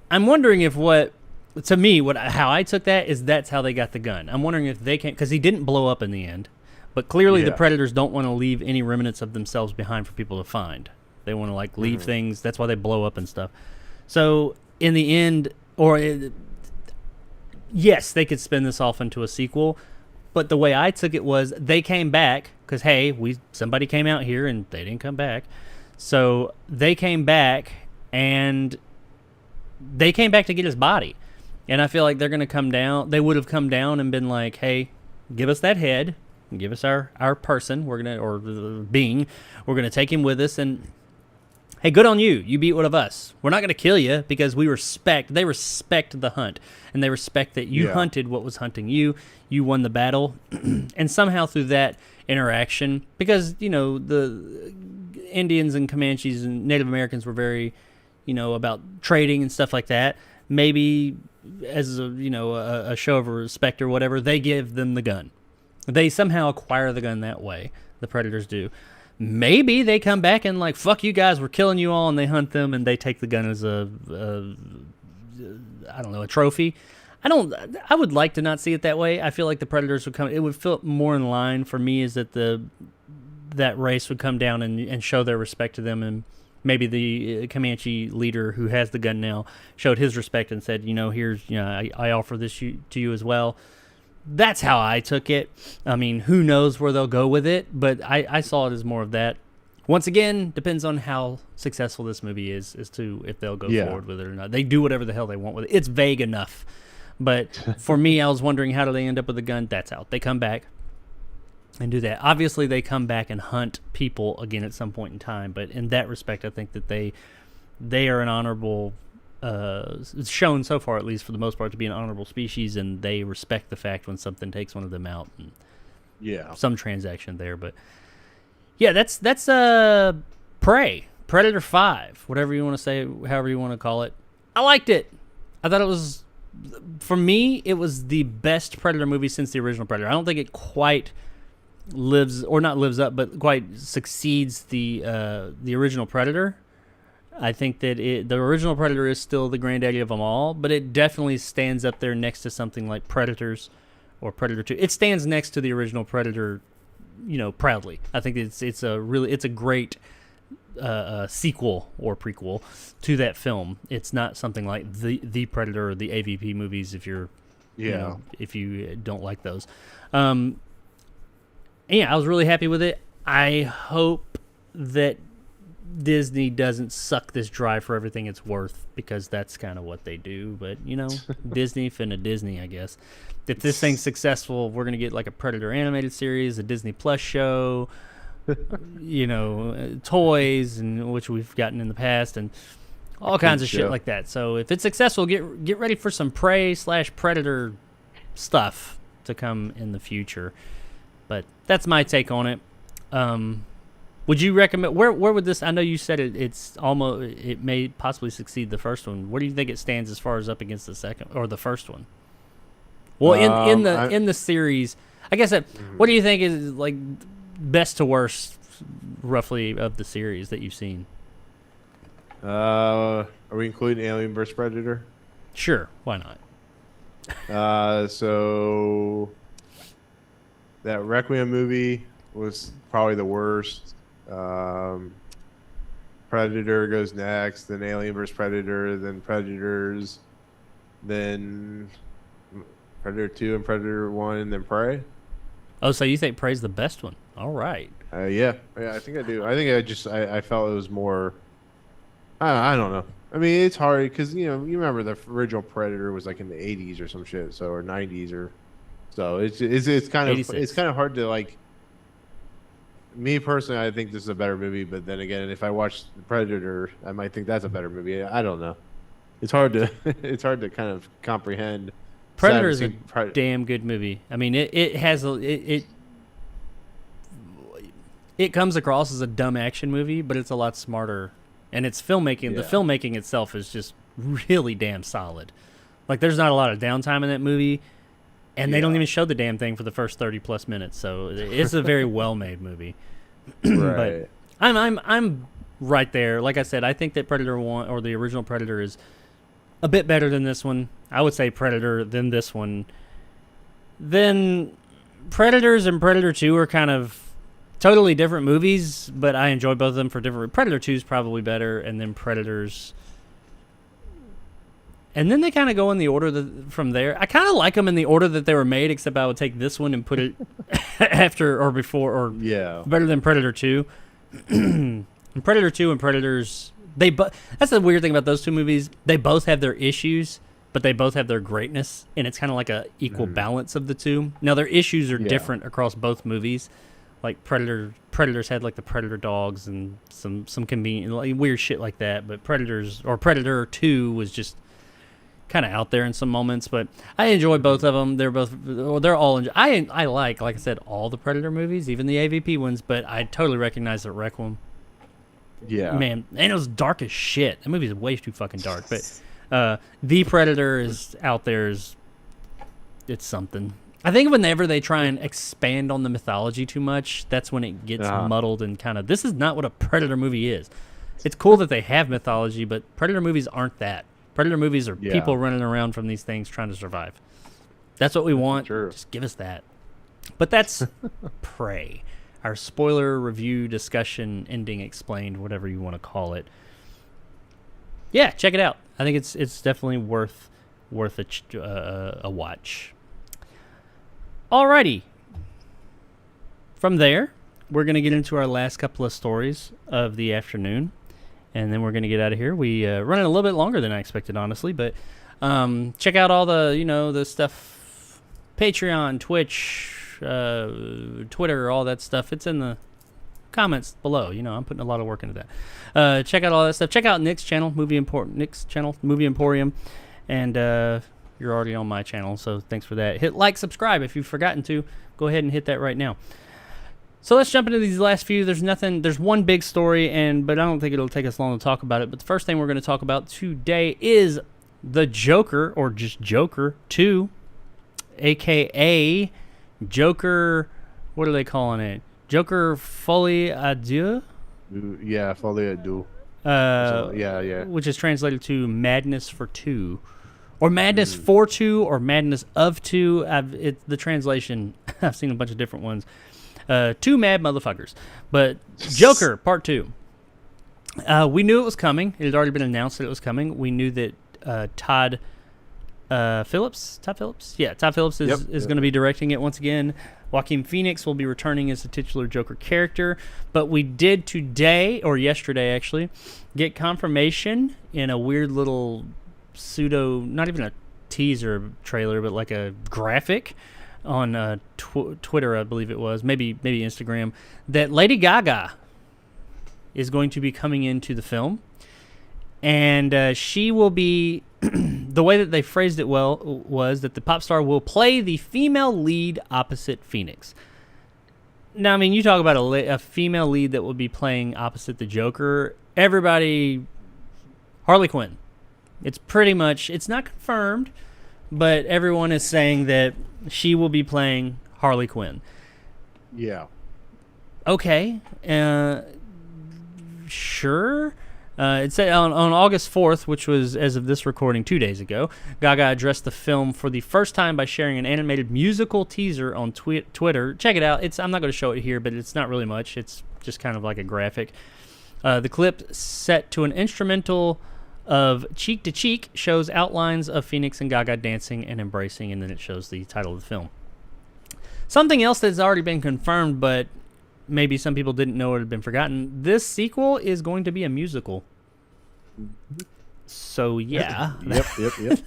I'm wondering if how I took that is that's how they got the gun. I'm wondering if they can, because he didn't blow up in the end. But clearly the Predators don't want to leave any remnants of themselves behind for people to find. They want to leave things. That's why they blow up and stuff. So in the end, yes, they could spin this off into a sequel. But the way I took it was they came back because, hey, somebody came out here and they didn't come back. So they came back and they came back to get his body. And I feel like they're going to come down. They would have come down and been like, hey, give us that head. Give us our person. We're gonna being. We're gonna take him with us. And hey, good on you. You beat one of us. We're not gonna kill you because they respect the hunt, and they respect that you hunted what was hunting you. You won the battle, and somehow through that interaction, because the Indians and Comanches and Native Americans were very, about trading and stuff like that. Maybe as a show of respect or whatever, they give them the gun. They somehow acquire the gun that way. The Predators do. Maybe they come back and fuck you guys, we're killing you all, and they hunt them and they take the gun as a trophy. I would like to not see it that way. I feel like the Predators would come. It would feel more in line for me is that that race would come down and show their respect to them, and maybe the Comanche leader who has the gun now showed his respect and said, here's I offer this to you as well. That's how I took it. I mean, who knows where they'll go with it, but I saw it as more of that. Once again, depends on how successful this movie is as to if they'll go forward with it or not. They do whatever the hell they want with it. It's vague enough. But for me, I was wondering, how do they end up with a gun? That's out. They come back and do that. Obviously, they come back and hunt people again at some point in time, but in that respect, I think that they are an honorable... it's shown so far, at least for the most part, to be an honorable species, and they respect the fact when something takes one of them out. And some transaction there, but that's Prey, Predator 5, whatever you want to say, however you want to call it. I liked it. I thought it was, for me, it was the best Predator movie since the original Predator. I don't think it quite lives up, but quite succeeds the original Predator. I think that the original Predator is still the granddaddy of them all, but it definitely stands up there next to something like Predators or Predator 2. It stands next to the original Predator, proudly. I think it's a great sequel or prequel to that film. It's not something like the Predator or the AVP movies. If you're, if you don't like those, yeah, I was really happy with it. I hope that Disney doesn't suck this dry for everything it's worth, because that's kind of what they do. But Disney finna Disney, I guess. If this thing's successful, we're gonna get like a Predator animated series, a Disney Plus show, toys, and which we've gotten in the past, and all kinds of shit like that. So if it's successful, get ready for some Prey/Predator stuff to come in the future. But that's my take on it. Would you recommend, where would this, I know you said it may possibly succeed the first one. Where do you think it stands as far as up against the second or the first one? Well, in the series, I guess what do you think is like best to worst roughly of the series that you've seen? Are we including Alien vs Predator? Sure, why not? So that Requiem movie was probably the worst. Predator goes next, then Alien vs Predator, then Predators, then Predator 2 and Predator 1, and then Prey. Oh, so you think Prey's the best one? All right. Yeah, I think I do. I think I felt it was more. I don't know. I mean, it's hard because you remember the original Predator was like in the 80s or some shit, or 90s or so. It's kind of 86. It's kind of hard to like. Me personally, I think this is a better movie, but then again, if I watch Predator, I might think that's a better movie. I don't know. It's hard to kind of comprehend. Predator is a damn good movie. I mean, it comes across as a dumb action movie, but it's a lot smarter, and it's filmmaking. Yeah. The filmmaking itself is just really damn solid. Like, there's not a lot of downtime in that movie. And they don't even show the damn thing for the first 30+ minutes, so it's a very well-made movie. Right. But I'm right there. Like I said, I think that Predator 1 or the original Predator is a bit better than this one. I would say Predator than this one. Then Predators and Predator 2 are kind of totally different movies, but I enjoy both of them for different. Predator 2 is probably better, and then Predators. And then they kind of go in the order from there. I kind of like them in the order that they were made, except I would take this one and put it after or before, or better than Predator 2. Predator 2 and Predators, that's the weird thing about those two movies. They both have their issues, but they both have their greatness, and it's kind of like a equal balance of the two. Now, their issues are different across both movies. Like Predators had like the Predator dogs and some convenient, like, weird shit like that, but Predator 2 was just kind of out there in some moments, but I enjoy both of them. They're all I like I said, all the Predator movies, even the AVP ones, but I totally recognize that Requiem. Yeah, man, and it was dark as shit. That movie is way too fucking dark. But the Predator is out there. It's something. I think whenever they try and expand on the mythology too much, that's when it gets muddled and kind of. This is not what a Predator movie is. It's cool that they have mythology, but Predator movies aren't that. Predator movies are people running around from these things trying to survive. That's what we want. Sure. Just give us that. But that's Prey. Our spoiler review discussion ending explained, whatever you want to call it. Yeah, check it out. I think it's definitely worth a watch. Alrighty. From there, we're going to get into our last couple of stories of the afternoon. And then we're going to get out of here. We running a little bit longer than I expected, honestly. But check out all the, the stuff. Patreon, Twitch, Twitter, all that stuff. It's in the comments below. I'm putting a lot of work into that. Check out all that stuff. Check out Nick's channel, Nick's channel, Movie Emporium. And you're already on my channel, so thanks for that. Hit like, subscribe if you've forgotten to. Go ahead and hit that right now. So let's jump into these last few. There's one big story, but I don't think it'll take us long to talk about it. But the first thing we're going to talk about today is the Joker, or just Joker 2, a.k.a. Joker, what are they calling it? Joker Folie à Deux? Yeah, Folie à Deux. Yeah. Which is translated to Madness for Two. Or Madness for Two, or Madness of Two. The translation, I've seen a bunch of different ones. Two mad motherfuckers. But Joker, part 2. We knew it was coming. It had already been announced that it was coming. We knew that Todd Phillips, is going to be directing it once again. Joaquin Phoenix will be returning as the titular Joker character. But we did today, or yesterday actually, get confirmation in a weird little pseudo, not even a teaser trailer, but like a graphic on Twitter, I believe it was, maybe Instagram, that Lady Gaga is going to be coming into the film. And she will be, the way that they phrased it well was that the pop star will play the female lead opposite Phoenix. Now, I mean, you talk about a female lead that will be playing opposite the Joker. Everybody, Harley Quinn. It's pretty much, it's not confirmed, but everyone is saying that she will be playing Harley Quinn. Yeah. Okay. Sure. It said on August 4th, which was, as of this recording, 2 days ago, Gaga addressed the film for the first time by sharing an animated musical teaser on Twitter. Check it out. I'm not going to show it here, but it's not really much. It's just kind of like a graphic. The clip, set to an instrumental of Cheek to Cheek, shows outlines of Phoenix and Gaga dancing and embracing, and then it shows the title of the film. Something else that's already been confirmed, but maybe some people didn't know it had been forgotten. This sequel is going to be a musical. So, yeah. Yep.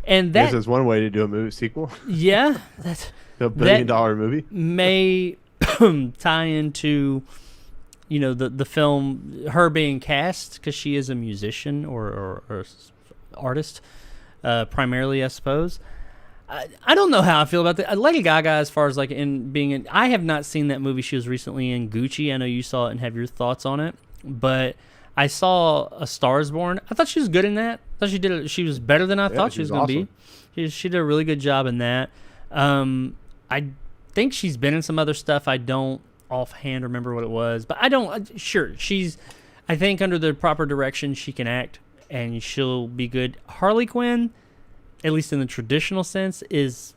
And that is one way to do a movie sequel. Yeah. That's $1 billion movie. May tie into, the film, her being cast, because she is a musician or artist, primarily, I suppose. I don't know how I feel about that. Lady Gaga, as far as like I have not seen that movie. She was recently in Gucci. I know you saw it and have your thoughts on it, but I saw A Star Is Born. I thought she was good in that. I thought she was better than I thought she was going to be. She did a really good job in that. I think she's been in some other stuff. I don't offhand remember what it was, but sure, I think under the proper direction she can act and she'll be good. Harley Quinn, at least in the traditional sense, is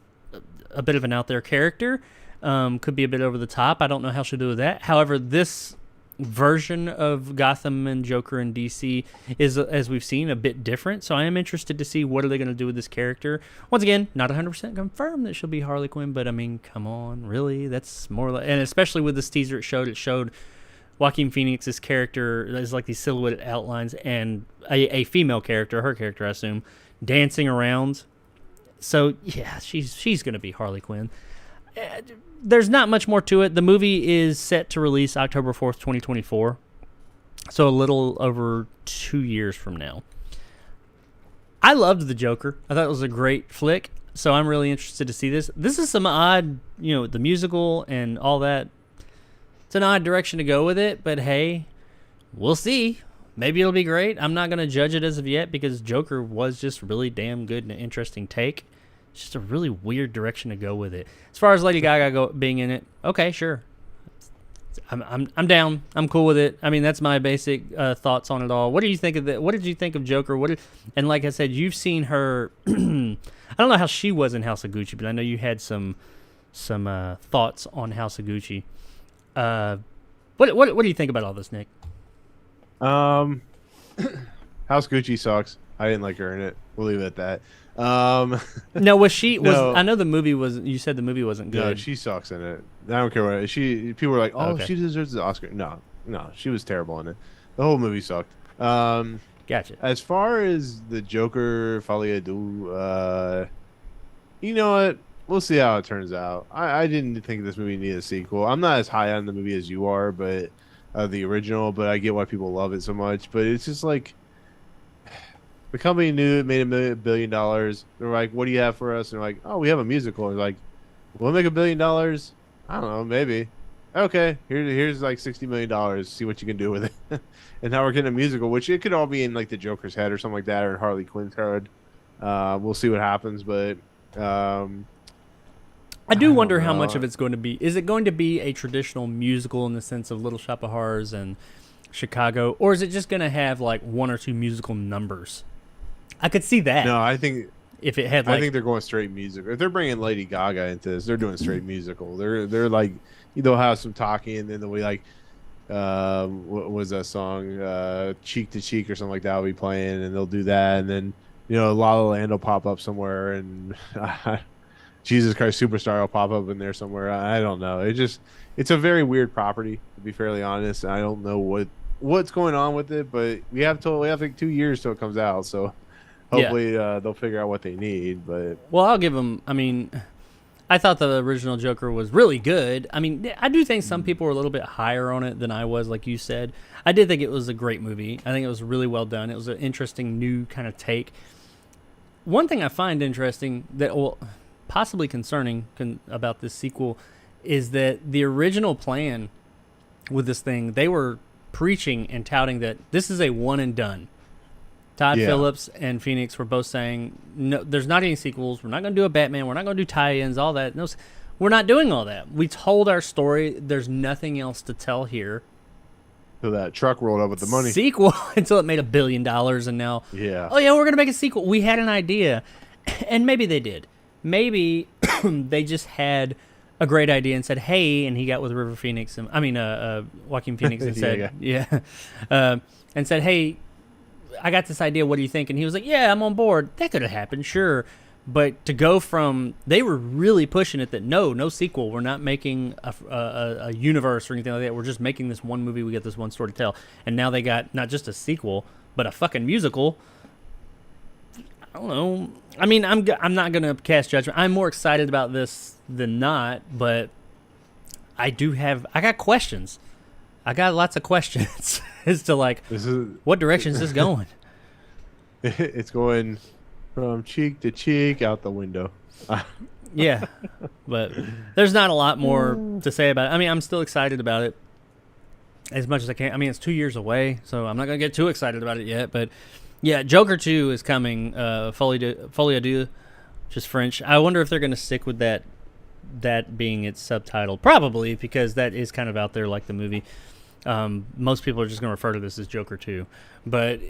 a bit of an out there character. Could be a bit over the top. I don't know how she'll do with that. However, this version of Gotham and Joker and DC is, as we've seen, a bit different. So I am interested to see what are they going to do with this character. Once again, not 100% confirmed that she'll be Harley Quinn, but I mean, come on, really? That's more like, and especially with this teaser it showed Joaquin Phoenix's character is like these silhouette outlines and a female character, her character, I assume, dancing around. So yeah, she's going to be Harley Quinn. There's not much more to it. The movie is set to release October 4th, 2024. So a little over 2 years from now. I loved The Joker. I thought it was a great flick. So I'm really interested to see this. This is some odd, the musical and all that. It's an odd direction to go with it, but hey, we'll see. Maybe it'll be great. I'm not going to judge it as of yet because Joker was just really damn good and an interesting take. It's just a really weird direction to go with it. As far as Lady Gaga being in it, okay, sure. I'm down. I'm cool with it. I mean, that's my basic thoughts on it all. What do you think of that? What did you think of Joker? And like I said, you've seen her. I don't know how she was in House of Gucci, but I know you had some thoughts on House of Gucci. What do you think about all this, Nick? House Gucci sucks. I didn't like her in it. We'll leave it at that. No, I know the movie was. You said the movie wasn't good. No, she sucks in it. I don't care what people were like. Oh, okay. She deserves the Oscar. No, she was terrible in it. The whole movie sucked. Gotcha. As far as the Joker, Folie à Deux, you know what? We'll see how it turns out. I didn't think this movie needed a sequel. I'm not as high on the movie as you are, but the original. But I get why people love it so much. But it's just like. The company knew it made $1 billion. They're like, "What do you have for us?" And they're like, "Oh, we have a musical." And they're like, "We'll make $1 billion." I don't know, maybe. Okay, here's like $60 million. See what you can do with it. And now we're getting a musical, which it could all be in like the Joker's head or something like that, or in Harley Quinn's head. We'll see what happens, but I do wonder how much of it's going to be. Is it going to be a traditional musical in the sense of Little Shop of Horrors and Chicago, or is it just going to have like one or two musical numbers? I could see that. No, I think if it had, I think they're going straight musical. If they're bringing Lady Gaga into this, they're doing straight musical. They're like, they'll have some talking, and then they'll be like, what was that song? Cheek to Cheek or something like that will be playing, and they'll do that, and then La La Land will pop up somewhere, and Jesus Christ Superstar will pop up in there somewhere. I don't know. It's a very weird property, to be fairly honest. I don't know what's going on with it, but we have like 2 years till it comes out, so hopefully they'll figure out what they need. But well, I'll give them. I mean, I thought the original Joker was really good. I mean, I do think some people were a little bit higher on it than I was, like you said. I did think it was a great movie. I think it was really well done. It was an interesting new kind of take. One thing I find interesting that, well, possibly concerning about this sequel is that the original plan with this thing, they were preaching and touting that this is a one and done. Todd Phillips and Phoenix were both saying, no, there's not any sequels. We're not going to do a Batman. We're not going to do tie-ins, all that. No, we're not doing all that. We told our story. There's nothing else to tell here. So that truck rolled up with the money. Sequel until it made $1 billion, and now, oh yeah, we're going to make a sequel. We had an idea, and maybe they did. Maybe they just had a great idea and said, hey, and he got with River Phoenix, Joaquin Phoenix, and said, and said, hey, I got this idea. What do you think? And he was like, yeah, I'm on board. That could have happened, sure. But to go from, they were really pushing it that no sequel. We're not making a universe or anything like that. We're just making this one movie. We get this one story to tell. And now they got not just a sequel, but a fucking musical. I don't know. I mean, I'm not going to cast judgment. I'm more excited about this than not, but I got questions. I got lots of questions as to what direction is this going? It's going from cheek to cheek out the window. Yeah, but there's not a lot more to say about it. I mean, I'm still excited about it as much as I can. I mean, it's 2 years away, so I'm not going to get too excited about it yet. But yeah, Joker 2 is coming, Folie à Deux, which is French. I wonder if they're going to stick with that being its subtitle. Probably, because that is kind of out there like the movie. Most people are just going to refer to this as Joker 2. But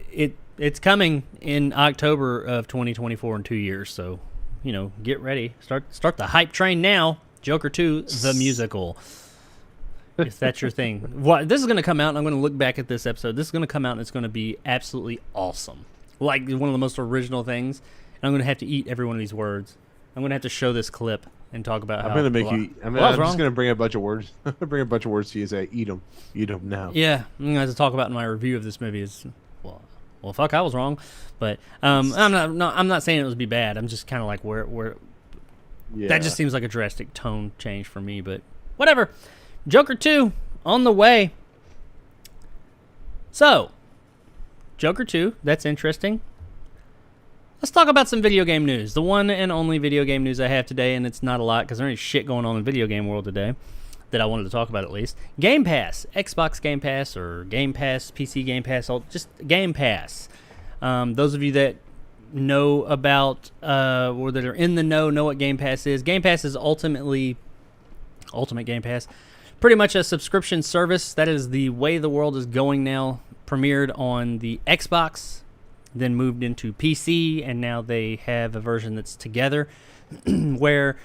it's coming in October of 2024 in 2 years, so, get ready. Start the hype train now. Joker 2, the musical. If that's your thing. This is going to come out, and I'm going to look back at this episode. This is going to come out, and it's going to be absolutely awesome. Like one of the most original things. And I'm going to have to eat every one of these words. I'm going to have to show this clip and talk about how I'm going to make you. I'm just going to bring a bunch of words. Bring a bunch of words to you and say, eat them now. Yeah, I'm going to have to talk about in my review of this movie. Well, fuck, I was wrong. But I'm not saying it would be bad. I'm just kind of like where that just seems like a drastic tone change for me. But whatever. Joker 2 on the way. So, Joker 2, that's interesting. Let's talk about some video game news. The one and only video game news I have today, and it's not a lot because there ain't shit going on in the video game world today that I wanted to talk about at least. Game Pass, Xbox Game Pass or Game Pass, PC Game Pass, just Game Pass. Those of you that know about or that are in the know what Game Pass is. Game Pass is Ultimate Game Pass. Pretty much a subscription service. That is the way the world is going now. Premiered on the Xbox, then moved into PC, and now they have a version that's together where,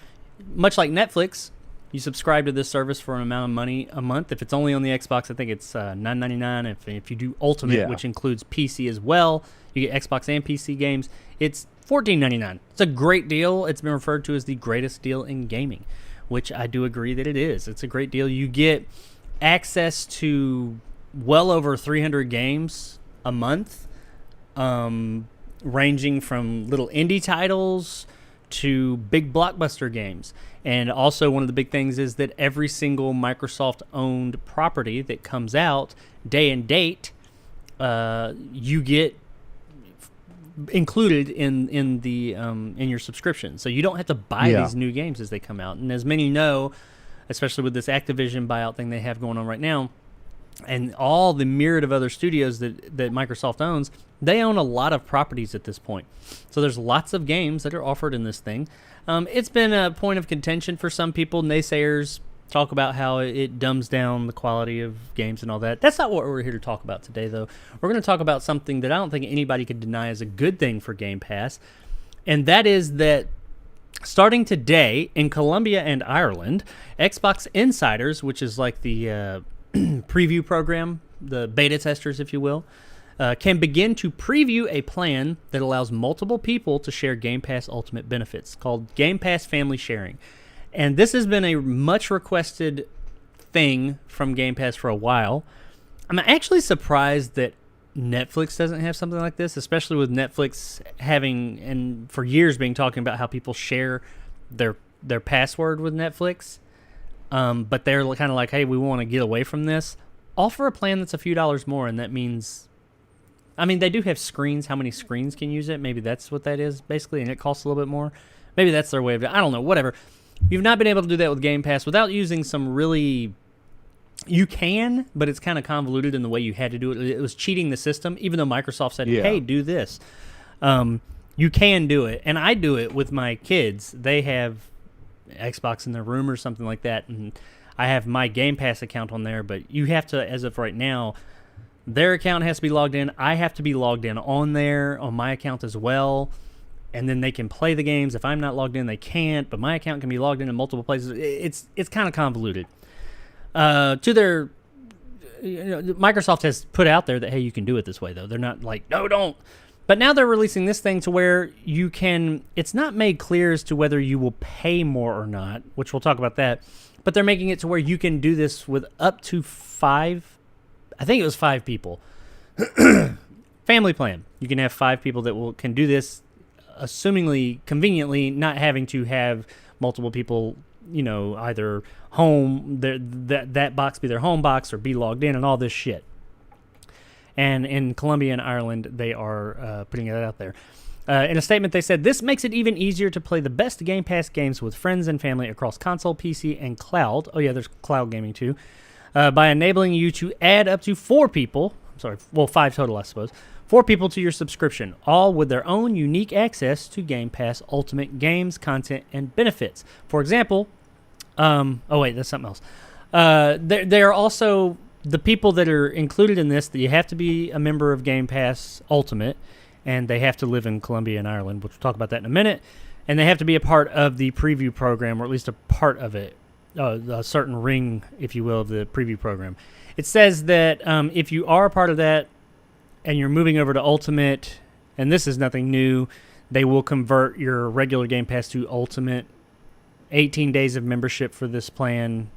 much like Netflix, you subscribe to this service for an amount of money a month. If it's only on the Xbox, I think it's $9.99. If you do Ultimate, which includes PC as well, you get Xbox and PC games, it's $14.99. It's a great deal. It's been referred to as the greatest deal in gaming, which I do agree that it is. It's a great deal. You get access to well over 300 games a month, ranging from little indie titles to big blockbuster games. And also one of the big things is that every single Microsoft-owned property that comes out, day and date, you get included in the in your subscription. So you don't have to buy these new games as they come out. And as many know, especially with this Activision buyout thing they have going on right now, and all the myriad of other studios that Microsoft owns, they own a lot of properties at this point. So there's lots of games that are offered in this thing. It's been a point of contention for some people. Naysayers talk about how it dumbs down the quality of games and all that. That's not what we're here to talk about today, though. We're going to talk about something that I don't think anybody could deny is a good thing for Game Pass, and that is that starting today in Colombia and Ireland, Xbox Insiders, which is like the preview program, the beta testers, if you will, can begin to preview a plan that allows multiple people to share Game Pass Ultimate benefits, called Game Pass Family Sharing. And this has been a much requested thing from Game Pass for a while. I'm actually surprised that Netflix doesn't have something like this, especially with Netflix having, and for years being talking about how people share their password with Netflix. But they're kind of like, hey, we want to get away from this. Offer a plan that's a few dollars more, and that means, I mean, they do have screens. How many screens can use it? Maybe that's what that is, basically, and it costs a little bit more. Maybe that's their way of it. I don't know, whatever. You've not been able to do that with Game Pass without using some really... You can, but it's kind of convoluted in the way you had to do it. It was cheating the system, even though Microsoft said, hey, do this. You can do it, and I do it with my kids. They have Xbox in their room or something like that, and I have my Game Pass account on there, but you have to, as of right now, their account has to be logged in. I have to be logged in on there, on my account as well, and then they can play the games. If I'm not logged in, they can't, but my account can be logged in multiple places. It's kind of convoluted. To their, Microsoft has put out there that, hey, you can do it this way, though. They're not like, no, don't. But now they're releasing this thing to where you can, it's not made clear as to whether you will pay more or not, which we'll talk about that. But they're making it to where you can do this with up to 5, I think it was 5 people. Family plan. You can have 5 people that can do this, assumingly, conveniently, not having to have multiple people, either home, that box be their home box or be logged in and all this shit. And in Colombia and Ireland, they are putting it out there. In a statement, they said, this makes it even easier to play the best Game Pass games with friends and family across console, PC, and cloud. Oh, yeah, there's cloud gaming, too. By enabling you to add up to 4 people. 5 total, I suppose. 4 people to your subscription, all with their own unique access to Game Pass Ultimate games, content, and benefits. For example, that's something else. There are also... The people that are included in this, that you have to be a member of Game Pass Ultimate, and they have to live in Colombia and Ireland, which we'll talk about that in a minute, and they have to be a part of the preview program, or at least a part of it, a certain ring, if you will, of the preview program. It says that if you are a part of that, and you're moving over to Ultimate, and this is nothing new, they will convert your regular Game Pass to Ultimate, 18 days of membership for this plan.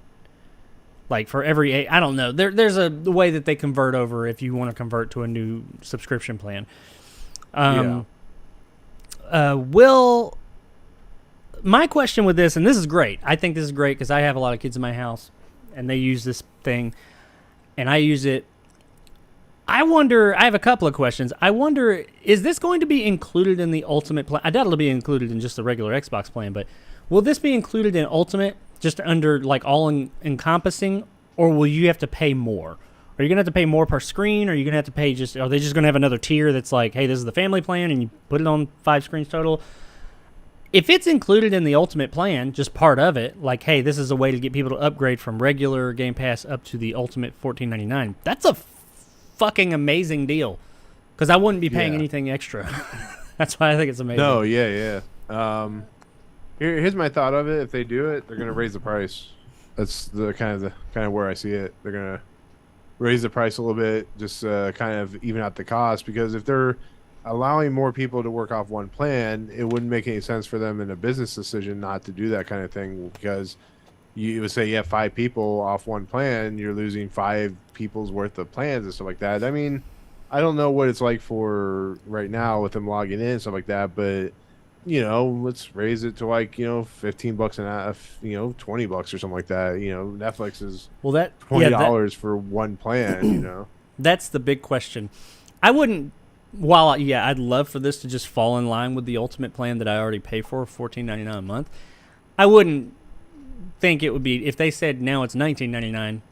Like for every 8, I don't know. There's a way that they convert over if you want to convert to a new subscription plan. My question with this, and this is great. I think this is great because I have a lot of kids in my house, and they use this thing, and I use it. I have a couple of questions. I wonder, is this going to be included in the Ultimate plan? I doubt it'll be included in just the regular Xbox plan, but will this be included in Ultimate? Just under like all-encompassing, or will you have to pay more? Are you going to have to pay more per screen, or are you going to have to pay are they just going to have another tier that's like, hey, this is the family plan, and you put it on 5 screens total? If it's included in the Ultimate plan, just part of it, like, hey, this is a way to get people to upgrade from regular Game Pass up to the Ultimate $14.99, that's a fucking amazing deal, because I wouldn't be paying anything extra. That's why I think it's amazing. No, yeah. Here's my thought of it. If they do it, they're gonna raise the price. That's the kind of where I see it. They're gonna raise the price a little bit, just kind of even out the cost. Because if they're allowing more people to work off one plan, it wouldn't make any sense for them in a business decision not to do that kind of thing. Because you would say you have 5 people off one plan, you're losing 5 people's worth of plans and stuff like that. I mean, I don't know what it's like for right now with them logging in and stuff like that, but let's raise it to like, $15 an hour, $20 or something like that. Netflix is $20 for one plan, That's the big question. I wouldn't, I'd love for this to just fall in line with the Ultimate plan that I already pay for, $14.99 a month. I wouldn't think it would be, if they said now it's $19.99,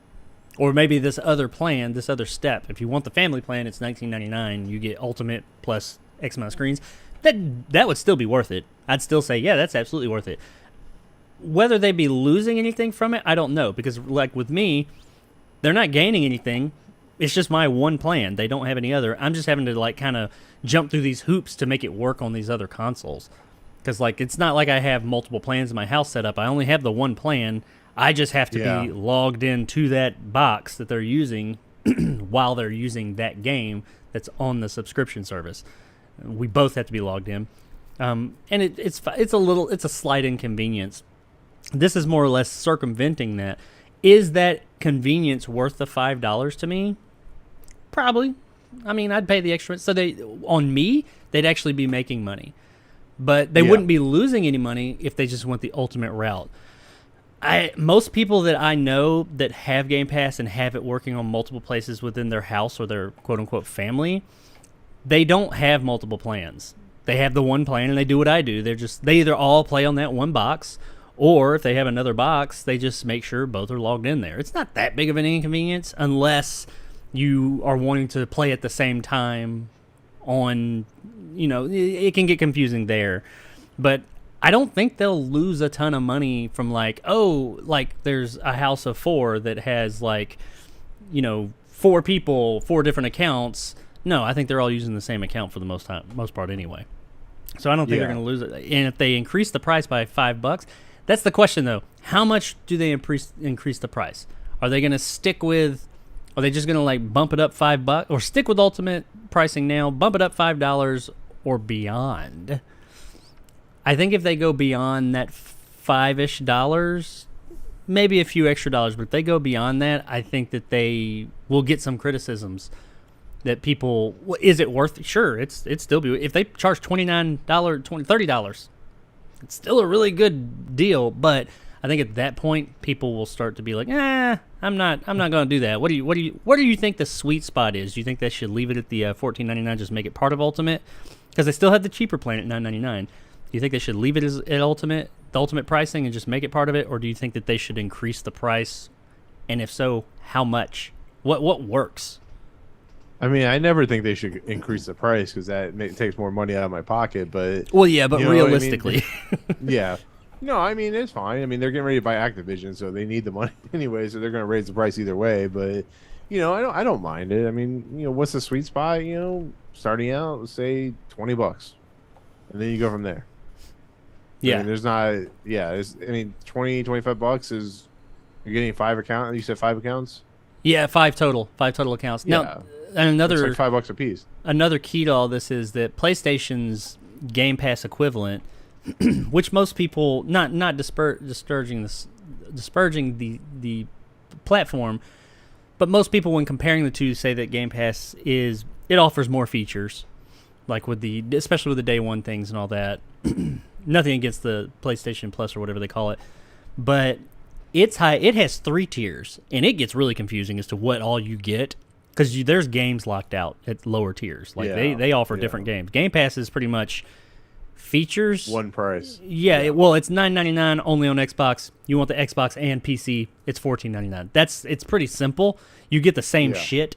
or maybe this other plan, this other step. If you want the family plan, it's $19.99. You get Ultimate plus X amount of screens. That would still be worth it. I'd still say, yeah, that's absolutely worth it. Whether they'd be losing anything from it, I don't know. Because, like with me, they're not gaining anything. It's just my one plan. They don't have any other. I'm just having to, like, kind of jump through these hoops to make it work on these other consoles. Because, like, it's not like I have multiple plans in my house set up. I only have the one plan. I just have to Yeah. be logged into that box that they're using while they're using that game that's on the subscription service. We both have to be logged in, and it's a slight inconvenience. This is more or less circumventing that. Is that convenience worth the $5 to me? Probably. I mean, I'd pay the extra. So they'd actually be making money, but they wouldn't be losing any money if they just went the ultimate route. Most people that I know that have Game Pass and have it working on multiple places within their house or their quote unquote family, they don't have multiple plans. They have the one plan and they do what I do. They either all play on that one box, or if they have another box, they just make sure both are logged in there. It's not that big of an inconvenience unless you are wanting to play at the same time on, it can get confusing there. But I don't think they'll lose a ton of money from there's a house of 4 that has 4 people, 4 different accounts. No, I think they're all using the same account for the most part anyway. So I don't think they're going to lose it. And if they increase the price by $5, that's the question though. How much do they increase the price? Are they going to stick with? Are they just going to bump it up $5 or stick with ultimate pricing now, bump it up $5 or beyond? I think if they go beyond that $5-ish, maybe a few extra dollars, but if they go beyond that, I think that they will get some criticisms that people, is it worth it? Sure, it's still be, if they charge $29, $30, it's still a really good deal, but I think at that point people will start to be like, I'm not going to do that. What do you think the sweet spot is? Do you think they should leave it at the $14.99, just make it part of Ultimate? Because they still have the cheaper plan at $9.99. Do you think they should leave it at the Ultimate pricing and just make it part of it, or do you think that they should increase the price? And if so, how much? What works? I mean, I never think they should increase the price because takes more money out of my pocket. But well, yeah, but realistically, yeah, no, I mean it's fine. I mean they're getting ready to buy Activision, so they need the money anyway. So they're going to raise the price either way. But I don't mind it. I mean, what's the sweet spot? Starting out, let's say $20, and then you go from there. Yeah, I mean, there's not. Yeah, $20-$25 is you're getting 5 accounts. You said 5 accounts. Yeah, 5 total accounts. Yeah. Now, and another it's like $5 a piece. Another key to all this is that PlayStation's Game Pass equivalent, which most people not disparaging the platform, but most people when comparing the two say that Game Pass offers more features, especially with the day one things and all that. Nothing against the PlayStation Plus or whatever they call it, but it's high. It has 3 tiers, and it gets really confusing as to what all you get because there's games locked out at lower tiers. They offer different games. Game Pass is pretty much features. One price. Yeah. It's $9.99 only on Xbox. You want the Xbox and PC, it's $14.99. It's pretty simple. You get the same shit.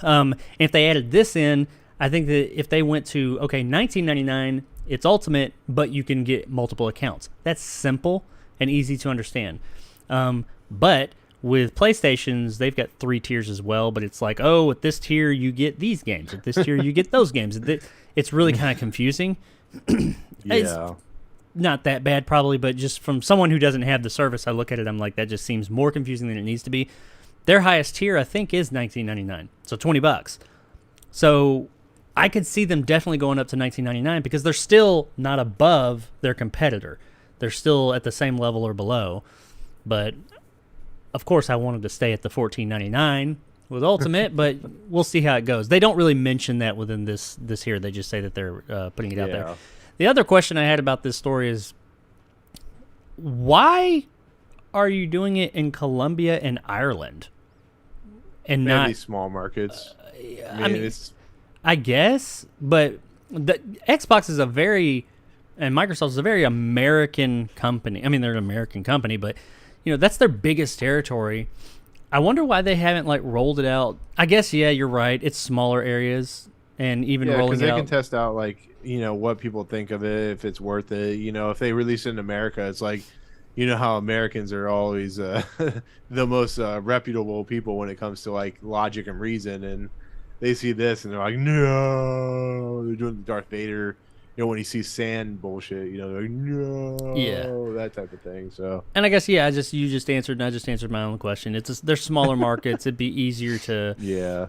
If they added this in, I think that if they went to $19.99, it's Ultimate, but you can get multiple accounts. That's simple and easy to understand. But with PlayStations, they've got 3 tiers as well, but it's at this tier you get these games, at this tier you get those games. It's really kind of confusing. Yeah. It's not that bad probably, but just from someone who doesn't have the service, I look at it, I'm like, that just seems more confusing than it needs to be. Their highest tier, I think, is $19.99, so $20. So I could see them definitely going up to $19.99 because they're still not above their competitor. They're still at the same level or below. But, of course, I wanted to stay at the $14.99 with Ultimate, but we'll see how it goes. They don't really mention that within this here. They just say that they're putting it out there. The other question I had about this story is, why are you doing it in Colombia and Ireland? And maybe not small markets. I guess, but the Xbox is and Microsoft is a very American company. I mean, they're an American company, but that's their biggest territory. I wonder why they haven't rolled it out. I guess you're right. It's smaller areas, and even rolling it out. Because they can test out what people think of it, if it's worth it. If they release it in America, it's how Americans are always the most reputable people when it comes to logic and reason, and they see this and they're like, no, they're doing the Darth Vader when he sees sand bullshit, they're like, Yeah. no, that type of thing. So And I guess you just answered, and I just answered my own question. They're smaller markets. It'd be easier yeah,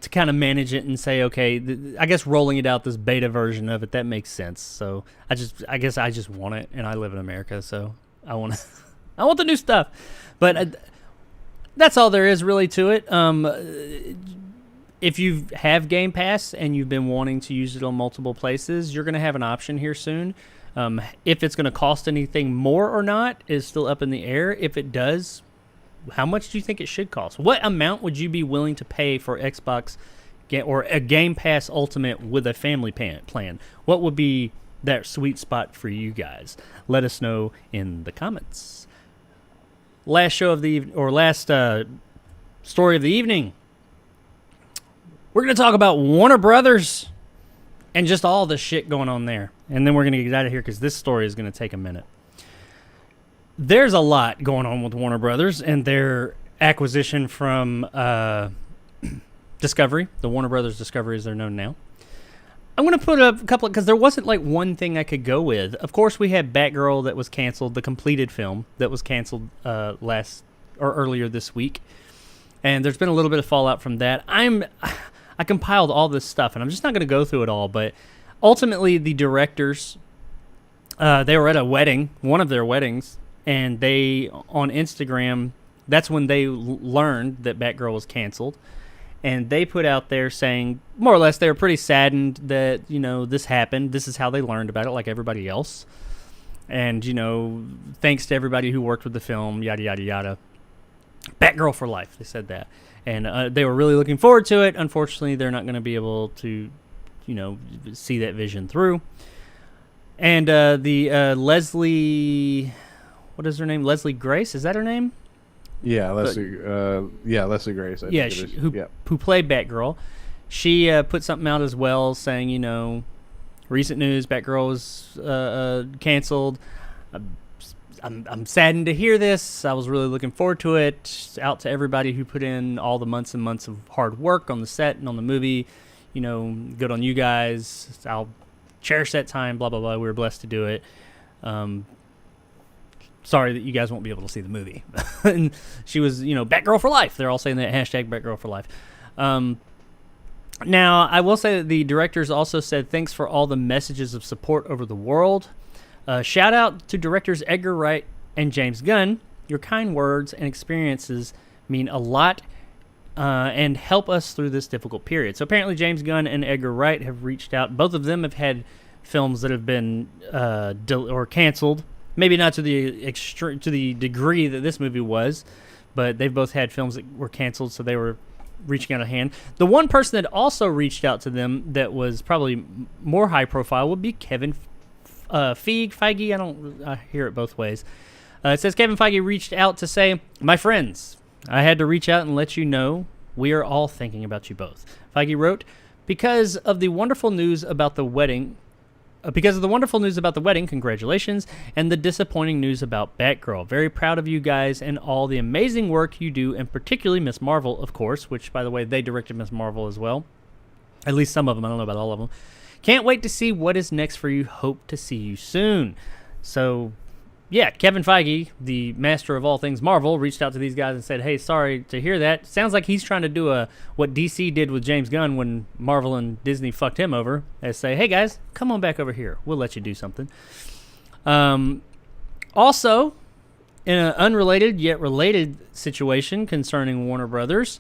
to kind of manage it and say, okay, I guess rolling it out, this beta version of it, that makes sense. So I guess I just want it, and I live in America, so I want I want the new stuff. But that's all there is really to it. If you have Game Pass and you've been wanting to use it on multiple places, you're going to have an option here soon. If it's going to cost anything more or not is still up in the air. If it does, how much do you think it should cost? What amount would you be willing to pay for Xbox or a Game Pass Ultimate with a family plan? What would be that sweet spot for you guys? Let us know in the comments. Last show of the last story of the evening. We're going to talk about Warner Brothers and just all the shit going on there. And then we're going to get out of here because this story is going to take a minute. There's a lot going on with Warner Brothers and their acquisition from Discovery. The Warner Brothers Discovery, as they're known now. I'm going to put a couple, because there wasn't like one thing I could go with. Of course, we had Batgirl that was canceled, the completed film that was canceled earlier this week. And there's been a little bit of fallout from that. I compiled all this stuff, and I'm just not going to go through it all, but ultimately the directors, they were at a wedding, one of their weddings, and they, on Instagram, that's when they learned that Batgirl was canceled, and they put out there saying, more or less, they were pretty saddened that, this happened. This is how they learned about it, like everybody else. And, thanks to everybody who worked with the film, yada, yada, yada. Batgirl for life, they said that. And they were really looking forward to it. Unfortunately, they're not going to be able to, see that vision through. And the Leslie, what is her name? Leslie Grace, is that her name? Yeah, Leslie. Leslie Grace. Who played Batgirl. She put something out as well, saying, recent news: Batgirl was canceled. I'm saddened to hear this. I was really looking forward to it. Out to everybody who put in all the months and months of hard work on the set and on the movie. Good on you guys. I'll cherish that time, blah, blah, blah. We were blessed to do it. Sorry that you guys won't be able to see the movie. And she was, Batgirl for life. They're all saying that, hashtag Batgirl for life. Now, I will say that the directors also said thanks for all the messages of support over the world. Shout out to directors Edgar Wright and James Gunn. Your kind words and experiences mean a lot and help us through this difficult period. So apparently James Gunn and Edgar Wright have reached out. Both of them have had films that have been or canceled. Maybe not to the degree that this movie was, but they've both had films that were canceled, so they were reaching out a hand. The one person that also reached out to them that was probably more high profile would be Kevin Feige. I hear it both ways. It says Kevin Feige reached out to say, "My friends, I had to reach out and let you know we are all thinking about you both." Feige wrote, because of the wonderful news about the wedding, congratulations, and the disappointing news about Batgirl. Very proud of you guys and all the amazing work you do, and particularly Ms. Marvel, of course, which, by the way, they directed Ms. Marvel as well. At least some of them. I don't know about all of them. Can't wait to see what is next for you. Hope to see you soon. So, yeah, Kevin Feige, the master of all things Marvel, reached out to these guys and said, hey, sorry to hear that. Sounds like he's trying to do what DC did with James Gunn when Marvel and Disney fucked him over, and say, hey, guys, come on back over here. We'll let you do something. Also, in an unrelated yet related situation concerning Warner Brothers,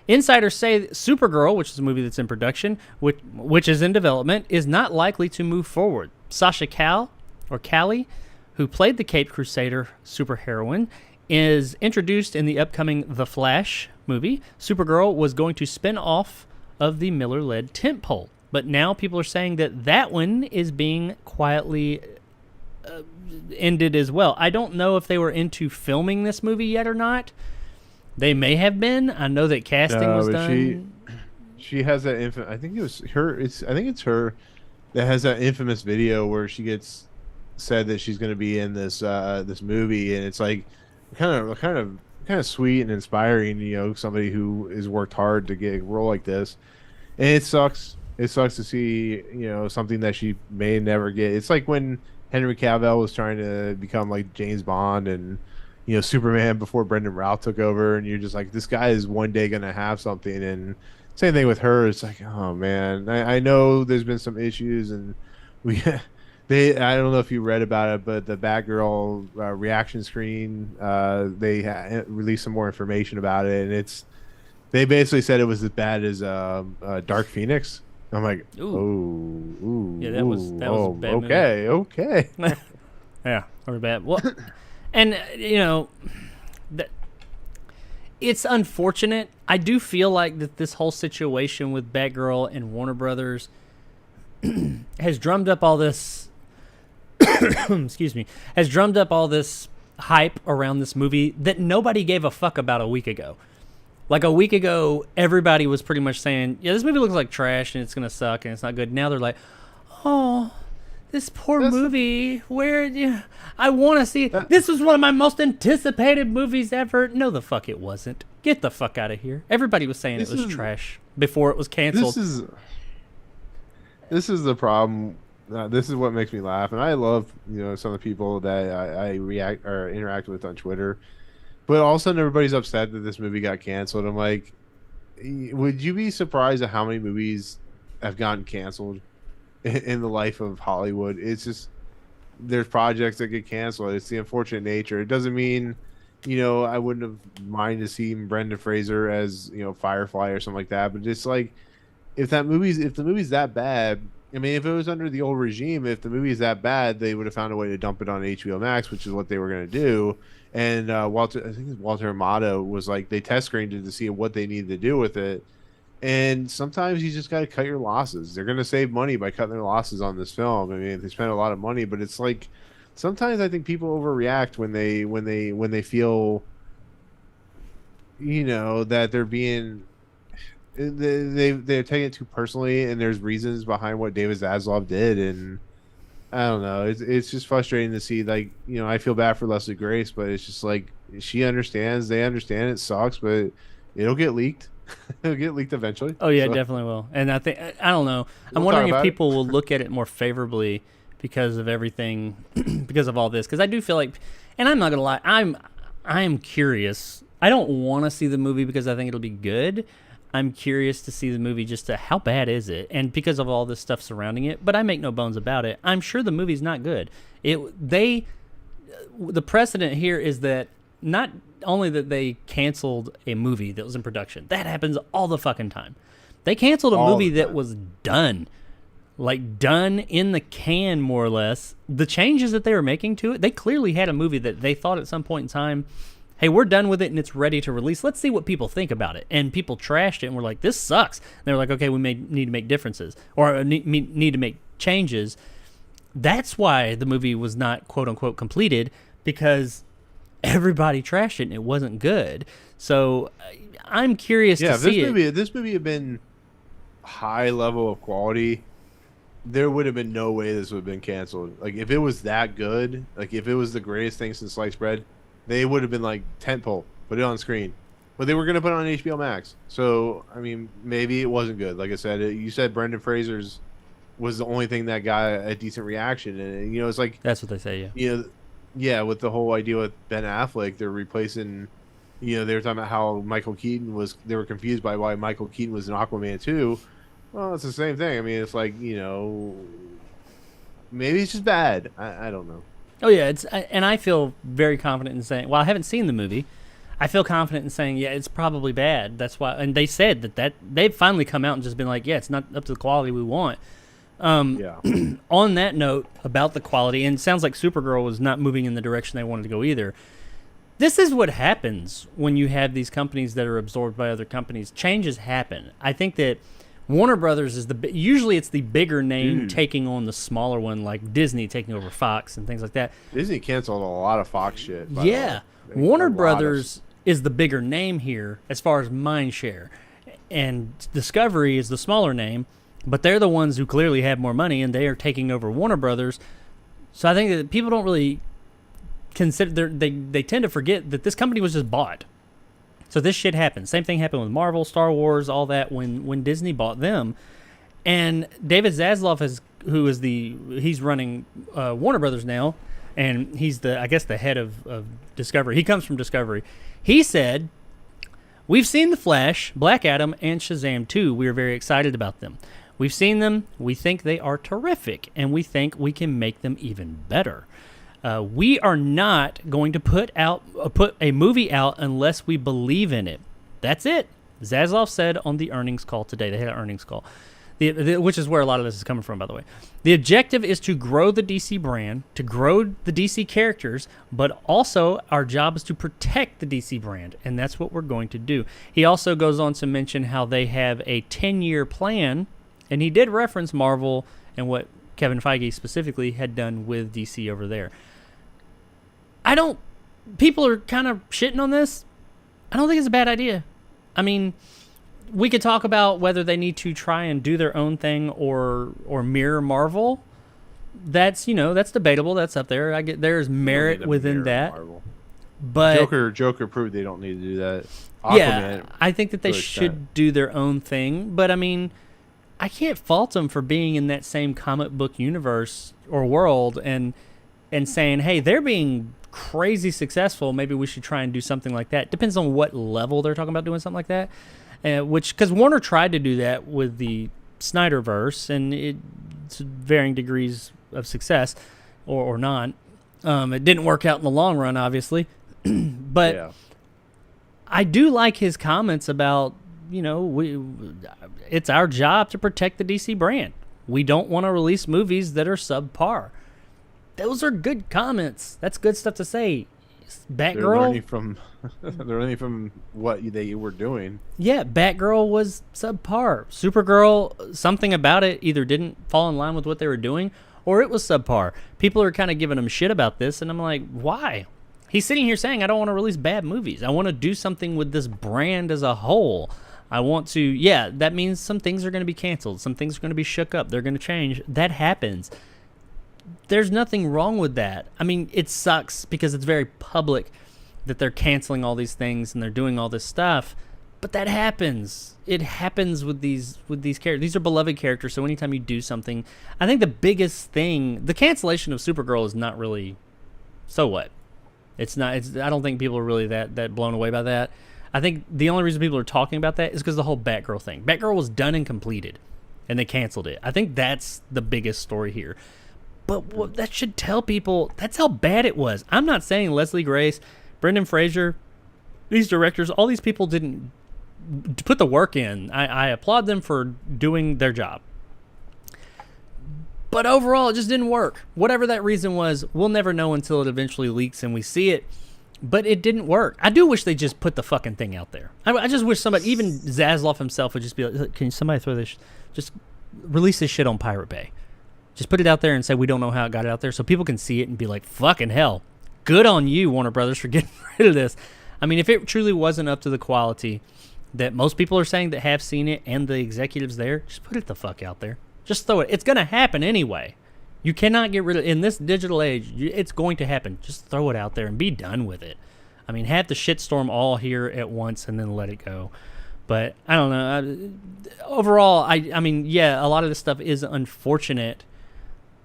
insiders say Supergirl, which is a movie that's in production, which is in development, is not likely to move forward. Sasha Calle, who played the Caped Crusader superheroine, is introduced in the upcoming The Flash movie. Supergirl was going to spin off of the Miller-led tentpole, but now people are saying that one is being quietly ended as well. I don't know if they were into filming this movie yet or not. They may have been. I know that casting was done. She has that I think it was her. I think it's her that has that infamous video where she gets said that she's going to be in this this movie, and it's like kind of sweet and inspiring. Somebody who has worked hard to get a role like this, and it sucks it sucks to see, something that she may never get. It's like when Henry Cavill was trying to become like James Bond and Superman before Brendan Routh took over, and you're just like, this guy is one day gonna have something. And same thing with her. It's like, oh man, I know there's been some issues, and we I don't know if you read about it, but the Batgirl reaction screen, they released some more information about it, and they basically said it was as bad as Dark Phoenix. I'm like, Ooh. ooh, Yeah, that was a bad movie. okay. Yeah, or bad. Well, and that it's unfortunate. I do feel like that this whole situation with Batgirl and Warner Brothers has drummed up all this. Excuse me, has drummed up all this hype around this movie that nobody gave a fuck about a week ago. Like a week ago, everybody was pretty much saying, yeah, this movie looks like trash and it's going to suck and it's not good. Now they're like, oh, this poor movie. I want to see it. This was one of my most anticipated movies ever. No, the fuck it wasn't. Get the fuck out of here. Everybody was saying it was trash before it was canceled. This is the problem. This is what makes me laugh. And I love, some of the people that I react or interact with on Twitter. But all of a sudden, everybody's upset that this movie got canceled. I'm like, would you be surprised at how many movies have gotten canceled in the life of Hollywood? It's just, there's projects that get canceled. It's the unfortunate nature. It doesn't mean, I wouldn't have minded to see Brendan Fraser as, Firefly or something like that. But it's like, if the movie's that bad, I mean, if it was under the old regime, if the movie is that bad, they would have found a way to dump it on HBO Max, which is what they were going to do. And I think it's Walter Amato was like, they test screened it to see what they needed to do with it. And sometimes you just got to cut your losses. They're going to save money by cutting their losses on this film. I mean, they spent a lot of money, but it's like sometimes I think people overreact when they feel, that they're being. They're taking it too personally, and there's reasons behind what David Zaslav did, and I don't know. It's just frustrating to see. Like, I feel bad for Leslie Grace, but it's just like she understands. They understand it sucks, but it'll get leaked. It'll get leaked eventually. Oh yeah, it definitely will. And I don't know. I'm wondering if people will look at it more favorably because of everything, because of all this. Because I do feel like, and I'm not gonna lie, I'm curious. I don't want to see the movie because I think it'll be good. I'm curious to see the movie just to how bad is it, and because of all this stuff surrounding it. But I make no bones about it. I'm sure the movie's not good. The precedent here is that not only that they canceled a movie that was in production, that happens all the fucking time. They canceled a movie that was done, like done in the can, more or less. The changes that they were making to it, they clearly had a movie that they thought at some point in time, hey, we're done with it and it's ready to release. Let's see what people think about it. And people trashed it and were like, this sucks. And they're like, okay, we may need to make differences or need to make changes. That's why the movie was not quote unquote completed, because everybody trashed it and it wasn't good. So I'm curious to see it. If this movie had been high level of quality, there would have been no way this would have been canceled. Like, if it was that good, like if it was the greatest thing since sliced bread, they would have been like tentpole, put it on screen. But they were going to put it on HBO Max. So, I mean, maybe it wasn't good. Like I said, you said Brendan Fraser's was the only thing that got a decent reaction. And, it's like... That's what they say, yeah. Yeah, with the whole idea with Ben Affleck, they're replacing... they were talking about how Michael Keaton was... They were confused by why Michael Keaton was in Aquaman 2. Well, it's the same thing. I mean, it's like, maybe it's just bad. I don't know. Oh yeah, and I feel very confident in saying. Well, I haven't seen the movie. I feel confident in saying, yeah, it's probably bad. That's why, and they said that they've finally come out and just been like, yeah, it's not up to the quality we want. Yeah. On that note about the quality, and it sounds like Supergirl was not moving in the direction they wanted to go either. This is what happens when you have these companies that are absorbed by other companies. Changes happen. I think that Warner Brothers is usually it's the bigger name taking on the smaller one, like Disney taking over Fox and things like that. Disney canceled a lot of Fox shit. Yeah. Warner Brothers is the bigger name here as far as mind share. And Discovery is the smaller name, but they're the ones who clearly have more money, and they are taking over Warner Brothers. So I think that people don't really consider, they tend to forget that this company was just bought. So this shit happened. Same thing happened with Marvel, Star Wars, all that when Disney bought them. And David Zaslav he's running Warner Brothers now, and he's I guess the head of Discovery. He comes from Discovery. He said, "We've seen The Flash, Black Adam, and Shazam 2. We are very excited about them. We've seen them. We think they are terrific, and we think we can make them even better. We are not going to put a movie out unless we believe in it." That's it. Zaslav said on the earnings call today. They had an earnings call, which is where a lot of this is coming from, by the way. The objective is to grow the DC brand, to grow the DC characters, but also our job is to protect the DC brand, and that's what we're going to do. He also goes on to mention how they have a 10-year plan, and he did reference Marvel and what Kevin Feige specifically had done with DC over there. People are kind of shitting on this. I don't think it's a bad idea. I mean, we could talk about whether they need to try and do their own thing or mirror Marvel. That's debatable. That's up there. There's merit within that. Marvel. But Joker proved they don't need to do that. Yeah, I think that they should do their own thing. But I mean, I can't fault them for being in that same comic book universe or world and saying, hey, they're being crazy successful. Maybe we should try and do something like that. Depends on what level they're talking about doing something like that. Because Warner tried to do that with the Snyderverse, and it's varying degrees of success or not. It didn't work out in the long run, obviously. But yeah. I do like his comments about, it's our job to protect the DC brand. We don't want to release movies that are subpar. Those are good comments. That's good stuff to say. Batgirl. They're learning from what they were doing. Yeah, Batgirl was subpar. Supergirl, something about it either didn't fall in line with what they were doing, or it was subpar. People are kind of giving him shit about this, and I'm like, why? He's sitting here saying, I don't want to release bad movies. I want to do something with this brand as a whole. I want to, that means some things are going to be canceled. Some things are going to be shook up. They're going to change. That happens. There's nothing wrong with that. I mean, it sucks because it's very public that they're canceling all these things and they're doing all this stuff, but that happens. It happens with these characters. These are beloved characters, so anytime you do something, I think the biggest thing, the cancellation of Supergirl is not really, so what? It's not. I don't think people are really that blown away by that. I think the only reason people are talking about that is because the whole Batgirl thing. Batgirl was done and completed, and they canceled it. I think that's the biggest story here. But that should tell people that's how bad it was. I'm not saying Leslie Grace, Brendan Fraser, these directors, all these people didn't put the work in. I applaud them for doing their job. But overall, it just didn't work. Whatever that reason was, we'll never know until it eventually leaks and we see it. But it didn't work. I do wish they just put the fucking thing out there. I just wish somebody, even Zaslav himself, would just be like, can somebody throw this, just release this shit on Pirate Bay. Just put it out there and say we don't know how it got out there so people can see it and be like, fucking hell. Good on you, Warner Brothers, for getting rid of this. I mean, if it truly wasn't up to the quality that most people are saying that have seen it and the executives there, just put it the fuck out there. Just throw it. It's going to happen anyway. You cannot get rid of it. In this digital age, it's going to happen. Just throw it out there and be done with it. I mean, have the shitstorm all here at once and then let it go. But I don't know. Overall, I mean, yeah, a lot of this stuff is unfortunate.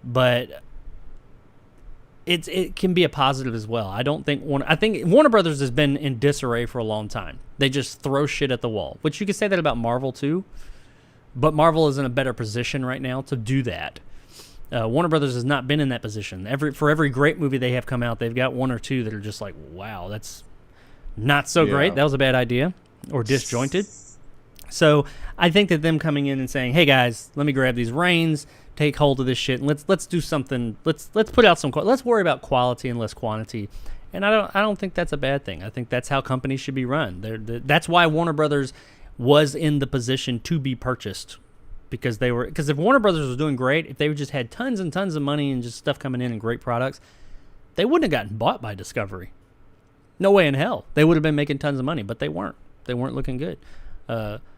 But it can be a positive as well. I think Warner Brothers has been in disarray for a long time. They just throw shit at the wall, which you could say that about Marvel too. But Marvel is in a better position right now to do that. Warner Brothers has not been in that position. For every great movie they have come out, they've got one or two that are just like, wow, that's not so great. That was a bad idea, or disjointed. So I think that them coming in and saying, hey guys, let me grab these reins, take hold of this shit, and let's do something. Let's put out some. Let's worry about quality and less quantity. And I don't think that's a bad thing. I think that's how companies should be run. That's why Warner Brothers was in the position to be purchased, because if Warner Brothers was doing great, if they just had tons and tons of money and just stuff coming in and great products, they wouldn't have gotten bought by Discovery. No way in hell. They would have been making tons of money, but they weren't. They weren't looking good.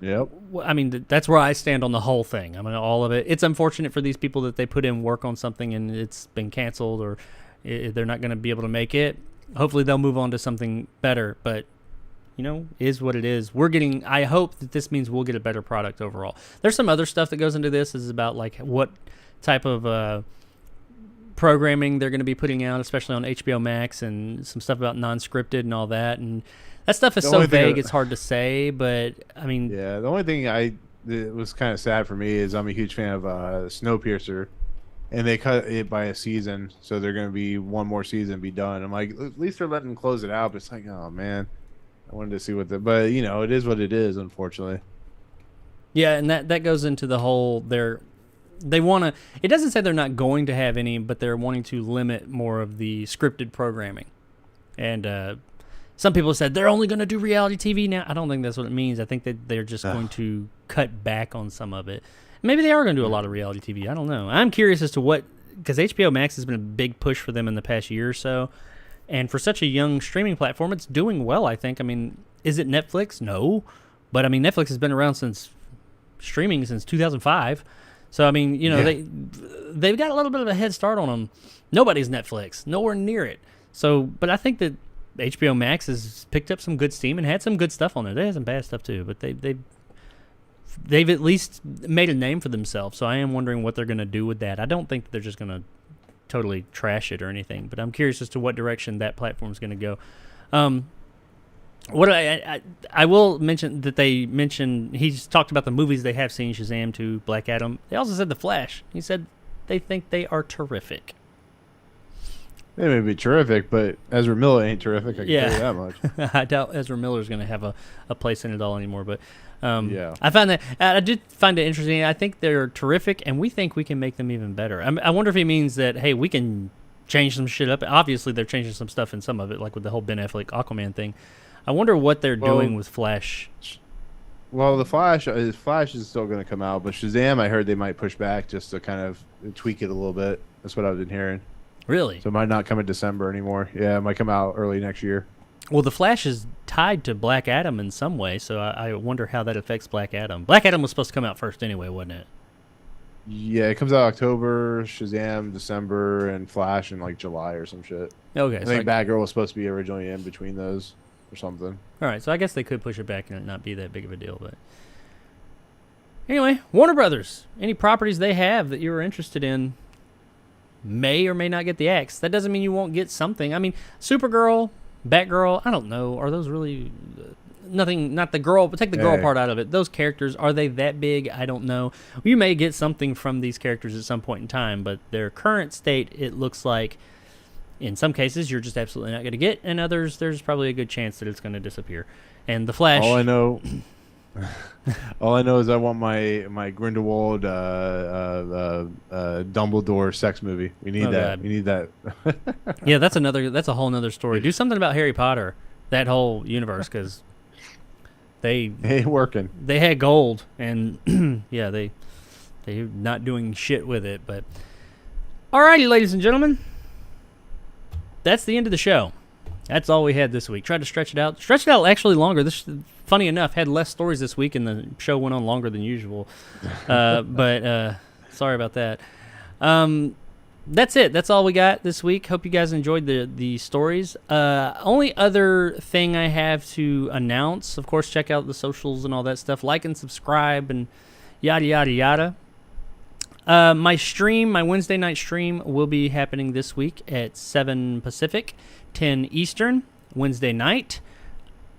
Yep. I mean, that's where I stand on the whole thing. I mean, all of it. It's unfortunate for these people that they put in work on something and it's been canceled, or they're not going to be able to make it. Hopefully they'll move on to something better, but is what it is. I hope that this means we'll get a better product overall. There's some other stuff that goes into this. This is about like what type of programming they're going to be putting out, especially on HBO Max, and some stuff about non-scripted and all that. And that stuff is so vague, it's hard to say. But I mean, yeah, the only thing that was kind of sad for me is I'm a huge fan of Snowpiercer, and they cut it by a season, so they're going to be one more season, be done. I'm like, at least they're letting them close it out. But it's like, oh man, I wanted to see but it is what it is, unfortunately. Yeah, and that goes into the whole they want to. It doesn't say they're not going to have any, but they're wanting to limit more of the scripted programming. And some people said they're only going to do reality TV now. I don't think that's what it means. I think that they're just going to cut back on some of it. Maybe they are going to do a lot of reality TV. I don't know. I'm curious as to because HBO Max has been a big push for them in the past year or so. And for such a young streaming platform, it's doing well, I think. I mean, is it Netflix? No. But, I mean, Netflix has been around streaming since 2005. So, I mean, they've got a little bit of a head start on them. Nobody's Netflix. Nowhere near it. So, but I think that HBO Max has picked up some good steam and had some good stuff on there. They had some bad stuff, too. But they've at least made a name for themselves. So I am wondering what they're going to do with that. I don't think they're just going to totally trash it or anything, but I'm curious as to what direction that platform is going to go. What I will mention that he's talked about the movies they have seen, Shazam 2, Black Adam. They also said The Flash. He said they think they are terrific. They may be terrific, but Ezra Miller ain't terrific. I can tell you that much. I doubt Ezra Miller's going to have a place in it all anymore, but yeah. I did find it interesting. I think they're terrific, and we think we can make them even better. I wonder if he means that, hey, we can change some shit up. Obviously, they're changing some stuff in some of it, like with the whole Ben Affleck Aquaman thing. I wonder what they're doing with Flash. Well, the Flash is still going to come out, but Shazam, I heard they might push back just to kind of tweak it a little bit. That's what I've been hearing. Really? So it might not come in December anymore. Yeah, it might come out early next year. Well, the Flash is tied to Black Adam in some way, so I wonder how that affects Black Adam. Black Adam was supposed to come out first anyway, wasn't it? Yeah, it comes out October, Shazam December, and Flash in like July or some shit. Okay. I think Batgirl was supposed to be originally in between those or something. All right, so I guess they could push it back and it not be that big of a deal. But anyway, Warner Brothers, any properties they have that you're interested in may or may not get the axe. That doesn't mean you won't get something. I mean, Supergirl, Batgirl, I don't know. Are those really nothing? Not the girl, but take the girl part out of it. Those characters, are they that big? I don't know. You may get something from these characters at some point in time, but their current state, it looks like in some cases you're just absolutely not going to get, and others there's probably a good chance that it's going to disappear. And the Flash. All I know is I want my Grindelwald Dumbledore sex movie. We need that. God. We need that. Yeah, that's a whole nother story. Do something about Harry Potter, that whole universe, because they ain't working. They had gold, and yeah, they're not doing shit with it. But alrighty, ladies and gentlemen, that's the end of the show. That's all we had this week. Tried to stretch it out actually longer. This, funny enough, had less stories this week, and the show went on longer than usual. But sorry about that. That's it. That's all we got this week. Hope you guys enjoyed the stories. Only other thing I have to announce, of course, check out the socials and all that stuff. Like and subscribe and yada, yada, yada. My Wednesday night stream will be happening this week at 7 Pacific, 10 Eastern, Wednesday night.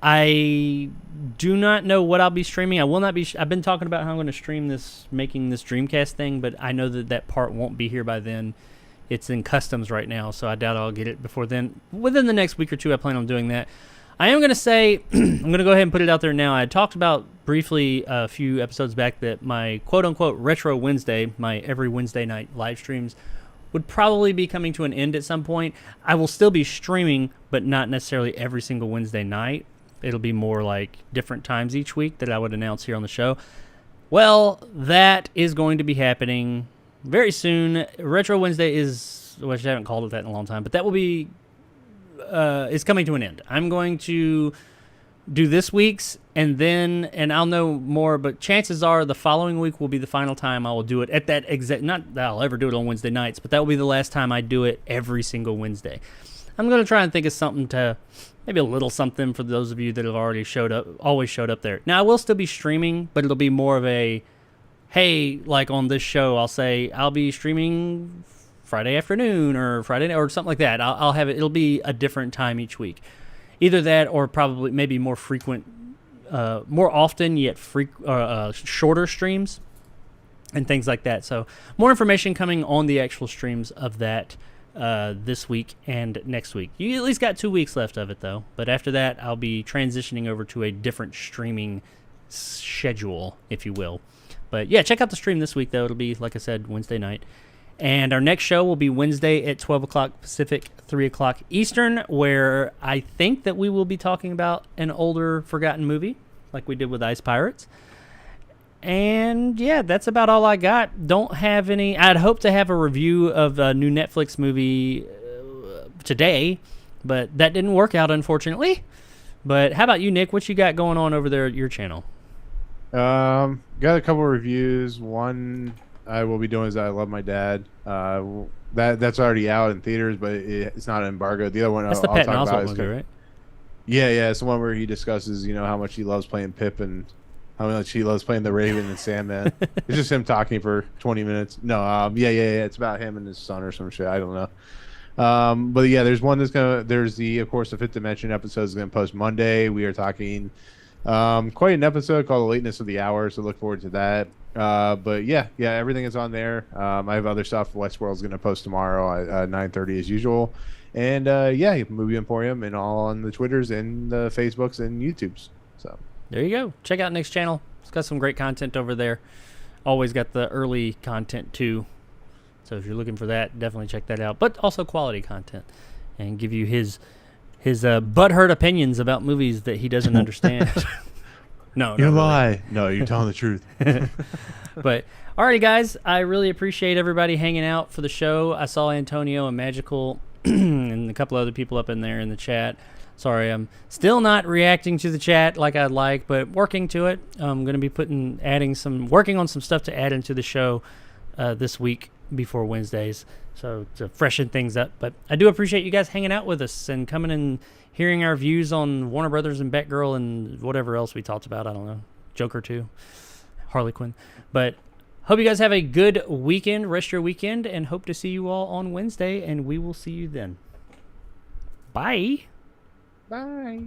I do not know what I'll be streaming. I will not be. I've been talking about how I'm going to stream making this Dreamcast thing, but I know that part won't be here by then. It's in customs right now, so I doubt I'll get it before then. Within the next week or two, I plan on doing that. I am going to say, I'm going to go ahead and put it out there now. I talked about briefly a few episodes back that my quote-unquote Retro Wednesday, my every Wednesday night live streams, would probably be coming to an end at some point. I will still be streaming, but not necessarily every single Wednesday night. It'll be more like different times each week that I would announce here on the show. Well, that is going to be happening very soon. Retro Wednesday is, well, I haven't called it that in a long time, but that will be, is coming to an end. I'm going to do this week's, and I'll know more, but chances are the following week will be the final time I will do it at that exact, not that I'll ever do it on Wednesday nights, but that will be the last time I do it every single Wednesday. I'm going to try and think of something to, maybe a little something for those of you that have already always showed up there. Now, I will still be streaming, but it'll be more of a, hey, like on this show, I'll say I'll be streaming Friday afternoon or Friday or something like that. I'll have it. It'll be a different time each week. Either that or probably maybe more frequent, more often yet shorter streams and things like that. So more information coming on the actual streams of that this week and next week. You at least got 2 weeks left of it, though. But after that, I'll be transitioning over to a different streaming schedule, if you will. But yeah, check out the stream this week, though. It'll be, like I said, Wednesday night. And our next show will be Wednesday at 12 o'clock Pacific, 3 o'clock Eastern, where I think that we will be talking about an older, forgotten movie, like we did with Ice Pirates. And yeah, that's about all I got. Don't have any. I'd hope to have a review of a new Netflix movie today, but that didn't work out, unfortunately. But how about you, Nick? What you got going on over there at your channel? Got a couple of reviews. One I will be doing is I Love My Dad. That's already out in theaters, but it's not embargoed. The other one That's the I'll Patton talk about Oswalt movie, right? Yeah, it's the one where he discusses, how much he loves playing Pip and how much he loves playing the Raven and Sandman. It's just him talking for 20 minutes. No, yeah. It's about him and his son or some shit. I don't know. But yeah, there's one there's of course, the Fifth Dimension episode is going to post Monday. We are talking quite an episode called The Lateness of the Hour, so look forward to that. But yeah, everything is on there. I have other stuff. Westworld's going to post tomorrow at 9:30 as usual. And Movie Emporium and all on the Twitters and the Facebooks and YouTubes. So there you go. Check out Nick's channel. It's got some great content over there. Always got the early content too. So if you're looking for that, definitely check that out. But also quality content, and give you his butthurt opinions about movies that he doesn't understand. No, you really. lie. No, you're telling the truth. But alrighty, guys, I really appreciate everybody hanging out for the show. I saw Antonio and Magical and a couple other people up in there in the chat. Sorry, I'm still not reacting to the chat like I'd like, but working to it. I'm going to be working on some stuff to add into the show this week before Wednesdays, so to freshen things up. But I do appreciate you guys hanging out with us and coming and hearing our views on Warner Brothers and Batgirl and whatever else we talked about. I don't know, Joker 2, Harley Quinn. But hope you guys have a good weekend, rest your weekend, and hope to see you all on Wednesday, and we will see you then. Bye. Bye.